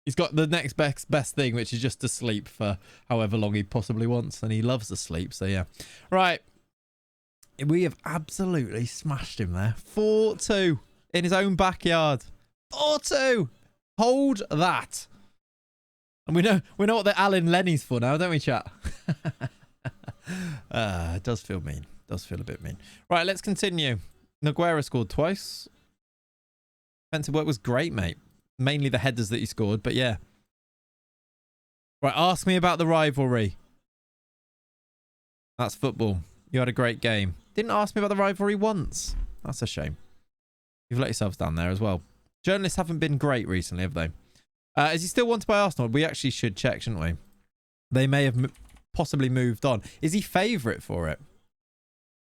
He's got the next best thing, which is just to sleep for however long he possibly wants. And he loves to sleep. So, yeah. Right. We have absolutely smashed him there. 4-2 in his own backyard. 4-2. Hold that. And we know what the Alan Lenny's for now, don't we, chat? It does feel mean. Does feel a bit mean. Right, let's continue. Nogueira scored twice. Defensive work was great, mate. Mainly the headers that he scored, but yeah. Right, ask me about the rivalry. That's football. You had a great game. Didn't ask me about the rivalry once. That's a shame. You've let yourselves down there as well. Journalists haven't been great recently, have they? Is he still wanted by Arsenal? We actually should check, shouldn't we? They may have possibly moved on. Is he favourite for it?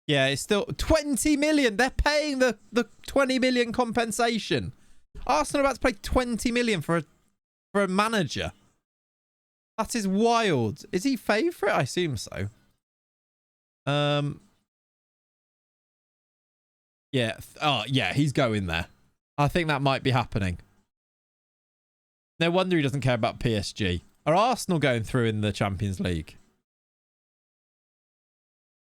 Yeah, it's still 20 million. They're paying the 20 million compensation. Arsenal are about to pay 20 million for a manager. That is wild. Is he favourite? I assume so. Yeah. Oh, yeah, he's going there. I think that might be happening. No wonder he doesn't care about PSG. Are Arsenal going through in the Champions League?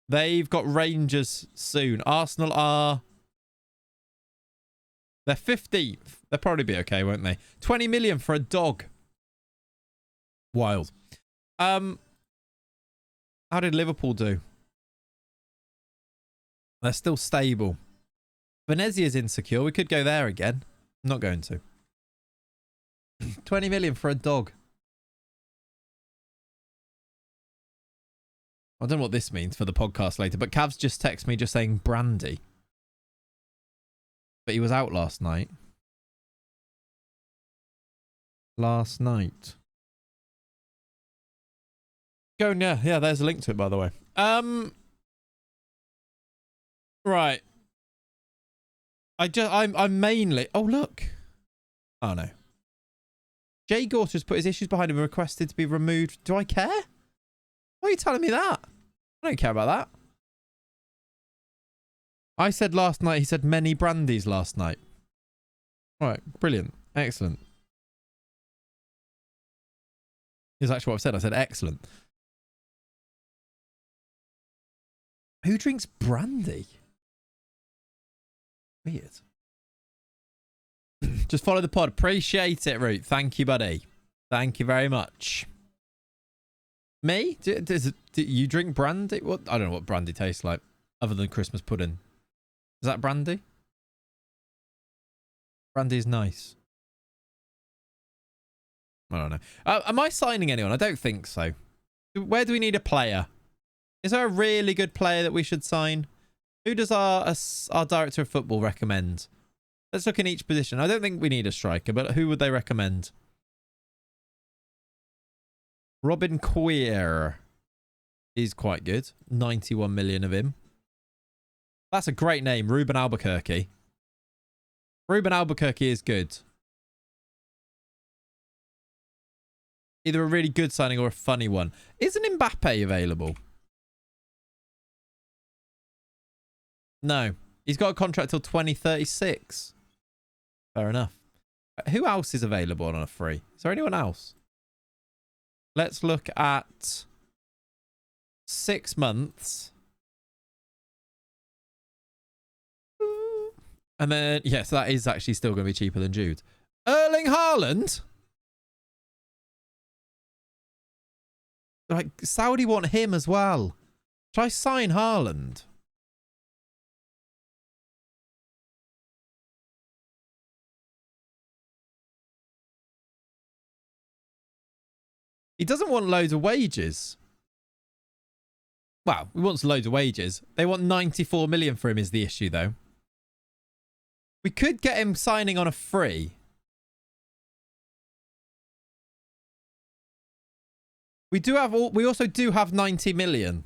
They've got Rangers soon. Arsenal are... They're 15th. They'll probably be okay, won't they? 20 million for a dog. Wild. How did Liverpool do? They're still stable. Venezia's insecure. We could go there again. I'm not going to. 20 million for a dog. I don't know what this means for the podcast later, but Cavs just texted me just saying brandy. But he was out last night. Last night. Go, yeah, there's a link to it, by the way. Right. I'm mainly... Oh, look. Oh, no. Jay Gorter's put his issues behind him and requested to be removed. Do I care? Why are you telling me that? I don't care about that. I said last night, he said many brandies last night. All right, brilliant. Excellent. Is actually what I've said. I said excellent. Who drinks brandy? Weird. Just follow the pod. Appreciate it, Root. Thank you, buddy. Thank you very much. Me? Do you drink brandy? What? I don't know what brandy tastes like, other than Christmas pudding. Is that brandy? Brandy is nice. I don't know. Am I signing anyone? I don't think so. Where do we need a player? Is there a really good player that we should sign? Who does our director of football recommend? Let's look in each position. I don't think we need a striker, but who would they recommend? Robin Queer. He's quite good. 91 million of him. That's a great name. Ruben Albuquerque. Ruben Albuquerque is good. Either a really good signing or a funny one. Isn't Mbappe available? No. He's got a contract till 2036. Fair enough. Who else is available on a free? Is there anyone else? Let's look at 6 months. And then, yes, that is actually still going to be cheaper than Jude. Erling Haaland? Like, Saudi want him as well. Should I sign Haaland? He doesn't want loads of wages. Well, he wants loads of wages. They want 94 million for him is the issue, though. We could get him signing on a free. We also do have 90 million.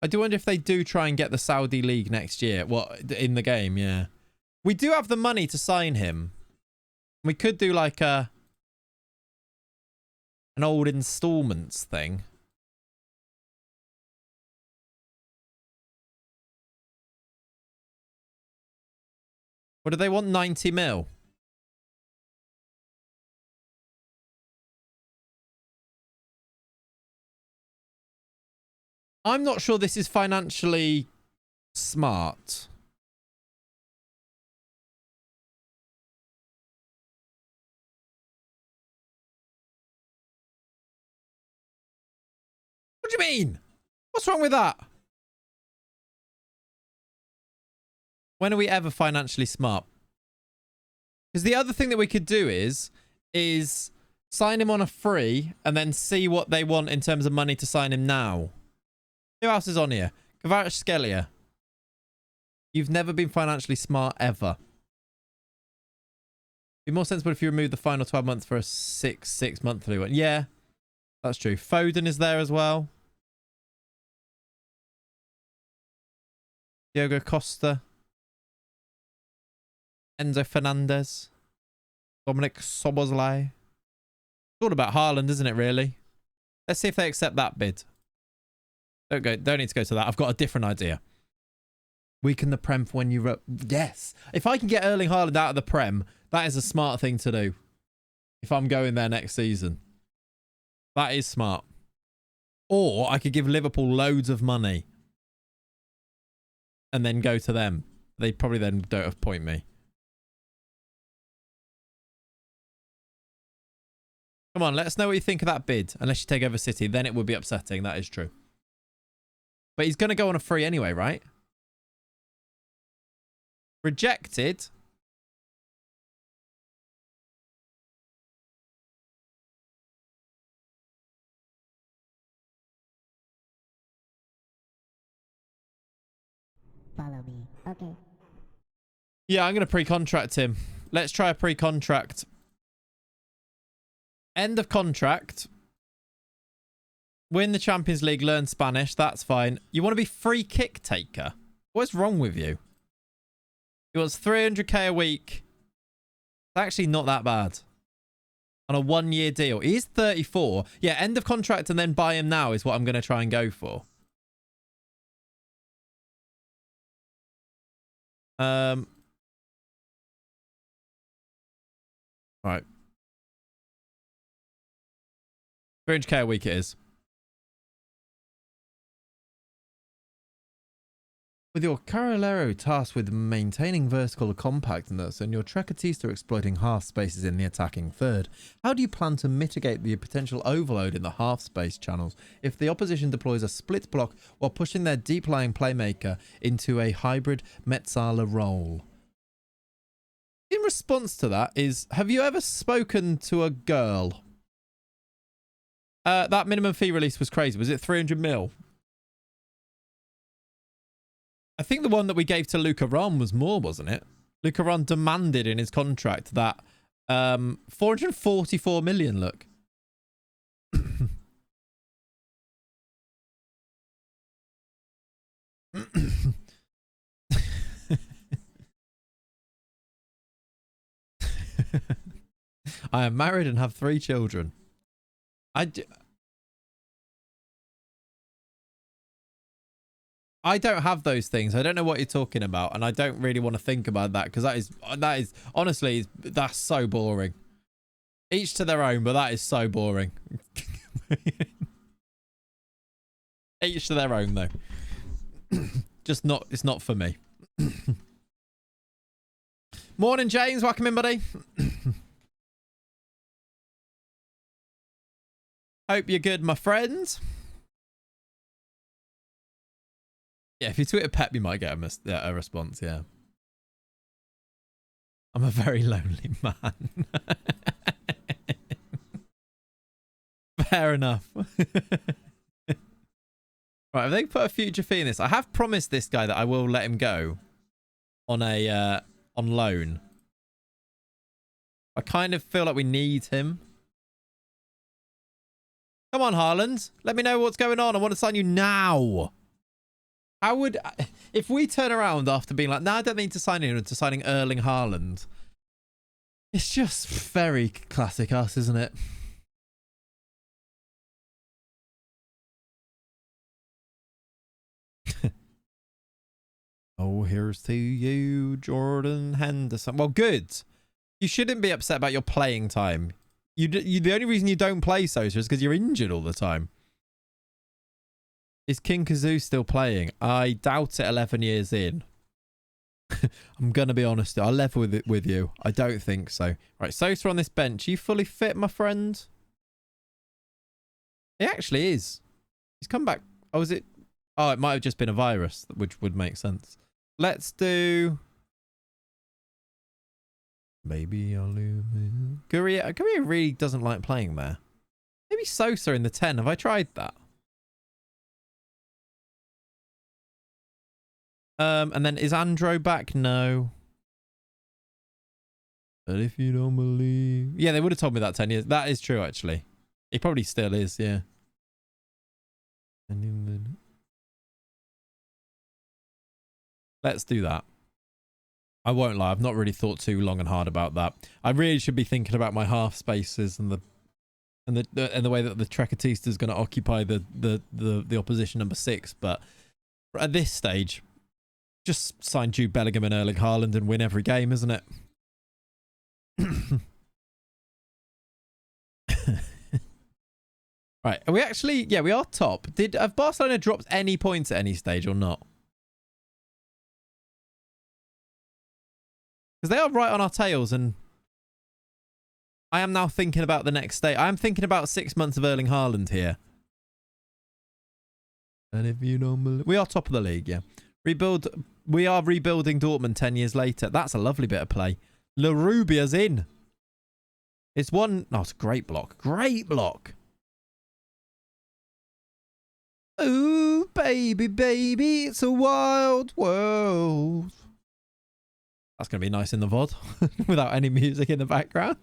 I do wonder if they do try and get the Saudi League next year. What, in the game, yeah. We do have the money to sign him. We could do like an old installments thing. Or do they want 90 mil? I'm not sure this is financially smart. What do you mean? What's wrong with that? When are we ever financially smart? Because the other thing that we could do is sign him on a free and then see what they want in terms of money to sign him now. Who else is on here? Kvaratskhelia. You've never been financially smart ever. Be more sensible if you remove the final 12 months for a six monthly one. Yeah, that's true. Foden is there as well. Diogo Costa. Enzo Fernandez. Dominic Szoboszlai. It's all about Haaland, isn't it, really? Let's see if they accept that bid. Don't need to go to that. I've got a different idea. Weaken the Prem for when you... Yes. If I can get Erling Haaland out of the Prem, that is a smart thing to do. If I'm going there next season. That is smart. Or I could give Liverpool loads of money. And then go to them. They probably then don't appoint me. Come on, let us know what you think of that bid. Unless you take over City, then it would be upsetting. That is true. But he's going to go on a free anyway, right? Rejected. Follow me. Okay. Yeah, I'm going to pre-contract him. Let's try a pre-contract. End of contract. Win the Champions League, learn Spanish. That's fine. You want to be free kick taker? What's wrong with you? He wants 300k a week. It's actually not that bad. On a 1-year deal. He is 34. Yeah, end of contract and then buy him now is what I'm going to try and go for. All right. 300k a week it is. With your Carolero tasked with maintaining vertical compactness and your Trecatista exploiting half spaces in the attacking third, how do you plan to mitigate the potential overload in the half space channels if the opposition deploys a split block while pushing their deep-lying playmaker into a hybrid Metzala role? In response to that is, have you ever spoken to a girl? That minimum fee release was crazy. Was it 300 mil? I think the one that we gave to Luca Ron was more, wasn't it? Luca Ron demanded in his contract that 444 million, look. I am married and have 3 children. I don't have those things. I don't know what you're talking about, and I don't really want to think about that because that is honestly, that's so boring. Each to their own, but that is so boring. Each to their own, though. Just not. It's not for me. Morning, James. Welcome in, buddy. Hope you're good, my friends. Yeah, if you tweet a Pep, you might get a response, yeah. I'm a very lonely man. Fair enough. Right, have they put a future fee in this? I have promised this guy that I will let him go on a on loan. I kind of feel like we need him. Come on, Haaland. Let me know what's going on. I want to sign you now. How would... If we turn around after being like, no, I don't need to sign in, to signing Erling Haaland. It's just very classic us, isn't it? Oh, here's to you, Jordan Henderson. Well, good. You shouldn't be upset about your playing time. The only reason you don't play Sosa is because you're injured all the time. Is King Kazoo still playing? I doubt it 11 years in. I'm going to be honest. I'll level with you. I don't think so. Right, Sosa on this bench. Are you fully fit, my friend? He actually is. He's come back. Oh, is it? Oh, it might have just been a virus, which would make sense. Let's do... Maybe I'll lose. Gurria really doesn't like playing there. Maybe Sosa in the 10. Have I tried that? And then is Andro back? No. But if you don't believe... Yeah, they would have told me that 10 years. That is true, actually. He probably still is, yeah. Let's do that. I won't lie. I've not really thought too long and hard about that. I really should be thinking about my half spaces and the way that the Trecatista is going to occupy the opposition number 6. But at this stage, just sign Jude Bellingham and Erling Haaland and win every game, isn't it? Right. Are we actually... Yeah, we are top. Have Barcelona dropped any points at any stage or not? Because they are right on our tails, and I am now thinking about the next stage. I am thinking about 6 months of Erling Haaland here. And if you don't believe... We are top of the league, yeah. We are rebuilding Dortmund 10 years later. That's a lovely bit of play. La Rubia's in. It's one... Oh, it's a great block. Great block. Ooh, baby, baby, it's a wild world. That's going to be nice in the VOD without any music in the background.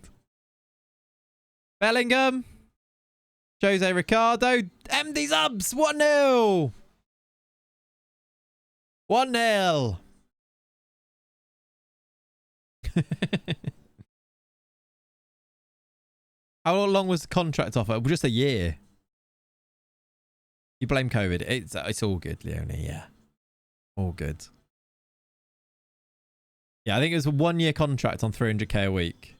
Bellingham. Jose Ricardo. MD subs. 1-0. 1-0. How long was the contract offer? Just a year. You blame COVID. It's all good, Leonie. Yeah. All good. Yeah, I think it was a 1-year contract on 300k a week.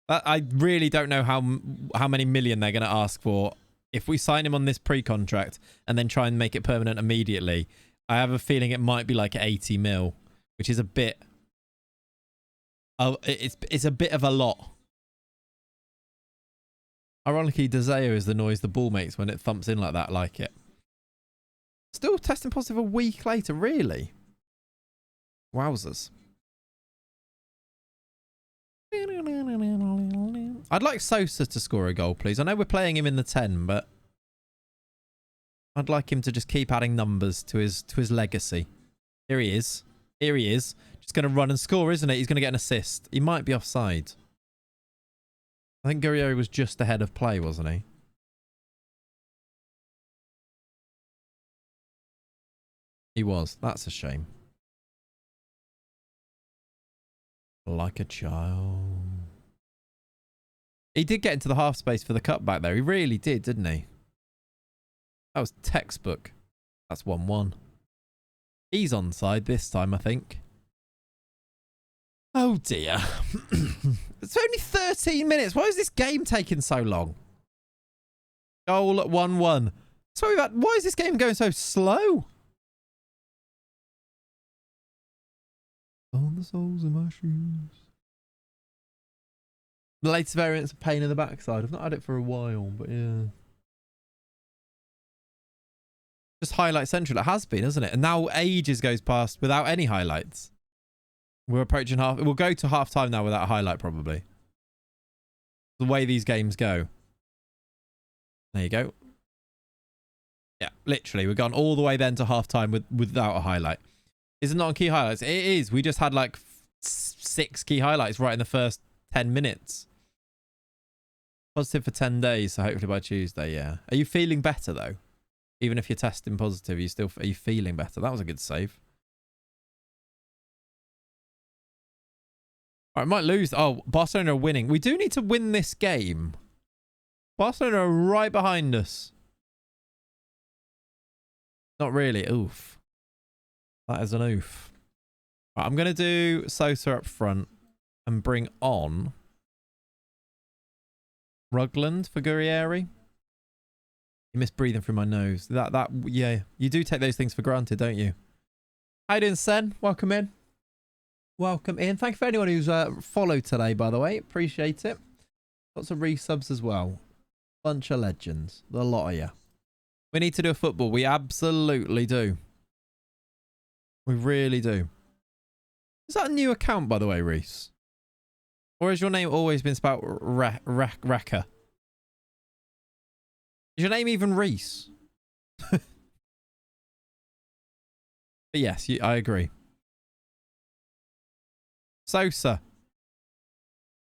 I really don't know how many million they're going to ask for. If we sign him on this pre-contract and then try and make it permanent immediately, I have a feeling it might be like 80 mil, which is a bit... It's a bit of a lot. Ironically, Deseo is the noise the ball makes when it thumps in like that, like it. Still testing positive a week later, really? Wowzers. I'd like Sosa to score a goal, please. I know we're playing him in the 10, but I'd like him to just keep adding numbers to his legacy. Here he is. Here he is. Just going to run and score, isn't it? He's going to get an assist. He might be offside. I think Guerrieri was just ahead of play, wasn't he? He was. That's a shame. Like a child. He did get into the half space for the cutback there. He really did, didn't he? That was textbook. That's 1-1. He's onside this time, I think. Oh dear. It's only 13 minutes. Why is this game taking so long? Goal at 1-1. Sorry about... Why is this game going so slow? On the soles of my shoes. The latest variant's a pain in the backside. I've not had it for a while, but yeah. Just highlight central. It has been, hasn't it? And now ages goes past without any highlights. We're approaching half. We'll go to half time now without a highlight, probably. The way these games go. There you go. Yeah, literally. We've gone all the way then to half time without a highlight. Is it not on key highlights? It is. We just had like 6 key highlights right in the first 10 minutes. Positive for 10 days, so hopefully by Tuesday, yeah. Are you feeling better, though? Even if you're testing positive, are you feeling better? That was a good save. All right, might lose. Oh, Barcelona are winning. We do need to win this game. Barcelona are right behind us. Not really. Oof. That is an oof. Right, I'm going to do Sosa up front and bring on Rugland for Guerrieri. You miss breathing through my nose. Yeah. You do take those things for granted, don't you? How you doing, Sen? Welcome in. Welcome in. Thank you for anyone who's followed today, by the way. Appreciate it. Lots of resubs as well. Bunch of legends. A lot of you. We need to do a football. We absolutely do. We really do. Is that a new account, by the way, Reese? Or has your name always been spelled Wrecker? Is your name even Reese? But yes, I agree. Sosa.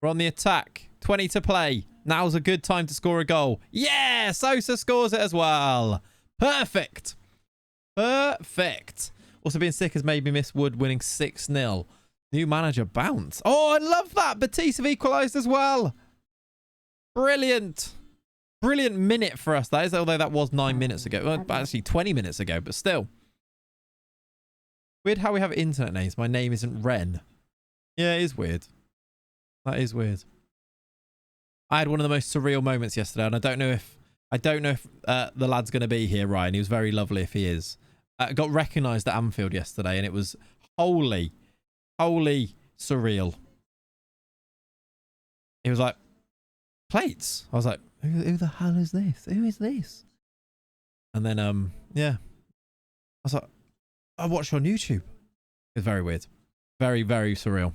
We're on the attack. 20 to play. Now's a good time to score a goal. Yeah! Sosa scores it as well. Perfect. Perfect. Also being sick has made me miss Wood winning 6-0. New manager bounce. Oh, I love that. Batiste have equalised as well. Brilliant. Brilliant minute for us, that is. Although that was 9 minutes ago. Well, actually, 20 minutes ago, but still. Weird how we have internet names. My name isn't Ren. Yeah, it is weird. That is weird. I had one of the most surreal moments yesterday, and I don't know if the lad's going to be here, Ryan. He was very lovely if he is. Got recognised at Anfield yesterday, and it was wholly surreal. He was like, plates. I was like, who the hell is this? Who is this? And then, yeah. I was like, I watched on YouTube. It was very weird. Very, very surreal.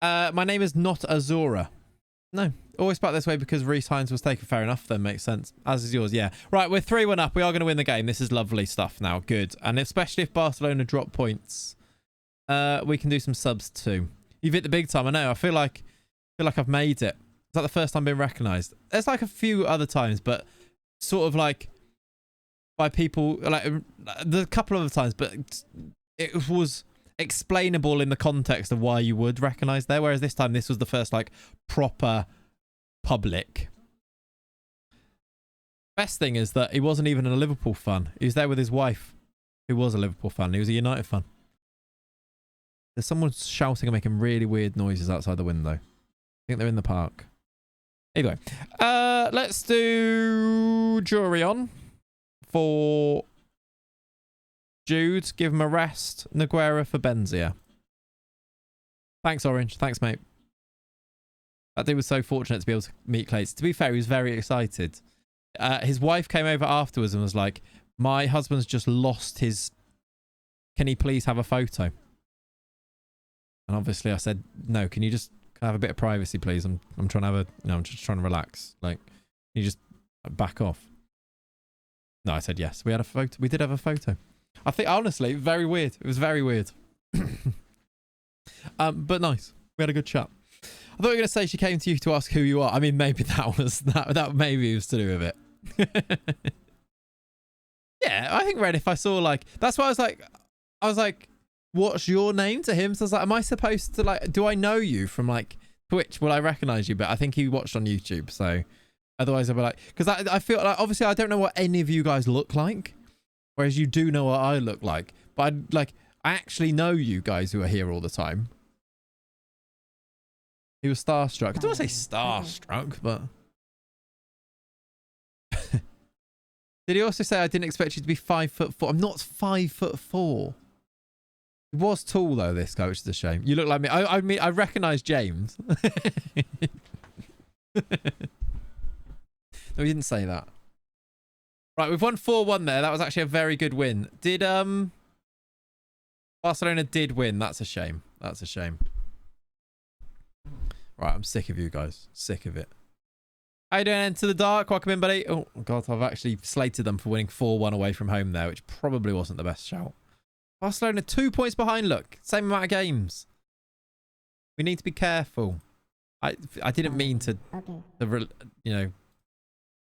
My name is not Azura. No. Always back this way because Reece Hines was taken. Fair enough, then. Makes sense. As is yours, yeah. Right, we're 3-1 up. We are going to win the game. This is lovely stuff now. Good. And especially if Barcelona drop points, we can do some subs too. You've hit the big time. I know. I feel like I've made it. Is that the first time being recognised? There's like a few other times, but sort of like by people, like the couple of other times, but it was explainable in the context of why you would recognise there. Whereas this time, this was the first like proper public. Best thing is that he wasn't even a Liverpool fan. He was there with his wife, who was a Liverpool fan. He was a United fan. There's someone shouting and making really weird noises outside the window. I think they're in the park. Anyway, let's do Journeyman for Jude. Give him a rest. Nogueira for Benzia. Thanks, Orange. Thanks, mate. That dude was so fortunate to be able to meet Clayton. To be fair, he was very excited. His wife came over afterwards and was like, my husband's just lost his... Can he please have a photo? And obviously I said, no, can you just have a bit of privacy, please? I'm trying to have a... No, I'm just trying to relax. Like, can you just back off? No, I said yes. We had a photo. We did have a photo. I think, honestly, very weird. It was very weird. But nice. We had a good chat. I thought you were going to say she came to you to ask who you are. I mean, maybe that maybe was to do with it. Yeah, I think Red, if I saw like, that's why I was like, what's your name to him? So I was like, am I supposed to like, do I know you from like Twitch? Will I recognize you? But I think he watched on YouTube. So otherwise I'd be like, because I feel like, obviously I don't know what any of you guys look like. Whereas you do know what I look like. But I actually know you guys who are here all the time. He was starstruck. I don't want to say starstruck, but... Did he also say I didn't expect you to be 5'4"? I'm not 5'4". He was tall though, this guy, which is a shame. You look like me. I mean, I recognise James. No, he didn't say that. Right, we've won 4-1 there. That was actually a very good win. Did Barcelona did win. That's a shame. That's a shame. Right, I'm sick of you guys. Sick of it. How you doing, Into the Dark? Welcome in, buddy. Oh, God, I've actually slated them for winning 4-1 away from home there, which probably wasn't the best shout. Barcelona 2 points behind, look. Same amount of games. We need to be careful. I didn't mean to, you know,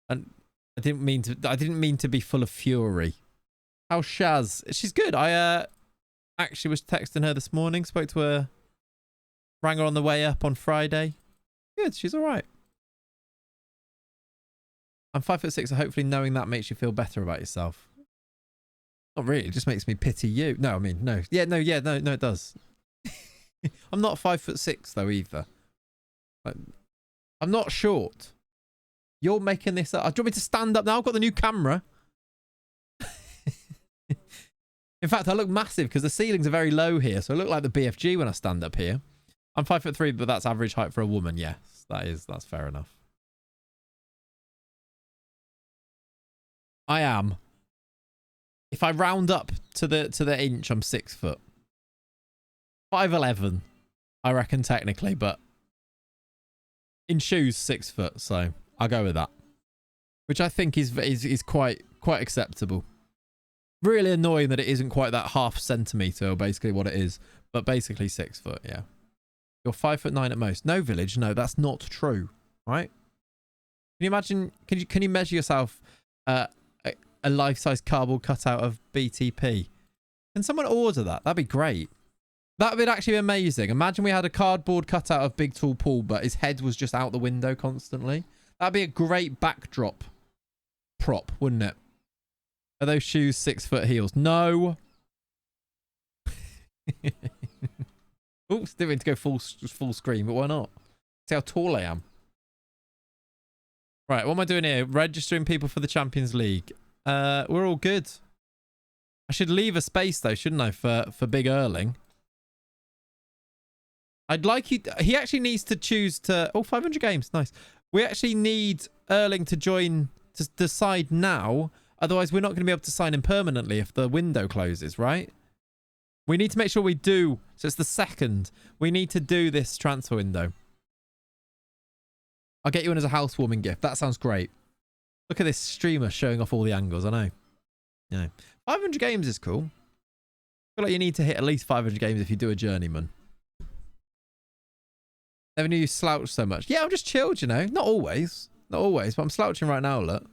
and I didn't mean to be full of fury. How's Shaz? She's good. I actually was texting her this morning. Spoke to her, rang her on the way up on Friday. Good. She's all right. I'm 5'6", so hopefully knowing that makes you feel better about yourself. Not really. It just makes me pity you. No, I mean, no. Yeah, no, it does. I'm not 5'6" though either. I'm not short. You're making this up. Do you want me to stand up now? I've got the new camera. In fact, I look massive because the ceilings are very low here, so I look like the BFG when I stand up here. I'm 5'3", but that's average height for a woman. Yes, that's fair enough. I am. If I round up to the inch, I'm 6 foot. 5'11", I reckon technically, but in shoes 6 foot. So I'll go with that, which I think is quite acceptable. Really annoying that it isn't quite that half centimetre, or basically what it is, but basically 6 foot. Yeah, you're 5'9" at most. No, Village, no, that's not true. Right? Can you imagine? Can you measure yourself? A life-size cardboard cutout of BTP. Can someone order that? That'd be great. That would actually be amazing. Imagine we had a cardboard cutout of Big Tall Paul, but his head was just out the window constantly. That'd be a great backdrop prop, wouldn't it? Are those shoes 6 foot heels? No. Oops, didn't mean to go full screen, but why not? See how tall I am. Right, what am I doing here? Registering people for the Champions League. We're all good. I should leave a space though, shouldn't I, for Big Erling? I'd like you... He actually needs to choose to... Oh, 500 games. Nice. We actually need Erling to join, to decide now. Otherwise, we're not going to be able to sign him permanently if the window closes, right? We need to make sure we do. So it's the 2nd. We need to do this transfer window. I'll get you in as a housewarming gift. That sounds great. Look at this streamer showing off all the angles. I know. Yeah. 500 games is cool. I feel like you need to hit at least 500 games if you do a journeyman. Never knew you slouched so much. Yeah, I'm just chilled, you know. Not always. Not always, but I'm slouching right now, look.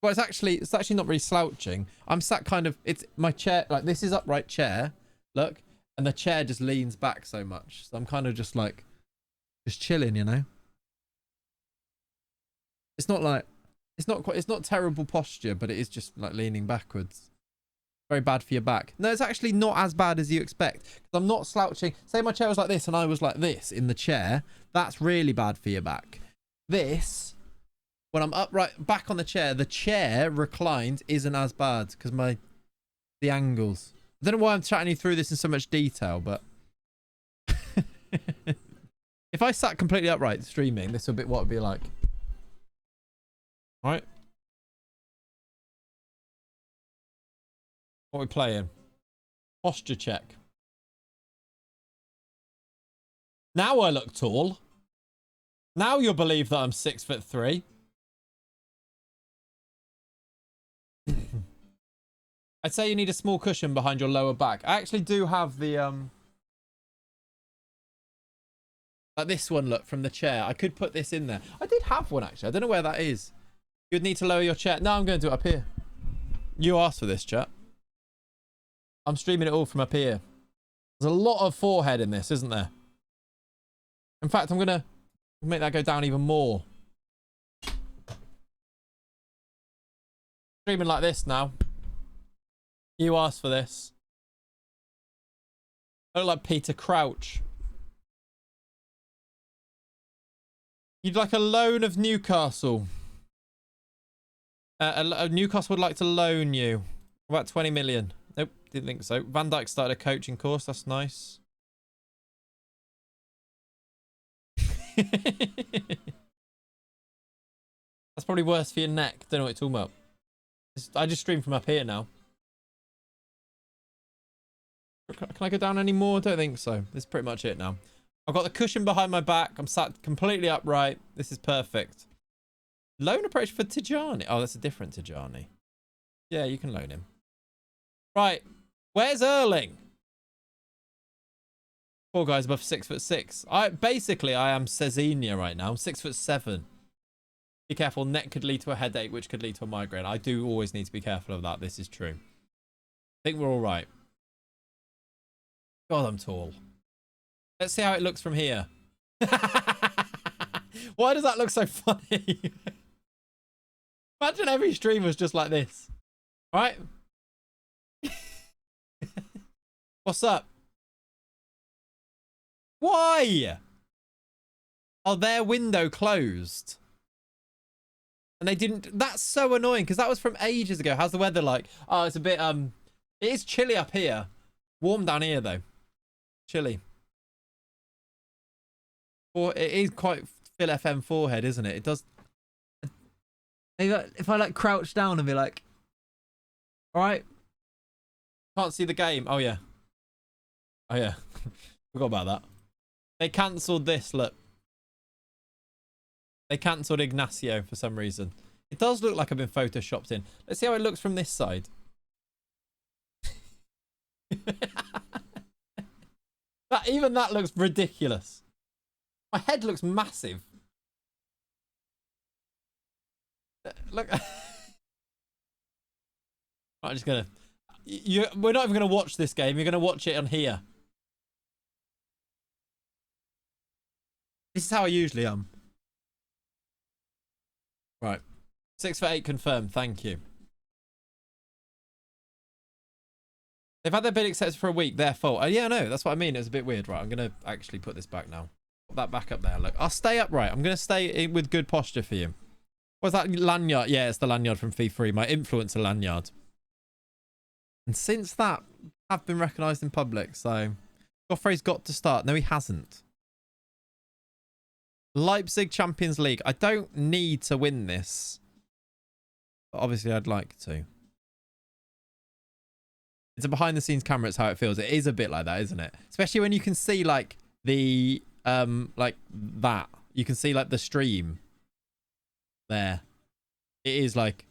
Well, it's actually not really slouching. I'm sat kind of... It's my chair... Like, this is upright chair. Look. And the chair just leans back so much. So I'm kind of just like... Just chilling, you know. It's not like... It's not terrible posture, but it is just like leaning backwards. Very bad for your back. No, it's actually not as bad as you expect. Because I'm not slouching. Say my chair was like this and I was like this in the chair. That's really bad for your back. This, when I'm upright back on the chair reclined isn't as bad because the angles. I don't know why I'm chatting you through this in so much detail, but if I sat completely upright streaming, this would be what it would be like. Right. What are we playing? Posture check. Now I look tall. Now you'll believe that I'm 6'3". I'd say you need a small cushion behind your lower back. I actually do have the like this one, look, from the chair. I could put this in there. I did have one actually. I don't know where that is. You'd need to lower your chair. No, I'm going to do it up here. You asked for this, chat. I'm streaming it all from up here. There's a lot of forehead in this, isn't there? In fact, I'm going to make that go down even more. Streaming like this now. You asked for this. I look like Peter Crouch. You'd like a loan of Newcastle. Newcastle would like to loan you. About 20 million. Nope, didn't think so. Van Dijk started a coaching course. That's nice. That's probably worse for your neck. Don't know what you're talking about. I just stream from up here now. Can I go down any more? Don't think so. This is pretty much it now. I've got the cushion behind my back. I'm sat completely upright. This is perfect. Loan approach for Tijani. Oh, that's a different Tijani. Yeah, you can loan him. Right. Where's Erling? Poor guy's above 6'6". I am Cezinia right now. I'm 6'7". Be careful. Neck could lead to a headache, which could lead to a migraine. I do always need to be careful of that. This is true. I think we're all right. God, I'm tall. Let's see how it looks from here. Why does that look so funny? Imagine every stream was just like this. All right? What's up? Why? Oh, their window closed. And they didn't... That's so annoying because that was from ages ago. How's the weather like? Oh, it's a bit... It is chilly up here. Warm down here, though. Chilly. Or it is quite Phil FM4 head, isn't it? It does... If I, like, crouch down and be like... All right. Can't see the game. Oh, yeah. Oh, yeah. Forgot about that. They cancelled this, look. They cancelled Ignacio for some reason. It does look like I've been photoshopped in. Let's see how it looks from this side. Even that looks ridiculous. My head looks massive. Look. I'm just going to... We're not even going to watch this game. You're going to watch it on here. This is how I usually am. Right. 6'8" confirmed. Thank you. They've had their bid accepted for a week. Their fault. Oh, yeah, no. That's what I mean. It was a bit weird. Right. I'm going to actually put this back now. Put that back up there. Look. I'll stay upright. I'm going to stay with good posture for you. What's that lanyard? Yeah, it's the lanyard from FIFA3. My influencer lanyard. And since that, I've been recognised in public. So, Goffrey's got to start. No, he hasn't. Leipzig Champions League. I don't need to win this. But obviously, I'd like to. It's a behind-the-scenes camera. It's how it feels. It is a bit like that, isn't it? Especially when you can see, like, the... like, that. You can see, like, the stream. There. It is, like,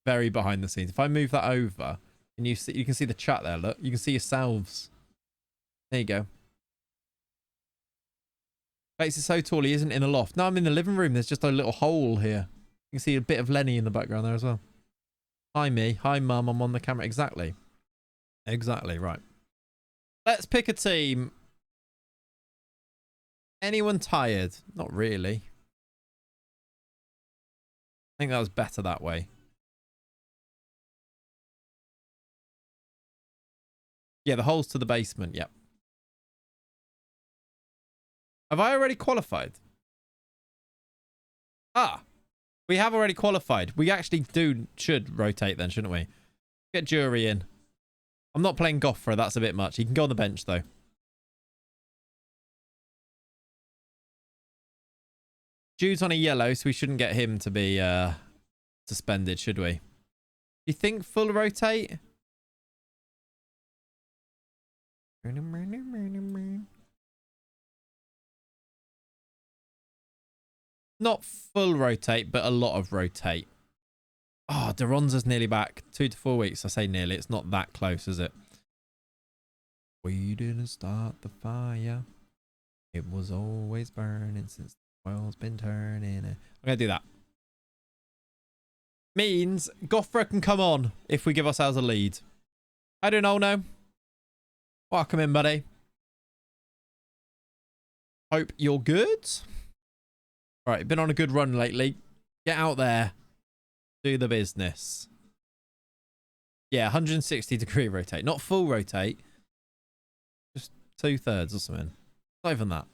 very behind-the-scenes. If I move that over, and you can see the chat there, look. You can see yourselves. There you go. Bates is so tall, he isn't in a loft. No, I'm in the living room. There's just a little hole here. You can see a bit of Lenny in the background there as well. Hi, me. Hi, Mum. I'm on the camera. Exactly. Exactly, right. Let's pick a team. Anyone tired? Not really. I think that was better that way. Yeah, the hole's to the basement. Yep. Have I already qualified? Ah, we have already qualified. We actually should rotate then, shouldn't we? Get Jury in. I'm not playing Goffra. That's a bit much. He can go on the bench, though. Jude's on a yellow, so we shouldn't get him to be suspended, should we? You think full rotate? Not full rotate, but a lot of rotate. Oh, Deronza's nearly back. 2 to 4 weeks. I say nearly. It's not that close, is it? We didn't start the fire. It was always burning since the world's been turning. I'm going to do that. Means Goffra can come on if we give ourselves a lead. I don't know, no. Welcome in, buddy. Hope you're good. Right, been on a good run lately. Get out there. Do the business. Yeah, 160-degree rotate. Not full rotate. Just 2/3 or something. Not even that.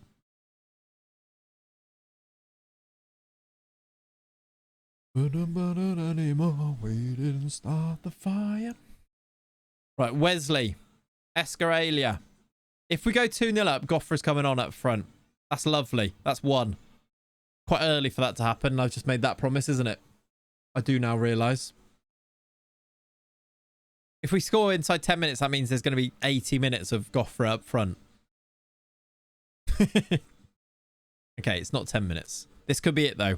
Anymore. We didn't start the fire. Right, Wesley. Escaralia. If we go 2-0 up, Goffra's coming on up front. That's lovely. That's 1. Quite early for that to happen. I've just made that promise, isn't it? I do now realise. If we score inside 10 minutes, that means there's going to be 80 minutes of Goffra up front. Okay, it's not 10 minutes. This could be it, though.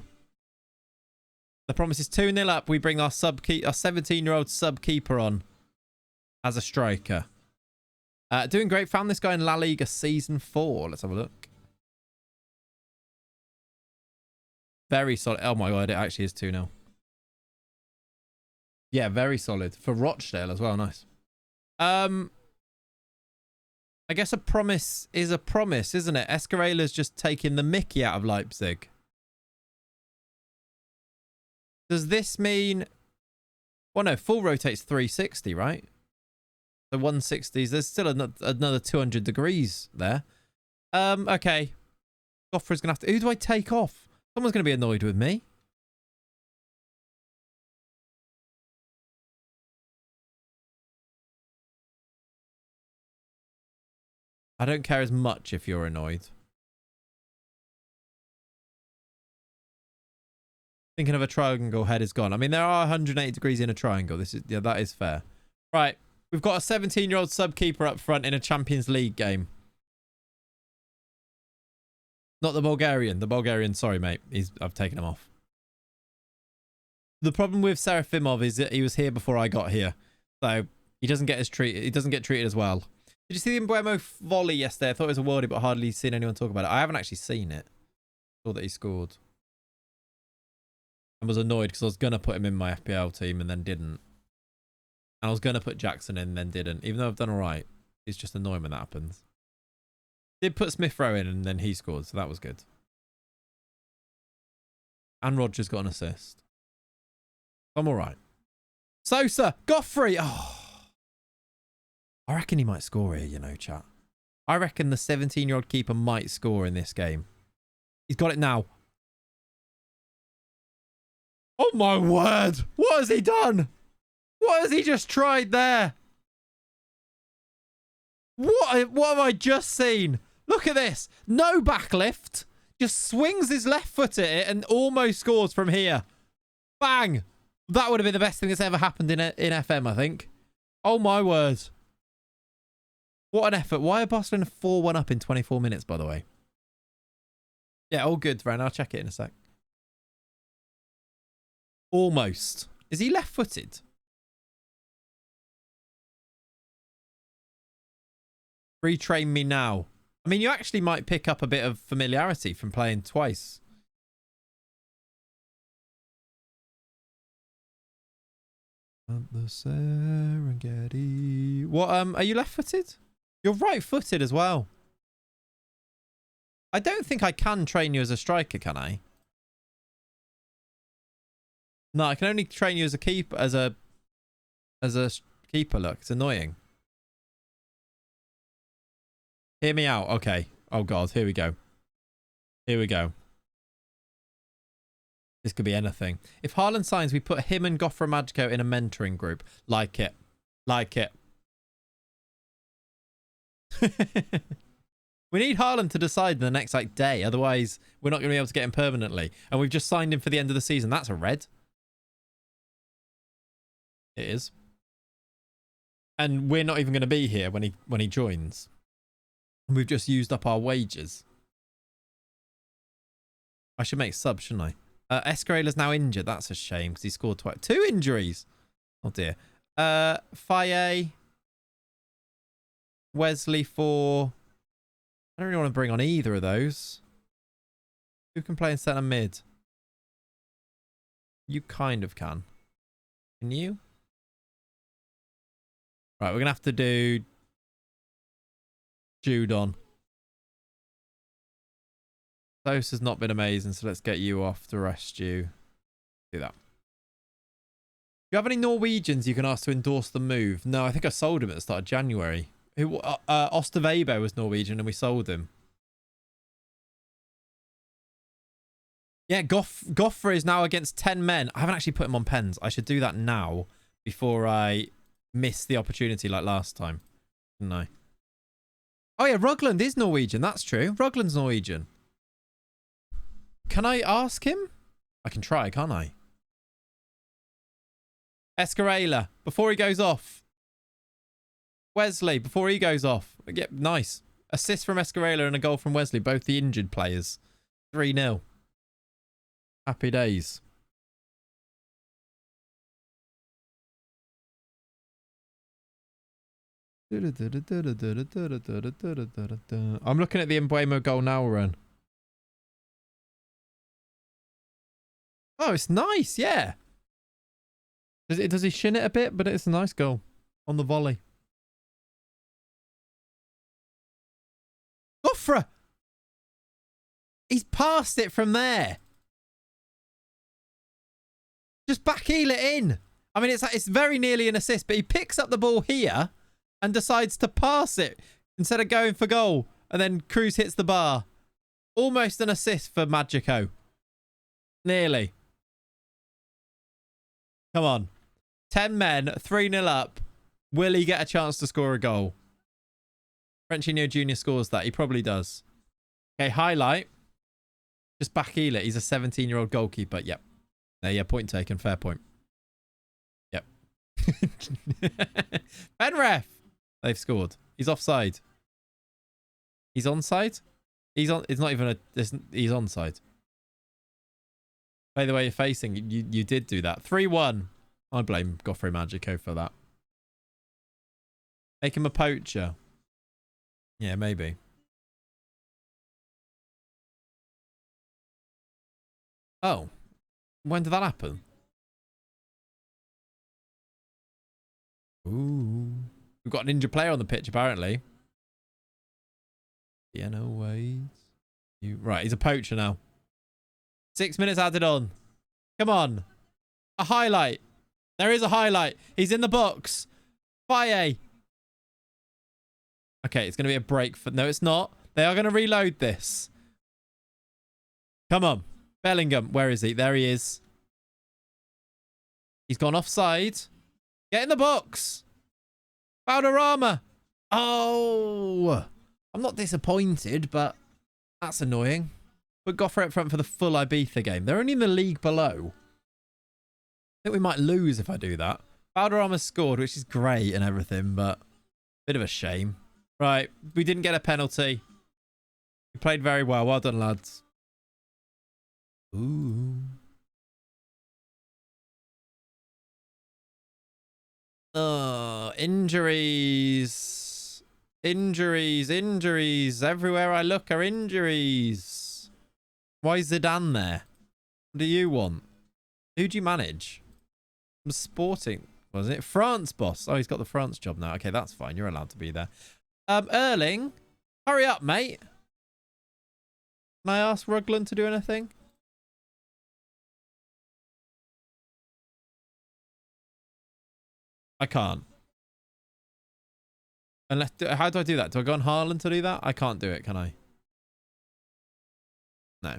The promise is 2-0 up. We bring our 17-year-old sub-keeper on as a striker. Doing great. Found this guy in La Liga season 4. Let's have a look. Very solid. Oh my god, it actually is 2-0. Yeah, very solid. For Rochdale as well. Nice. I guess a promise is a promise, isn't it? Escarela's just taking the mickey out of Leipzig. Does this mean... Well, no, full rotates 360, right? So 160s. There's still another 200 degrees there. Okay. Goffrey's going to have to... Who do I take off? Someone's going to be annoyed with me. I don't care as much if you're annoyed. Thinking of a triangle, head is gone. I mean, there are 180 degrees in a triangle. Yeah, that is fair. Right. We've got a 17-year-old sub-keeper up front in a Champions League game. Not the Bulgarian. The Bulgarian, sorry, mate. I've taken him off. The problem with Serafimov is that he was here before I got here. So he doesn't get treated as well. Did you see the Mbuemo volley yesterday? I thought it was a worldie, but hardly seen anyone talk about it. I haven't actually seen it. Saw that he scored. And was annoyed because I was going to put him in my FPL team and then didn't. And I was going to put Jackson in and then didn't. Even though I've done all right. It's just annoying when that happens. Did put Smith Rowe in and then he scored, so that was good. And Rodgers got an assist. I'm all right. Sosa! Godfrey! Oh. I reckon he might score here, you know, chat. I reckon the 17-year-old keeper might score in this game. He's got it now. Oh, my word. What has he done? What has he just tried there? What have I just seen? Look at this. No backlift. Just swings his left foot at it and almost scores from here. Bang. That would have been the best thing that's ever happened in FM, I think. Oh, my word. What an effort. Why are Barcelona 4-1 up in 24 minutes, by the way? Yeah, all good, Ren. I'll check it in a sec. Almost. Is he left-footed? Retrain me now. I mean, you actually might pick up a bit of familiarity from playing twice. At the Serengeti. What, are you left-footed? You're right-footed as well. I don't think I can train you as a striker, can I? No, I can only train you as a keeper, as a keeper. Look, it's annoying. Hear me out. Okay. Oh God, here we go. Here we go. This could be anything. If Haaland signs, we put him and Gofra Magico in a mentoring group. Like it. Like it. We need Haaland to decide in the next day. Otherwise, we're not going to be able to get him permanently. And we've just signed him for the end of the season. That's a red. It is. And we're not even going to be here when he joins. We've just used up our wages. I should make subs, shouldn't I? Escarela's now injured. That's a shame because he scored twice. 2 injuries. Oh dear. Faye. Wesley for... I don't really want to bring on either of those. Who can play in centre mid? You kind of can. Can you? Right, we're going to have to do Jude on. Close has not been amazing, so let's get you off to rest you. Do that. Do you have any Norwegians you can ask to endorse the move? No, I think I sold him at the start of January. Osterweibe was Norwegian and we sold him. Yeah, Goffre is now against 10 men. I haven't actually put him on pens. I should do that now before I miss the opportunity like last time. Didn't I? Oh yeah, Rugland is Norwegian. That's true. Rugland's Norwegian. Can I ask him? I can try, can't I? Escarela, before he goes off. Wesley, before he goes off. Yeah, nice. Assist from Escarela and a goal from Wesley. Both the injured players. 3-0. Happy days. I'm looking at the Mbuemo goal now, Run. Oh, it's nice, yeah. Does he shin it a bit? But it's a nice goal on the volley. Gofra! He's passed it from there. Just backheel it in. I mean, it's very nearly an assist, but he picks up the ball here and decides to pass it instead of going for goal. And then Cruz hits the bar. Almost an assist for Magico. Nearly. Come on. 10 men, 3-0 up. Will he get a chance to score a goal? Frenchinho Jr. scores that. He probably does. Okay, highlight. Just backheel it. He's a 17-year-old goalkeeper. Yep. Yeah, point taken. Fair point. Yep. Penref. They've scored. He's offside. He's onside? He's on. It's not even a... He's onside. Play the way you're facing. You did do that. 3-1. I blame Goffrey Magico for that. Make him a poacher. Yeah, maybe. Oh. When did that happen? Ooh. We've got an injured player on the pitch, apparently. Piano waits. Right, he's a poacher now. 6 minutes added on. Come on. A highlight. There is a highlight. He's in the box. Faye. Okay, it's going to be a break for... No, it's not. They are going to reload this. Come on. Bellingham. Where is he? There he is. He's gone offside. Get in the box. Valderrama. Oh. I'm not disappointed, but that's annoying. Put Goffer up front for the full Ibiza game. They're only in the league below. I think we might lose if I do that. Valderrama scored, which is great and everything, but bit of a shame. Right, we didn't get a penalty. We played very well. Well done, lads. Ooh. Injuries. Injuries. Everywhere I look are injuries. Why is Zidane there? What do you want? Who do you manage? I'm Sporting. Was it? France boss. Oh, he's got the France job now. Okay, that's fine. You're allowed to be there. Erling, hurry up, mate. Can I ask Rugland to do anything? I can't. Unless, how do I do that? Do I go on Haaland to do that? I can't do it, can I? No.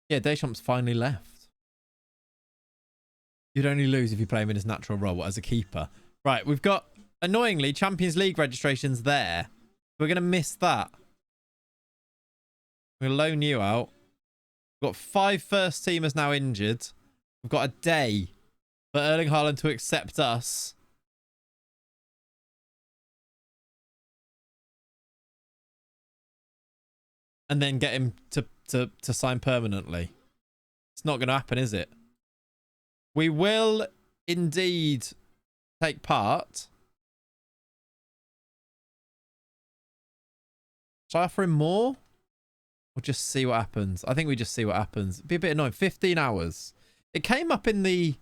Yeah, Deschamps finally left. You'd only lose if you play him in his natural role as a keeper. Right, we've got, annoyingly, Champions League registrations there. We're going to miss that. We're going to loan you out. We've got 5 first teamers now injured. We've got a day for Erling Haaland to accept us. And then get him to sign permanently. It's not going to happen, is it? We will indeed take part. Shall I offer him more? Or just see what happens? I think we just see what happens. It'd be a bit annoying. 15 hours. It came up in the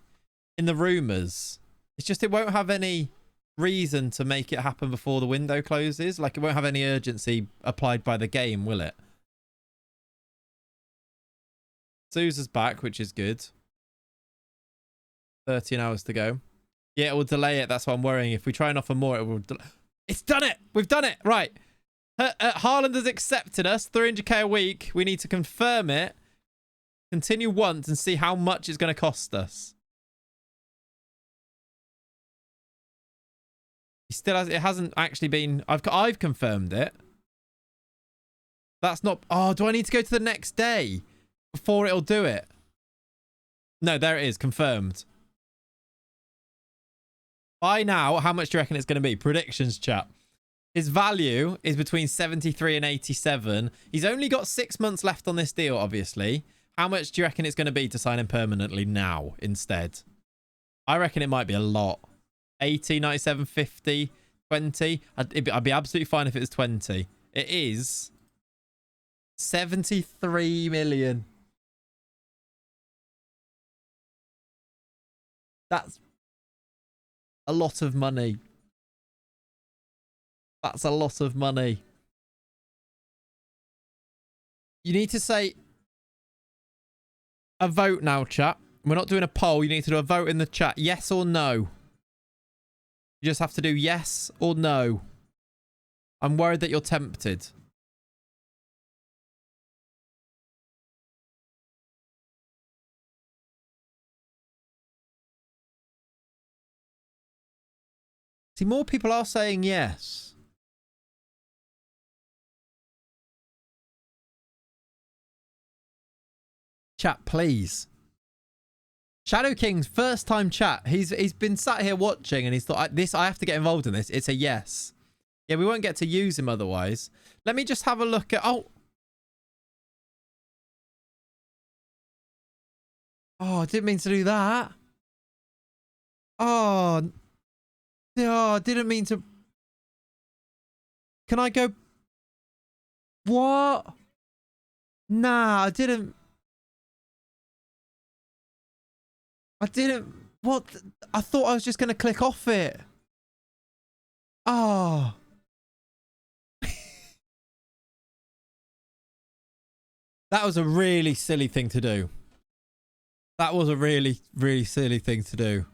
rumours. It's just it won't have any reason to make it happen before the window closes. Like, it won't have any urgency applied by the game, will it? Sousa's back, which is good. 13 hours to go. Yeah, it will delay it. That's what I'm worrying. If we try and offer more, it will... It's done it! We've done it! Right. Haaland has accepted us. 300k a week. We need to confirm it. Continue once and see how much it's going to cost us. He still has... It hasn't actually been... I've confirmed it. That's not... Oh, do I need to go to the next day before it'll do it? No, there it is. Confirmed. By now, how much do you reckon it's going to be? Predictions, chat. His value is between 73 and 87. He's only got 6 months left on this deal, obviously. How much do you reckon it's going to be to sign him permanently now instead? I reckon it might be a lot. 80, 97, 50. 20. I'd be absolutely fine if it was 20. It is 73 million. That's a lot of money. That's a lot of money. You need to say a vote now, chat. We're not doing a poll. You need to do a vote in the chat. Yes or no. You just have to do yes or no. I'm worried that you're tempted. See, more people are saying yes. Chat, please. Shadow King's first time chat. He's been sat here watching and he's thought, I have to get involved in this. It's a yes. Yeah, we won't get to use him otherwise. Let me just have a look at... Oh, I didn't mean to do that. Oh, I didn't mean to... Can I go... What? Nah, I didn't... What? I thought I was just going to click off it. Oh. That was a really silly thing to do. That was a really, really silly thing to do.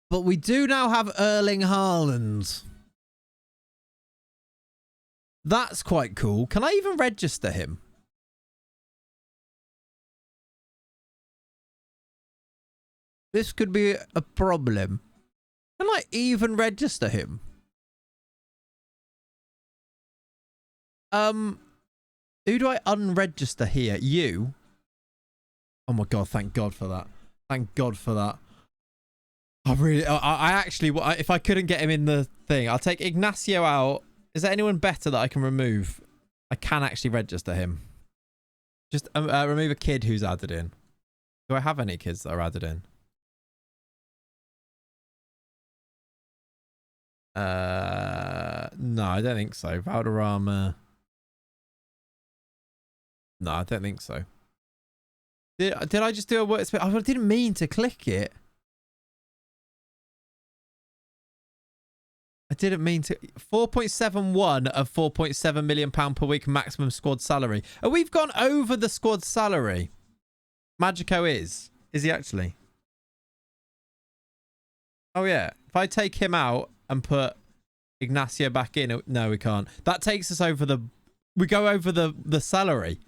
But we do now have Erling Haaland. That's quite cool. Can I even register him? This could be a problem. Can I even register him? Who do I unregister here? You? Oh my god, thank God for that. Thank God for that. I actually, if I couldn't get him in the thing, I'll take Ignacio out. Is there anyone better that I can remove? I can actually register him. Just remove a kid who's added in. Do I have any kids that are added in? No, I don't think so. Valderrama. No, I don't think so. Did I just do a workspace? I didn't mean to click it. I didn't mean to. 4.71 of £4.7 million per week maximum squad salary. Oh, we've gone over the squad salary. Magico is. Is he actually? Oh, yeah. If I take him out and put Ignacio back in. No, we can't. That takes us over the... We go over the salary.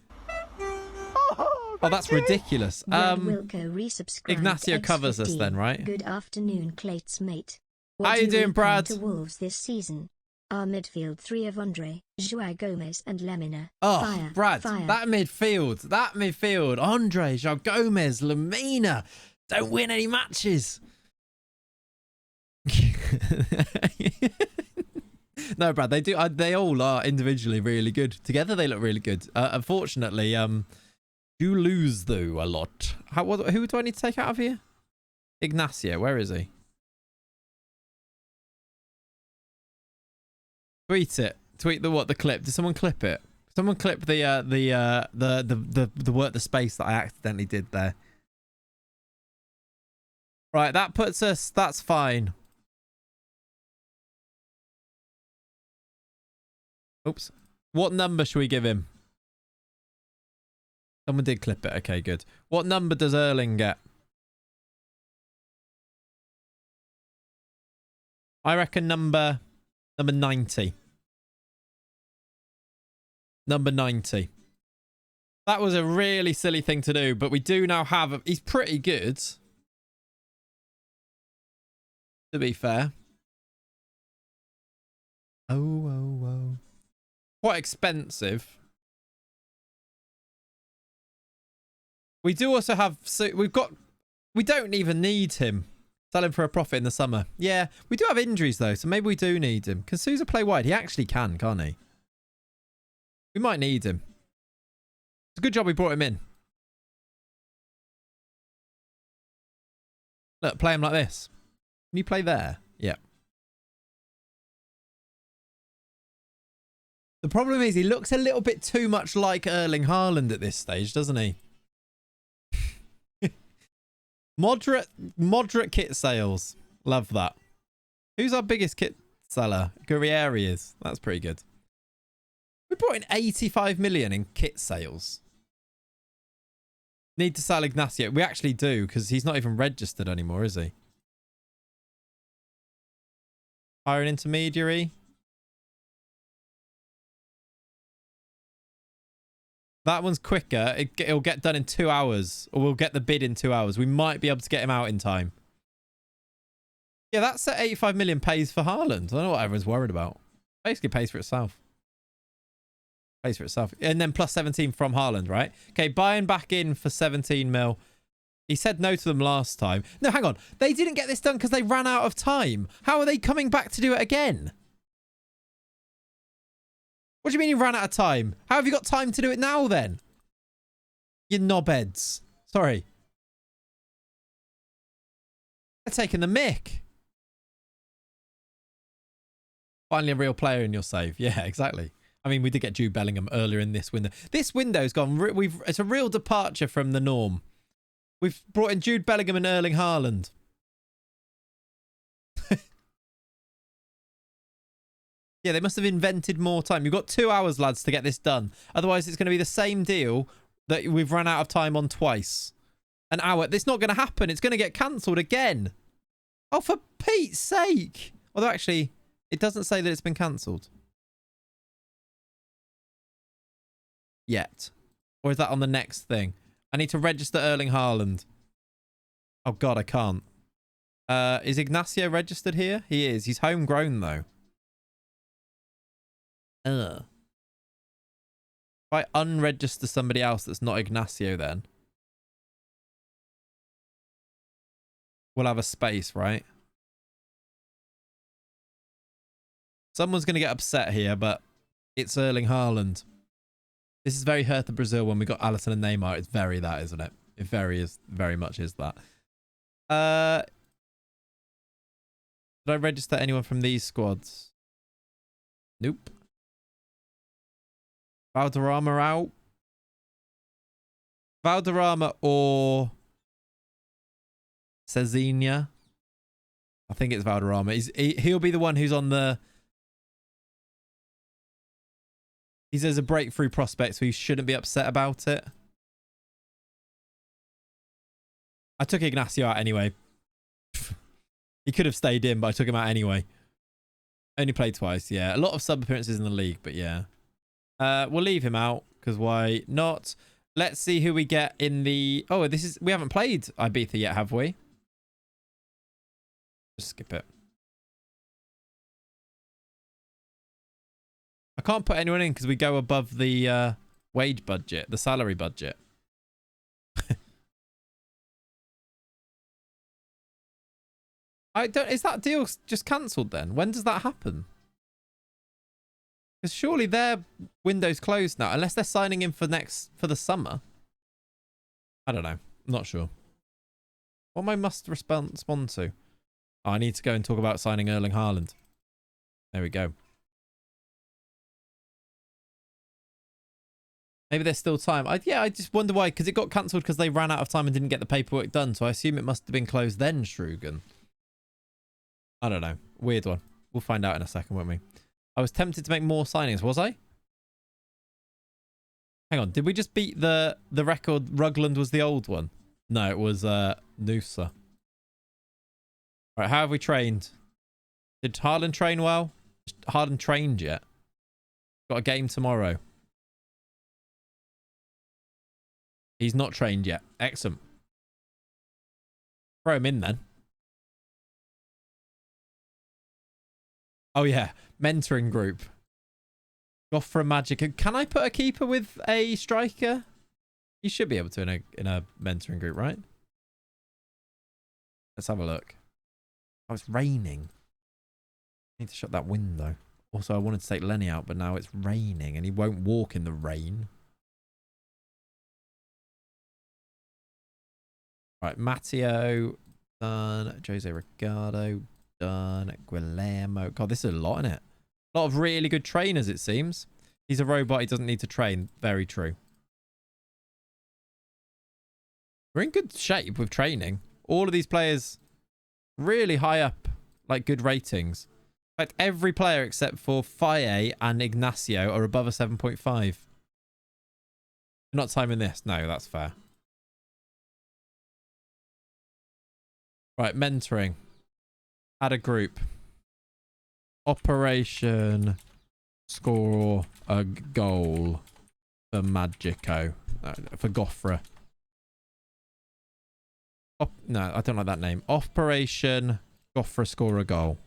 Oh, that's ridiculous. Ignacio covers us then, right? Good afternoon, Clates mate. How you doing, Brad? To Wolves this season. Our midfield three of Andre, João Gomez and Lemina. Oh, fire, Brad, fire. that midfield. Andre, João Gomez, Lemina. Don't win any matches. No, Brad, they do. They all are individually really good. Together, they look really good. Unfortunately, do lose though a lot. Who do I need to take out of here? Ignacio, where is he? Tweet it. Tweet the clip. Did someone clip it? Someone clip the space that I accidentally did there. Right, that puts us. That's fine. Oops. What number should we give him? Someone did clip it. Okay, good. What number does Erling get? I reckon number 90. Number 90. That was a really silly thing to do, but we do now have... He's pretty good. To be fair. Oh. Quite expensive. We do also have... So we've got... We don't even need him. Sell him for a profit in the summer. Yeah, we do have injuries though, so maybe we do need him. Can Sousa play wide? He actually can, can't he? We might need him. It's a good job we brought him in. Look, play him like this. Can you play there? Yeah. The problem is he looks a little bit too much like Erling Haaland at this stage, doesn't he? Moderate kit sales. Love that. Who's our biggest kit seller? Guerrieri is. That's pretty good. We brought in 85 million in kit sales. Need to sell Ignacio. We actually do, because he's not even registered anymore, is he? Hire an intermediary. That one's quicker. It'll get done in 2 hours. Or we'll get the bid in 2 hours. We might be able to get him out in time. Yeah, that's at 85 million pays for Haaland. I don't know what everyone's worried about. Basically pays for itself. Pays for itself. And then plus 17 from Haaland, right? Okay, buying back in for 17 mil. He said no to them last time. No, hang on. They didn't get this done because they ran out of time. How are they coming back to do it again? What do you mean you ran out of time? How have you got time to do it now then? You knobheads. Sorry. They're taking the mick. Finally a real player in your save. Yeah, exactly. I mean, we did get Jude Bellingham earlier in this window. This window's gone... It's a real departure from the norm. We've brought in Jude Bellingham and Erling Haaland. Yeah, they must have invented more time. You've got 2 hours, lads, to get this done. Otherwise, it's going to be the same deal that we've run out of time on twice. An hour. It's not going to happen. It's going to get cancelled again. Oh, for Pete's sake. Although, actually, it doesn't say that it's been cancelled. Yet. Or is that on the next thing? I need to register Erling Haaland. Oh, God, I can't. Is Ignacio registered here? He is. He's homegrown, though. If I unregister somebody else that's not Ignacio, then we'll have a space, right? Someone's going to get upset here, but it's Erling Haaland. This is very Hertha Brazil when we got Alisson and Neymar. It's very that, isn't it? It very much is that. Did I register anyone from these squads? Nope. Valderrama out. Valderrama or Cezinha. I think it's Valderrama. He'll be the one who's on the... He says a breakthrough prospect, so he shouldn't be upset about it. I took Ignacio out anyway. He could have stayed in, but I took him out anyway. Only played twice, yeah. A lot of sub appearances in the league, but yeah. We'll leave him out, because why not? Let's see who we get in the... Oh, we haven't played Ibiza yet, have we? Just skip it. I can't put anyone in because we go above the wage budget, the salary budget. Is that deal just cancelled then? When does that happen? Because surely their window's closed now, unless they're signing in for the summer. I don't know. I'm not sure. What am I must respond to? Oh, I need to go and talk about signing Erling Haaland. There we go. Maybe there's still time. I just wonder why, because it got cancelled because they ran out of time and didn't get the paperwork done. So I assume it must have been closed then, Shrugan. I don't know. Weird one. We'll find out in a second, won't we? I was tempted to make more signings, was I? Hang on. Did we just beat the record? Rugland was the old one. No, it was Noosa. Right, how have we trained? Did Haaland train well? Haaland trained yet? Got a game tomorrow. He's not trained yet. Excellent. Throw him in then. Oh yeah, mentoring group. Off for a magic. Can I put a keeper with a striker? You should be able to in a mentoring group, right? Let's have a look. Oh, it's raining. I need to shut that window. Also, I wanted to take Lenny out, but now it's raining and he won't walk in the rain. Right, Matteo, Done. Jose Ricardo. Done. Guillermo. God, this is a lot, isn't it? A lot of really good trainers, it seems. He's a robot. He doesn't need to train. Very true. We're in good shape with training. All of these players really high up, like good ratings. In fact, every player except for Faye and Ignacio are above a 7.5. You're not timing this. No, that's fair. Right, mentoring. Add a group. Operation score a goal for Magico. For Goffra. No, I don't like that name. Operation Goffra score a goal.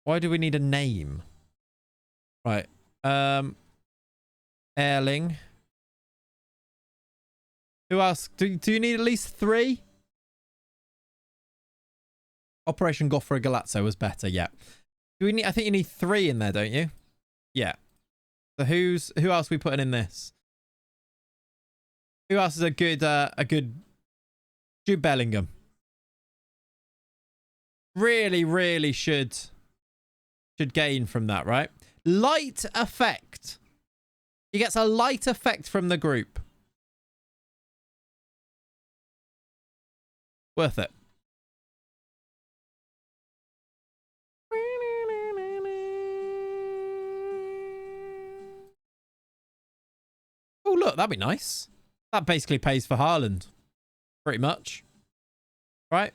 Why do we need a name? Right. Erling. Who else? Do you need at least 3? Operation Goffra Galazzo was better, yeah. Do we need? I think you need 3 in there, don't you? Yeah. So who else are we putting in this? Who else is a good Jude Bellingham? Really should gain from that, right? Light effect. He gets a light effect from the group. Worth it. Oh, look, that'd be nice. That basically pays for Haaland. Pretty much. Right?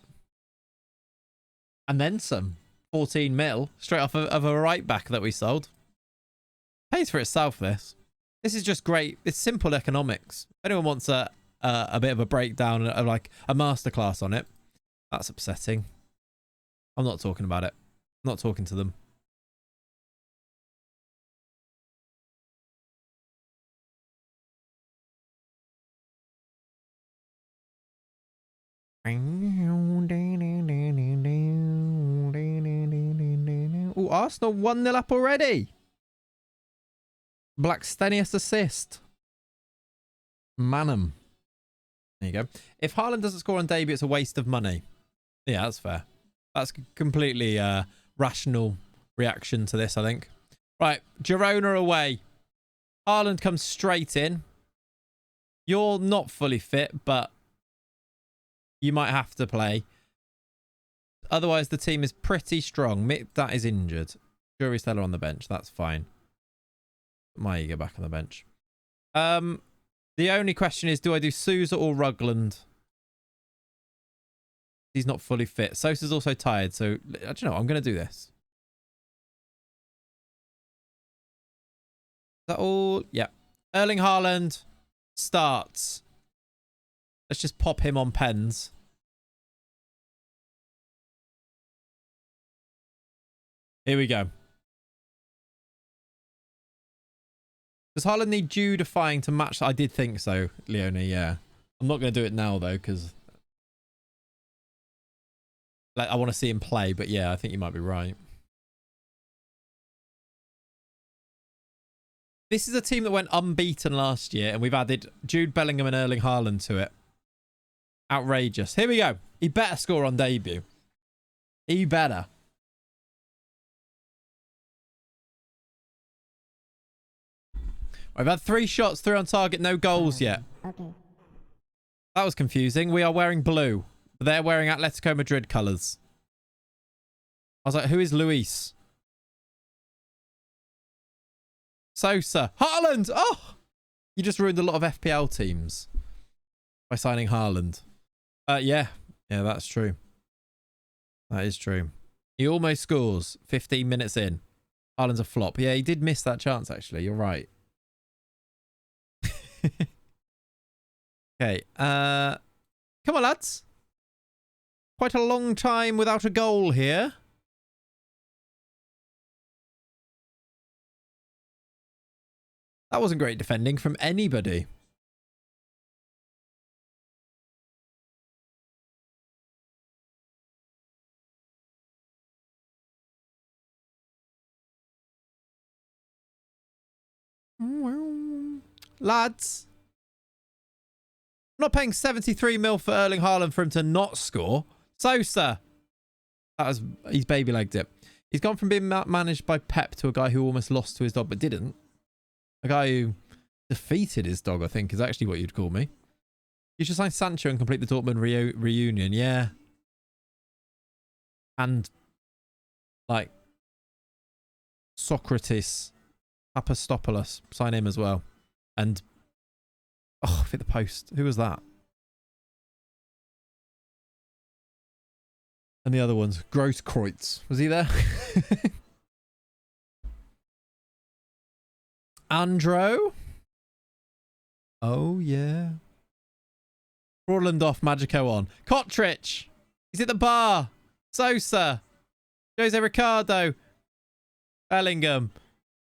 And then some. 14 mil. Straight off of a right back that we sold. Pays for itself, this. This is just great. It's simple economics. If anyone wants a bit of a breakdown, of like a masterclass on it, that's upsetting. I'm not talking about it. I'm not talking to them. Oh, Arsenal 1-0 up already. Blackstenius assist. Manham. There you go. If Haaland doesn't score on debut, it's a waste of money. Yeah, that's fair. That's completely rational reaction to this, I think. Right, Girona away. Haaland comes straight in. You're not fully fit, but you might have to play. Otherwise, the team is pretty strong. That is injured. Jury Stella on the bench. That's fine. My ego back on the bench. The only question is, do I do Sousa or Rugland? He's not fully fit. Sosa's also tired, so I don't know. I'm going to do this. Is that all? Yeah. Erling Haaland starts. Let's just pop him on pens. Here we go. Does Haaland need Judifying to match? I did think so, Leonie, yeah. I'm not going to do it now, though, because like, I want to see him play, but yeah, I think you might be right. This is a team that went unbeaten last year, and we've added Jude Bellingham and Erling Haaland to it. Outrageous. Here we go. He better score on debut. He better. I've had 3 shots, 3 on target, no goals yet. Okay. That was confusing. We are wearing blue. But they're wearing Atletico Madrid colours. I was like, who is Luis? Sosa. Haaland! Oh! You just ruined a lot of FPL teams by signing Haaland. Yeah. Yeah, that's true. That is true. He almost scores 15 minutes in. Haaland's a flop. Yeah, he did miss that chance, actually. You're right. Okay. Come on, lads. Quite a long time without a goal here. That wasn't great defending from anybody. Lads. not paying 73 mil for Erling Haaland for him to not score. Sosa. He's baby-legged it. He's gone from being managed by Pep to a guy who almost lost to his dog but didn't. A guy who defeated his dog, I think, is actually what you'd call me. You should sign Sancho and complete the Dortmund reunion. Yeah. And, like, Socrates, Papastopoulos, sign him as well. And, oh, fit the post. Who was that? And the other ones, Grosskreutz. Was he there? Andro? Oh, yeah. Broadland off, Magico on. Kotrich! He's at the bar. Sosa. Jose Ricardo. Bellingham.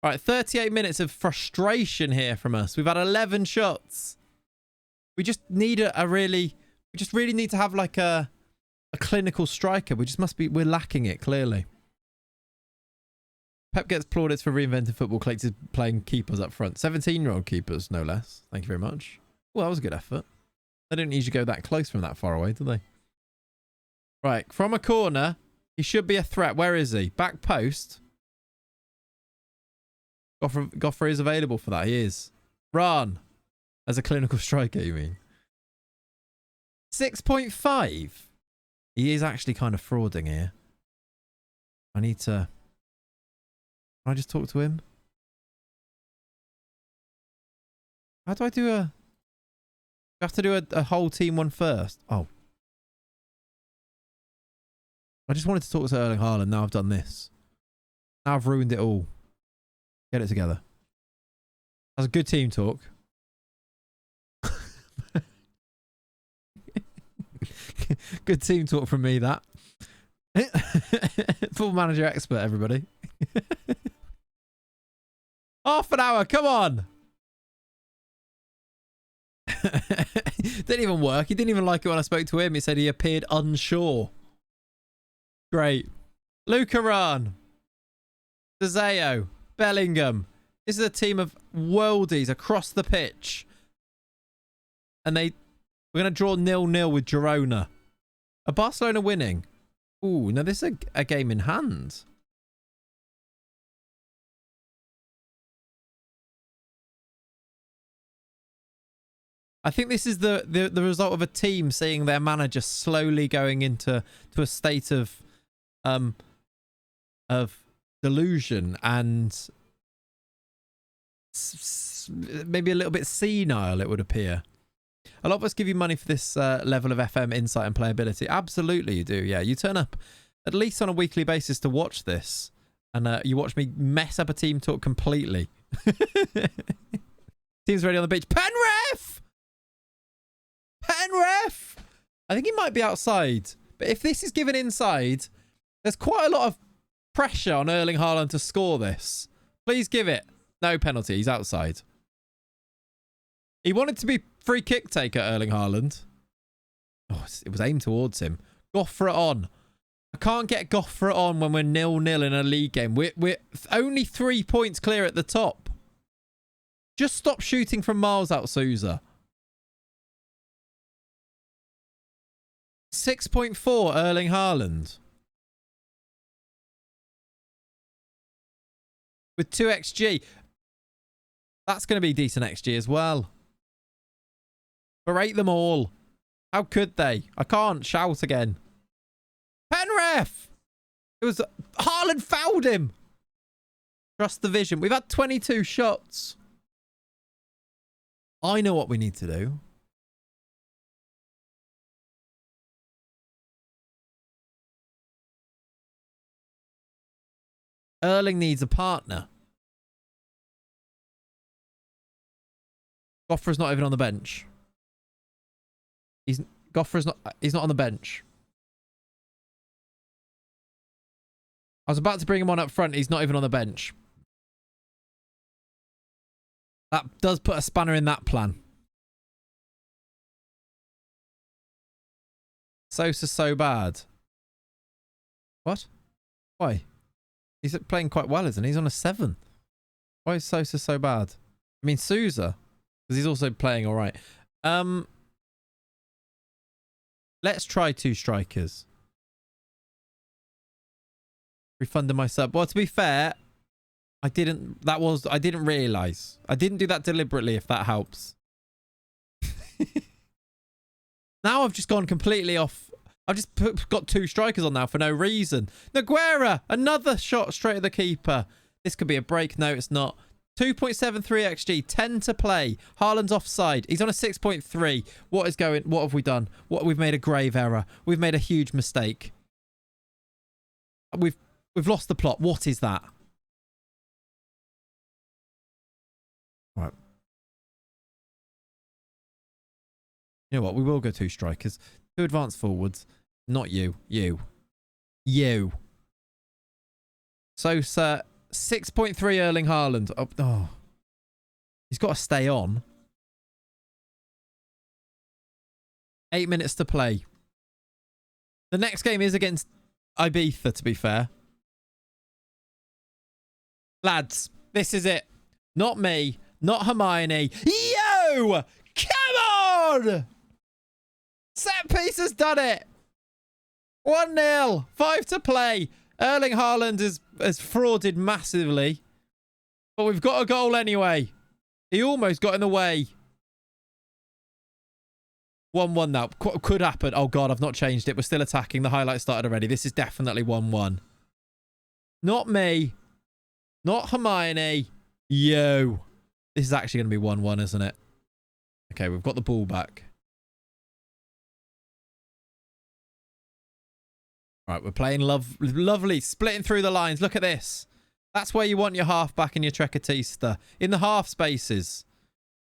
All right, 38 minutes of frustration here from us. We've had 11 shots. We just need we just really need to have like a clinical striker. We're lacking it, clearly. Pep gets plaudits for reinventing football. Clates is playing keepers up front. 17-year-old keepers, no less. Thank you very much. Well, that was a good effort. They didn't usually go that close from that far away, do they? Right, from a corner, he should be a threat. Where is he? Back post. Goffrey is available for that. He is. Run. As a clinical striker, you mean? 6.5. He is actually kind of frauding here. I need to... Can I just talk to him? How do I do a... I have to do a whole team one first. Oh. I just wanted to talk to Erling Haaland. Now I've done this. Now I've ruined it all. Get it together. That's a good team talk. Good team talk from me, that. Full manager expert, everybody. Half an hour, come on. Didn't even work. He didn't even like it when I spoke to him. He said he appeared unsure. Great. Lucaran. Zezeo. Bellingham. This is a team of worldies across the pitch. And we're going to draw 0-0 with Girona. Are Barcelona winning? Ooh, now this is a game in hand. I think this is the result of a team seeing their manager slowly going into a state of delusion and maybe a little bit senile, it would appear. A lot of us give you money for this level of FM insight and playability. Absolutely you do, yeah. You turn up at least on a weekly basis to watch this. And you watch me mess up a team talk completely. Team's ready on the beach. Penref! Penref! I think he might be outside. But if this is given inside, there's quite a lot of pressure on Erling Haaland to score this. Please give it. No penalty. He's outside. He wanted to be free kick taker, Erling Haaland. Oh, it was aimed towards him. Goffra on. I can't get Goffra on when we're 0-0 in a league game. We're only 3 points clear at the top. Just stop shooting from miles out, Sousa. 6.4 Erling Haaland. With 2 XG. That's going to be decent XG as well. Berate them all. How could they? I can't shout again. Penref! It was... Haaland fouled him! Trust the vision. We've had 22 shots. I know what we need to do. Erling needs a partner. Goffra's not even on the bench. He's not on the bench. I was about to bring him on up front. He's not even on the bench. That does put a spanner in that plan. Sosa's so bad. What? Why? He's playing quite well, isn't he? He's on a 7. Why is Sosa so bad? I mean, Sousa. Because he's also playing all right. Let's try 2 strikers. Refunding my sub. Well, to be fair, I didn't realise. I didn't do that deliberately, if that helps. Now I've just gone completely off. I've just got 2 strikers on now for no reason. Nogueira, another shot straight at the keeper. This could be a break. No, it's not. 2.73 XG, 10 to play. Haaland's offside. He's on a 6.3. What have we done? We've made a grave error. We've made a huge mistake. We've lost the plot. What is that? Right. You know what? We will go 2 strikers. 2 advanced forwards. Not you. You. So, sir, 6.3 Erling Haaland. Oh. He's got to stay on. 8 minutes to play. The next game is against Ibiza, to be fair. Lads, this is it. Not me. Not Hermione. Yo! Come on! Set piece has done it. 1-0. 5 to play. Erling Haaland has frauded massively. But we've got a goal anyway. He almost got in the way. 1-1 now. Could happen. Oh, God, I've not changed it. We're still attacking. The highlight started already. This is definitely 1-1. Not me. Not Hermione. Yo. This is actually going to be 1-1, isn't it? Okay, we've got the ball back. Right, we're playing lovely, splitting through the lines. Look at this. That's where you want your half-back and your trequartista. In the half spaces.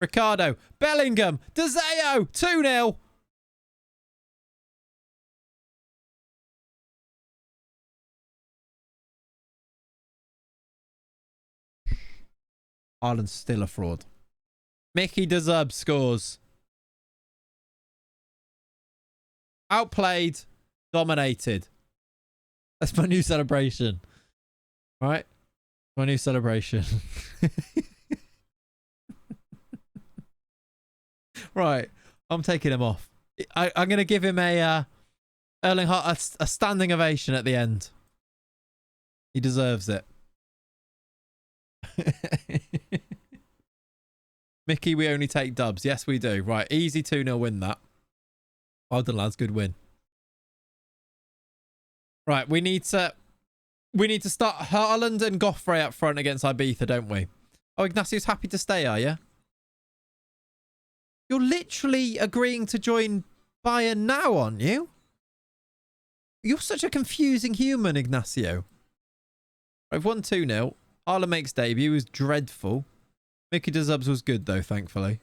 Ricardo, Bellingham, De Gea, 2-0. Haaland's still a fraud. Mickey deserves scores. Outplayed, dominated. That's my new celebration. Right? My new celebration. Right. I'm taking him off. I'm going to give him a Erling Haaland a standing ovation at the end. He deserves it. Mickey, we only take dubs. Yes, we do. Right. Easy 2-0 win that. Well done, lads. Good win. Right, we need to start Haaland and Goffrey up front against Ibiza, don't we? Oh, Ignacio's happy to stay, are you? You're literally agreeing to join Bayern now, aren't you? You're such a confusing human, Ignacio. I've won 2-0. Haaland makes debut. Was dreadful. Mickey Dezubs was good, though, thankfully.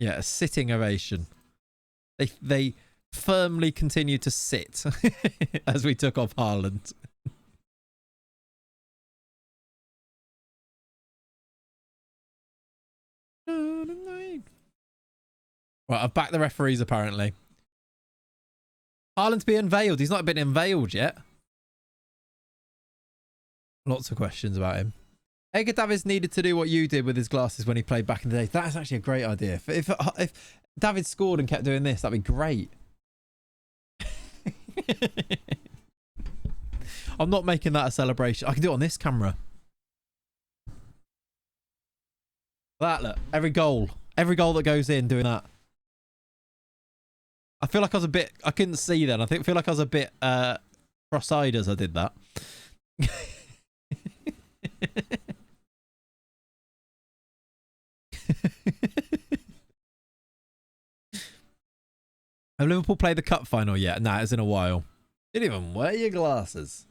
Yeah, a sitting ovation. They firmly continued to sit as we took off Haaland. Right, I've backed the referees apparently. Haaland's being unveiled. He's not been unveiled yet. Lots of questions about him. Edgar Davids needed to do what you did with his glasses when he played back in the day. That's actually a great idea. If David scored and kept doing this, that'd be great. I'm not making that a celebration. I can do it on this camera. That, look. Every goal that goes in, doing that. I feel like I was a bit... I couldn't see then. I feel like I was a bit cross-eyed as I did that. Have Liverpool played the cup final yet? Nah, it's in a while. You didn't even wear your glasses.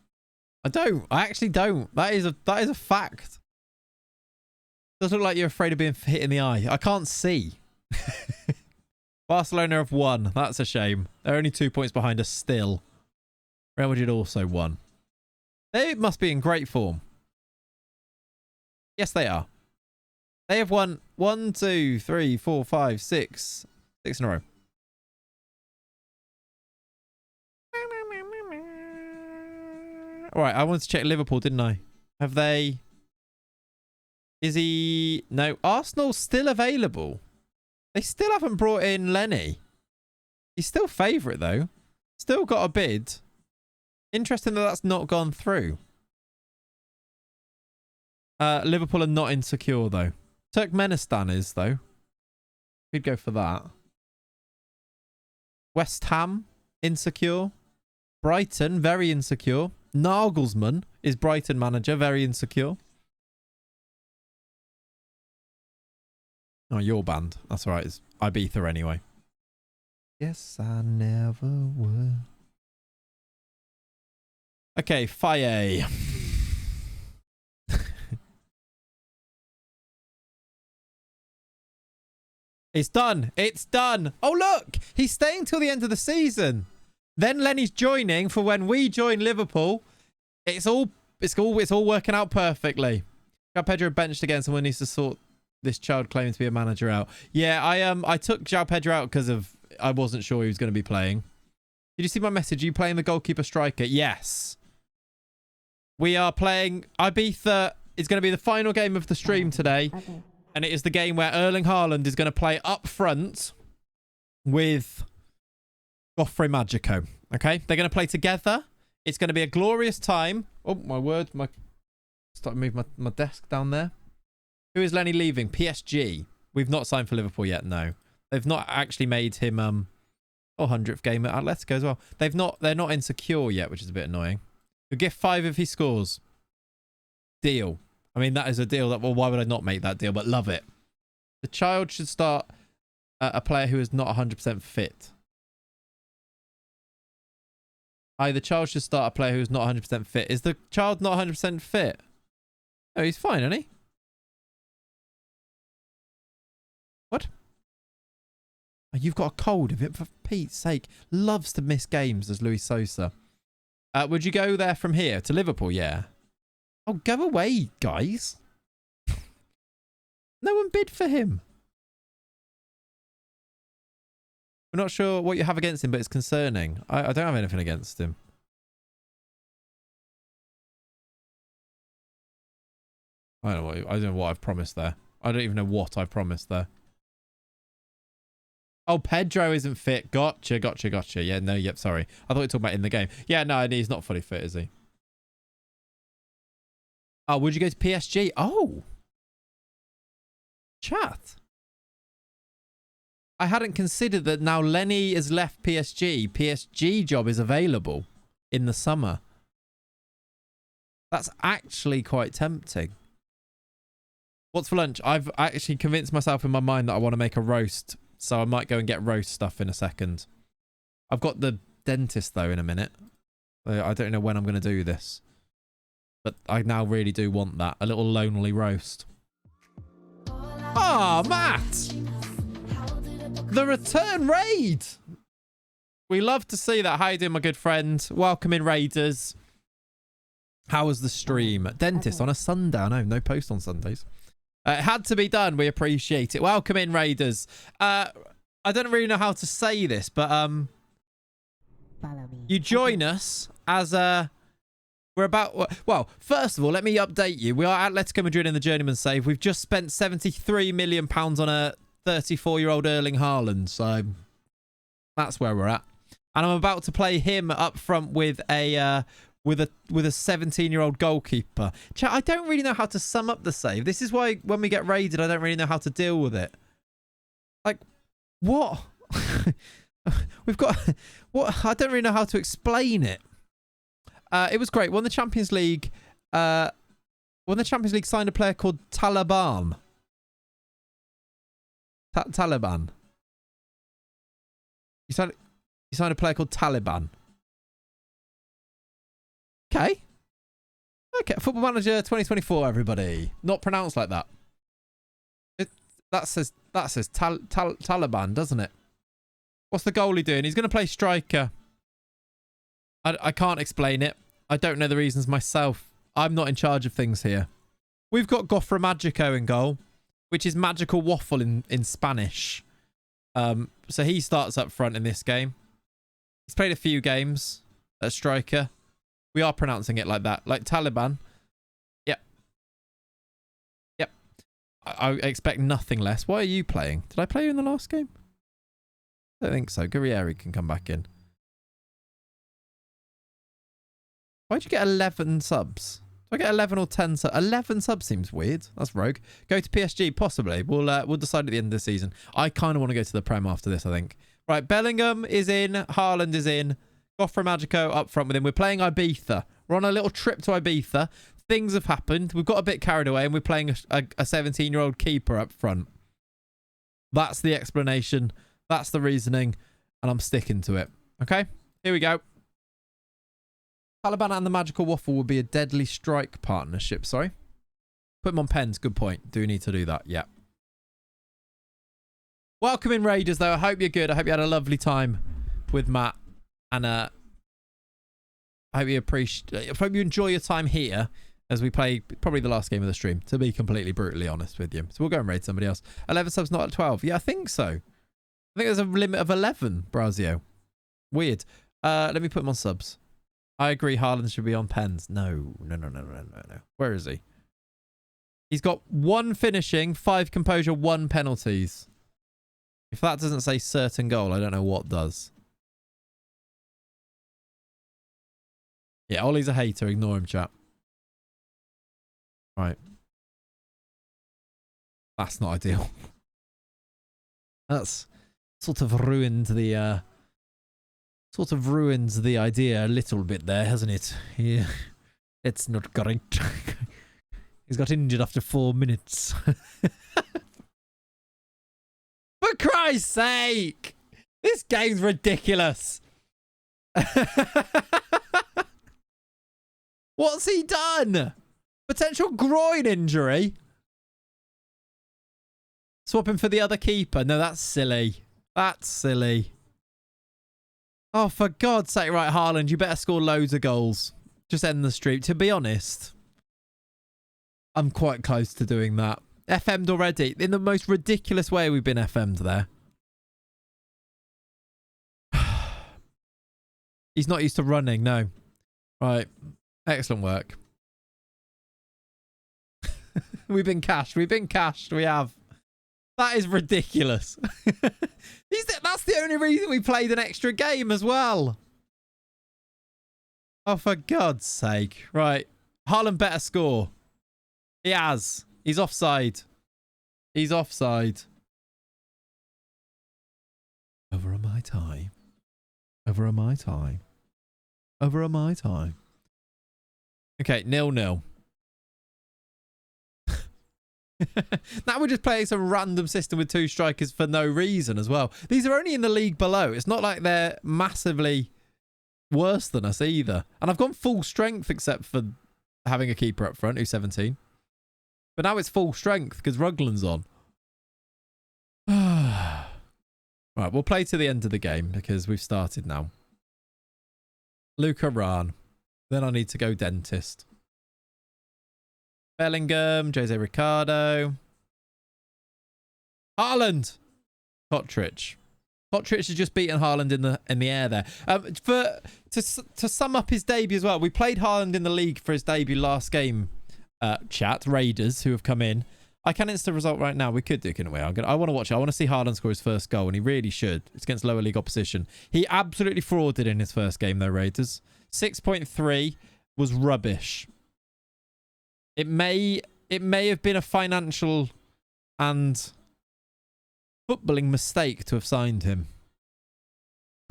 I don't. I actually don't. That is a fact. Does look like you're afraid of being hit in the eye. I can't see. Barcelona have won. That's a shame. They're only 2 points behind us still. Real Madrid also won. They must be in great form. Yes, they are. They have won 1, 2, 3, 4, 5, 6. 6 in a row. All right, I wanted to check Liverpool, didn't I? Have they... Is he... No, Arsenal's still available. They still haven't brought in Lenny. He's still favourite, though. Still got a bid. Interesting that that's not gone through. Liverpool are not insecure, though. Turkmenistan is, though. We'd go for that. West Ham, insecure. Brighton, very insecure. Nagelsmann is Brighton manager, very insecure. Oh, you're banned. That's all right. It's Ibiza anyway. Yes, I never would. Okay, Faye. It's done. It's done. Oh, look. He's staying till the end of the season. Then Lenny's joining for when we join Liverpool. It's all working out perfectly. João Pedro benched again. Someone needs to sort this child claiming to be a manager out. Yeah, I took João Pedro out because of I wasn't sure he was going to be playing. Did you see my message? Are you playing the goalkeeper striker? Yes. We are playing Ibiza. It's going to be the final game of the stream today. Okay. And it is the game where Erling Haaland is going to play up front with Gofre Magico. Okay? They're going to play together. It's going to be a glorious time. Oh, my word. Start moving my desk down there. Who is Lenny leaving? PSG. We've not signed for Liverpool yet, no. They've not actually made him 100th game at Atletico as well. They're not insecure yet, which is a bit annoying. You'll get 5 if he scores. Deal. I mean, that is a deal that, well, why would I not make that deal? But love it. The child should start a player who is not 100% fit. The child should start a player who is not 100% fit. Is the child not 100% fit? Oh, he's fine, isn't he? What? Oh, you've got a cold of it, for Pete's sake. Loves to miss games as Luis Sosa. Would you go there from here to Liverpool? Yeah. Oh, go away, guys. No one bid for him. We're not sure what you have against him, but it's concerning. I don't have anything against him. I don't know what I've promised there. I don't even know what I've promised there. Oh, Pedro isn't fit. Gotcha. Yeah, no, yep, sorry. I thought you were talking about in the game. Yeah, no, he's not fully fit, is he? Oh, would you go to PSG? Oh. Chat. I hadn't considered that now Lenny has left PSG. PSG job is available in the summer. That's actually quite tempting. What's for lunch? I've actually convinced myself in my mind that I want to make a roast. So I might go and get roast stuff in a second. I've got the dentist, though, in a minute. I don't know when I'm going to do this. But I now really do want that. A little lonely roast. Ah, Matt! The return raid! We love to see that. How you doing, my good friend? Welcome in, Raiders. How was the stream? Dentist on a Sunday. No post on Sundays. It had to be done. We appreciate it. Welcome in, Raiders. I don't really know how to say this, but you join us as we're about... Well, first of all, let me update you. We are Atlético Madrid in the Journeyman save. We've just spent £73 million on a 34-year-old Erling Haaland. So that's where we're at. And I'm about to play him up front with a 17-year-old goalkeeper. Chat, I don't really know how to sum up the save. This is why when we get raided, I don't really know how to deal with it. Like, what? We've got... What? I don't really know how to explain it. It was great. Won the Champions League. Signed a player called Taliban. Taliban. You signed a player called Taliban. Okay. Football Manager 2024, everybody. Not pronounced like that. That says Taliban, doesn't it? What's the goalie doing? He's going to play striker. I can't explain it. I don't know the reasons myself. I'm not in charge of things here. We've got Gofre Magico in goal, which is magical waffle in Spanish. So he starts up front in this game. He's played a few games at striker. We are pronouncing it like that. Like Taliban. Yep. I expect nothing less. Why are you playing? Did I play you in the last game? I don't think so. Guerrieri can come back in. Why'd you get 11 subs? Do I get 11 or 10 subs? 11 subs seems weird. That's rogue. Go to PSG, possibly. We'll decide at the end of the season. I kind of want to go to the Prem after this, I think. Right, Bellingham is in. Haaland is in. Gofra Magico up front with him. We're playing Ibiza. We're on a little trip to Ibiza. Things have happened. We've got a bit carried away and we're playing a 17-year-old keeper up front. That's the explanation. That's the reasoning. And I'm sticking to it. Okay, here we go. Taliban and the Magical Waffle would be a deadly strike partnership. Sorry. Put them on pens. Good point. Do need to do that. Yeah. Welcome in, Raiders, though. I hope you're good. I hope you had a lovely time with Matt. And I hope you enjoy your time here as we play probably the last game of the stream, to be completely brutally honest with you. So we'll go and raid somebody else. 11 subs, not at 12. Yeah, I think so. I think there's a limit of 11, Brazio. Weird. Let me put him on subs. I agree Haaland should be on pens. No. Where is he? He's got 1 finishing, 5 composure, 1 penalties. If that doesn't say certain goal, I don't know what does. Yeah, Ollie's a hater. Ignore him, chat. Right. That's not ideal. That's sort of ruined the idea a little bit there, hasn't it? Yeah. It's not great. He's got injured after 4 minutes. For Christ's sake! This game's ridiculous. What's he done? Potential groin injury? Swap him for the other keeper. No, that's silly. That's silly. Oh, for God's sake. Right, Haaland, you better score loads of goals. Just end the streak. To be honest, I'm quite close to doing that. FM'd already. In the most ridiculous way we've been FM'd there. He's not used to running, no. Right. Excellent work. We've been cashed. We've been cashed. We have. That is ridiculous. That's the only reason we played an extra game as well. Oh, for God's sake. Right. Haaland better score. He has. He's offside. He's offside. Over a Mai Tai. Over a Mai Tai. Over a Mai Tai. Okay, 0-0. Now we're just playing some random system with 2 strikers for no reason as well. These are only in the league below. It's not like they're massively worse than us either. And I've gone full strength except for having a keeper up front who's 17. But now it's full strength because Rugland's on. Right, we'll play to the end of the game because we've started now. Luca Rahn. Then I need to go dentist. Bellingham, Jose Ricardo. Haaland. Kotric. Kotric has just beaten Haaland in the air there. To sum up his debut as well, we played Haaland in the league for his debut last game. Chat, Raiders who have come in. I can insta result right now. We could do, couldn't we? I want to watch it. I want to see Haaland score his first goal, and he really should. It's against lower league opposition. He absolutely frauded in his first game, though, Raiders. 6.3 was rubbish. It may have been a financial and footballing mistake to have signed him.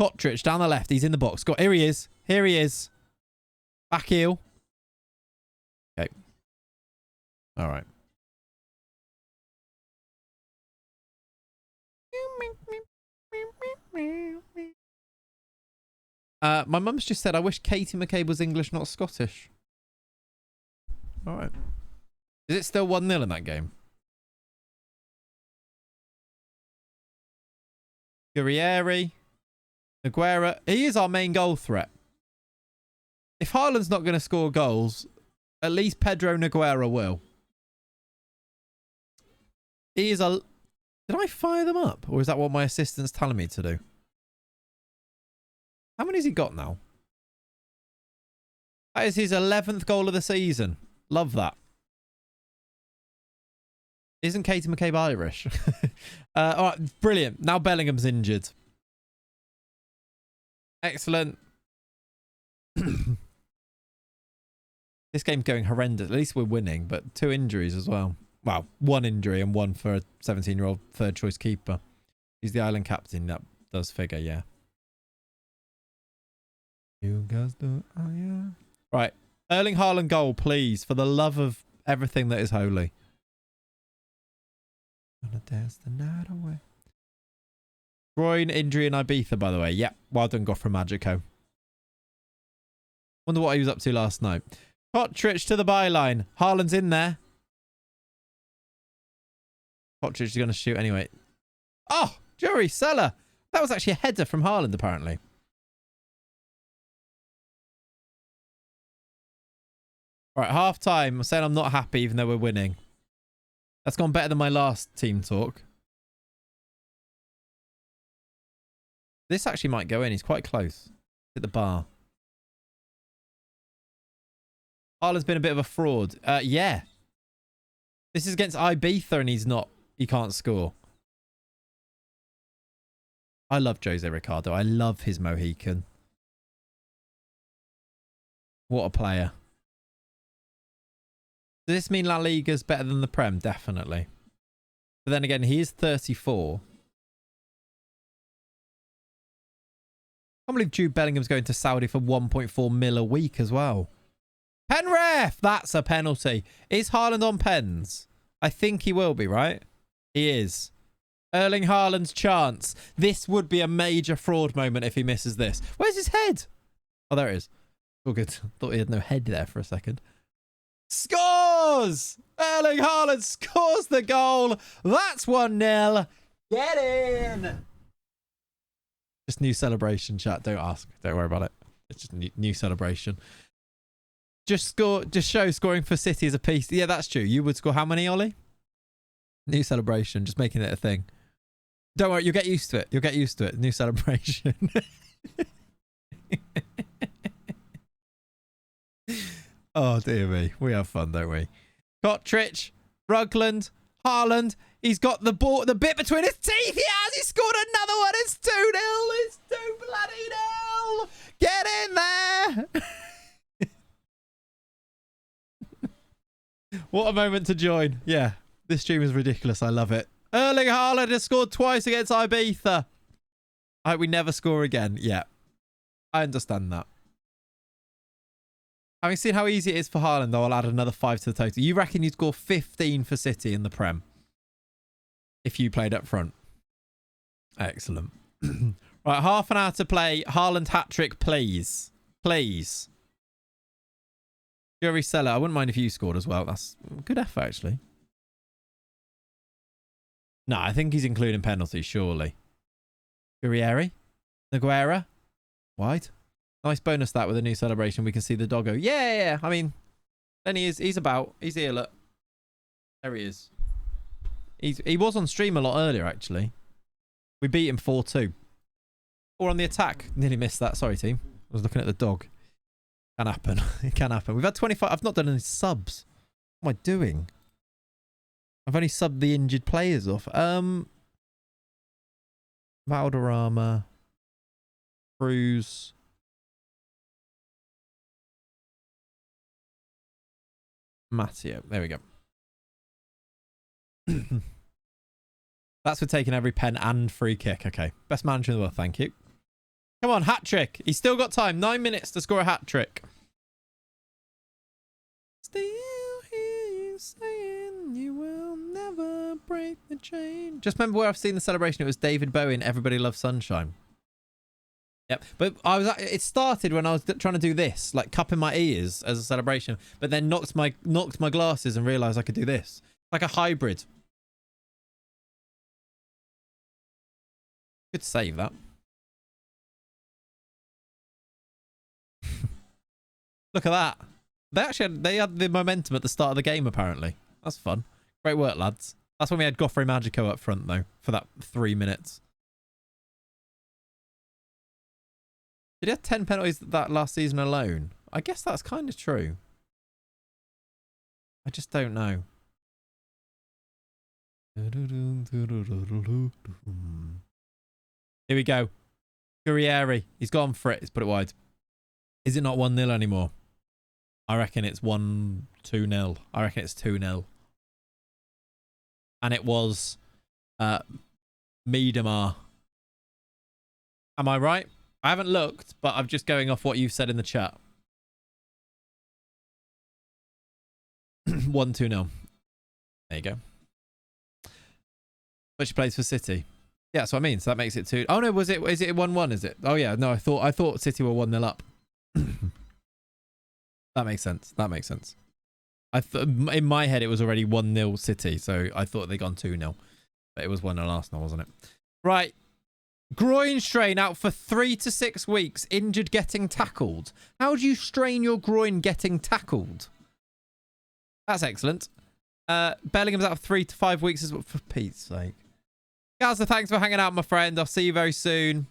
Kotric down the left. He's in the box. Here he is. Here he is. Back heel. Okay. All right. My mum's just said, I wish Katie McCabe was English, not Scottish. All right. Is it still 1-0 in that game? Guerrieri. Aguero. He is our main goal threat. If Haaland's not going to score goals, at least Pedro Aguero will. He is a... Did I fire them up? Or is that what my assistant's telling me to do? How many has he got now? That is his 11th goal of the season. Love that. Isn't Katie McCabe Irish? All right, brilliant. Now Bellingham's injured. Excellent. This game's going horrendous. At least we're winning, but 2 injuries as well. Well, 1 injury and 1 for a 17-year-old third choice keeper. He's the island captain. That does figure, yeah. You guys do, oh yeah. Right. Erling Haaland goal, please. For the love of everything that is holy. Gonna dance the night away. Groin injury in Ibiza, by the way. Yep. Well done, Goffra Magico. Wonder what he was up to last night. Kotric to the byline. Haaland's in there. Kotric is going to shoot anyway. Oh, Jury Seller. That was actually a header from Haaland, apparently. All right, half time. I'm saying I'm not happy even though we're winning. That's gone better than my last team talk. This actually might go in. He's quite close. Hit the bar. Haaland's been a bit of a fraud. Yeah. This is against Ibiza and he can't score. I love Jose Ricardo. I love his Mohican. What a player. Does this mean La Liga's better than the Prem? Definitely. But then again, he is 34. I can't believe Jude Bellingham's going to Saudi for 1.4 mil a week as well. Pen ref! That's a penalty. Is Haaland on pens? I think he will be, right? He is. Erling Haaland's chance. This would be a major fraud moment if he misses this. Where's his head? Oh, there it is. All good. Thought he had no head there for a second. Scores! Erling Haaland scores the goal. That's 1-0. Get in! Just new celebration, chat. Don't ask. Don't worry about it. It's just new celebration. Just show scoring for City as a piece. Yeah, that's true. You would score how many, Ollie? New celebration. Just making it a thing. Don't worry. You'll get used to it. You'll get used to it. New celebration. Oh, dear me. We have fun, don't we? Kotric, Rugland, Haaland. He's got the ball, the bit between his teeth. He has. He scored another one. It's 2-0. It's 2-bloody-0. Get in there. What a moment to join. Yeah, this stream is ridiculous. I love it. Erling Haaland has scored twice against Ibiza. I hope we never score again. Yeah, I understand that. Having seen how easy it is for Haaland, though, I'll add another 5 to the total. You reckon you'd score 15 for City in the Prem if you played up front? Excellent. Right, half an hour to play. Haaland hat-trick, please. Please. Jury Seller, I wouldn't mind if you scored as well. That's a good effort, actually. No, I think he's including penalties, surely. Guerrieri? Naguera? Wide? Nice bonus that with a new celebration. We can see the doggo. Yeah. I mean, then he's about. He's here, look. There he is. He was on stream a lot earlier, actually. We beat him 4-2. Or on the attack. Nearly missed that. Sorry, team. I was looking at the dog. Can happen. It can happen. We've had 25. I've not done any subs. What am I doing? I've only subbed the injured players off. Valderrama. Cruz. Matteo. There we go. That's for taking every pen and free kick. Okay. Best manager in the world. Thank you. Come on, hat trick. He's still got time. 9 minutes to score a hat trick. Still hear you saying you will never break the chain. Just remember where I've seen the celebration. It was David Bowie and Everybody Loves Sunshine. Yep. But it started when I was trying to do this, like cupping my ears as a celebration, but then knocked my glasses and realized I could do this. Like a hybrid. Good save that. Look at that. They had the momentum at the start of the game, apparently. That's fun. Great work, lads. That's when we had Goffrey Magico up front, though, for that 3 minutes. Did he have 10 penalties that last season alone? I guess that's kind of true. I just don't know. Here we go. Guerrieri. He's gone for it. He's put it wide. Is it not 1-0 anymore? I reckon it's 2-0. I reckon it's 2-0. And it was Miedemar. Am I right? I haven't looked, but I'm just going off what you've said in the chat. 1-2-0. There you go. But she plays for City. Yeah, that's what I mean. So that makes it 2. Oh no, is it 1-1? Is it? Oh yeah, no, I thought City were 1-0 up. That makes sense. That makes sense. In my head it was already 1-0 City, so I thought they'd gone 2-0. But it was 1-0 Arsenal, wasn't it? Right. Groin strain out for 3 to 6 weeks. Injured getting tackled. How do you strain your groin getting tackled? That's excellent. Bellingham's out for 3 to 5 weeks as well, for Pete's sake. Gaza, thanks for hanging out, my friend. I'll see you very soon.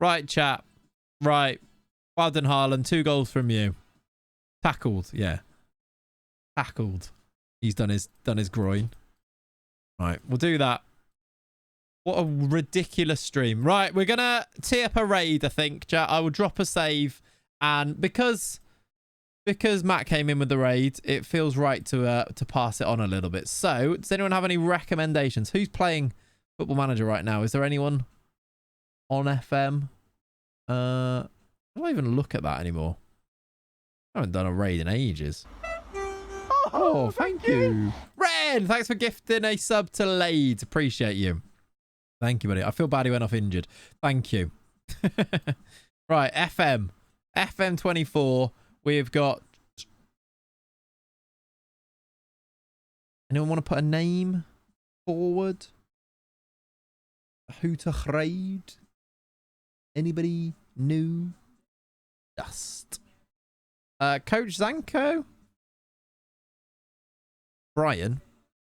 Right, chat. Right. Well done, Haaland. 2 goals from you. Tackled, yeah. Tackled. He's done his groin. Right, we'll do that. What a ridiculous stream. Right, we're gonna tee up a raid, I think. Chat. I will drop a save, and because Matt came in with the raid, it feels right to pass it on a little bit. So, does anyone have any recommendations? Who's playing Football Manager right now? Is there anyone on FM? I don't even look at that anymore. I haven't done a raid in ages. Oh, thank you. Ren, thanks for gifting a sub to Lade. Appreciate you. Thank you, buddy. I feel bad he went off injured. Thank you. Right, FM24. We've got... Anyone want to put a name forward? Who to raid? Anybody new? Dust. Coach Zanko? Brian?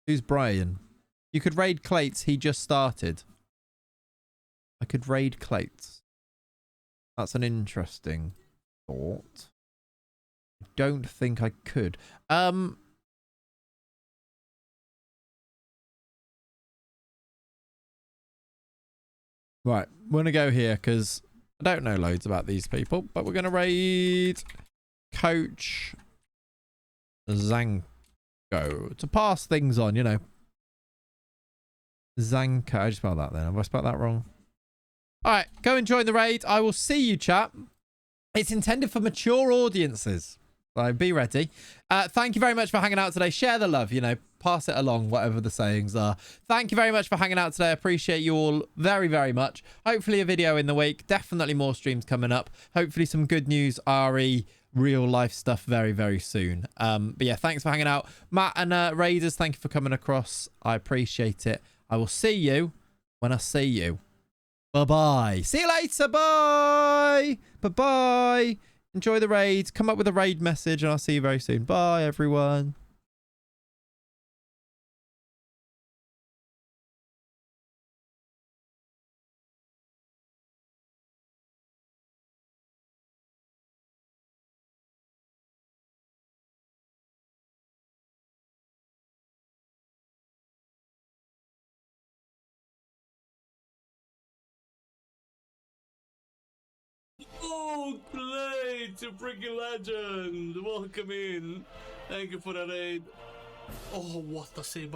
Who's Brian? You could raid Clates. He just started. I could raid Clates. That's an interesting thought. I don't think I could. Right, we're going to go here because I don't know loads about these people, but we're going to raid Coach Zanko to pass things on, you know. Zanko. I just spelled that then. Have I spelled that wrong? All right, go and join the raid. I will see you, chat. It's intended for mature audiences. So be ready. Thank you very much for hanging out today. Share the love, you know, pass it along, whatever the sayings are. Thank you very much for hanging out today. I appreciate you all very, very much. Hopefully a video in the week. Definitely more streams coming up. Hopefully some good news, RE, real life stuff very, very soon. But yeah, thanks for hanging out. Matt and Raiders, thank you for coming across. I appreciate it. I will see you when I see you. Bye-bye. See you later. Bye. Bye-bye. Enjoy the raid. Come up with a raid message and I'll see you very soon. Bye, everyone. Oh, Clay, you freaking legend. Welcome in. Thank you for the raid. Oh, what a save.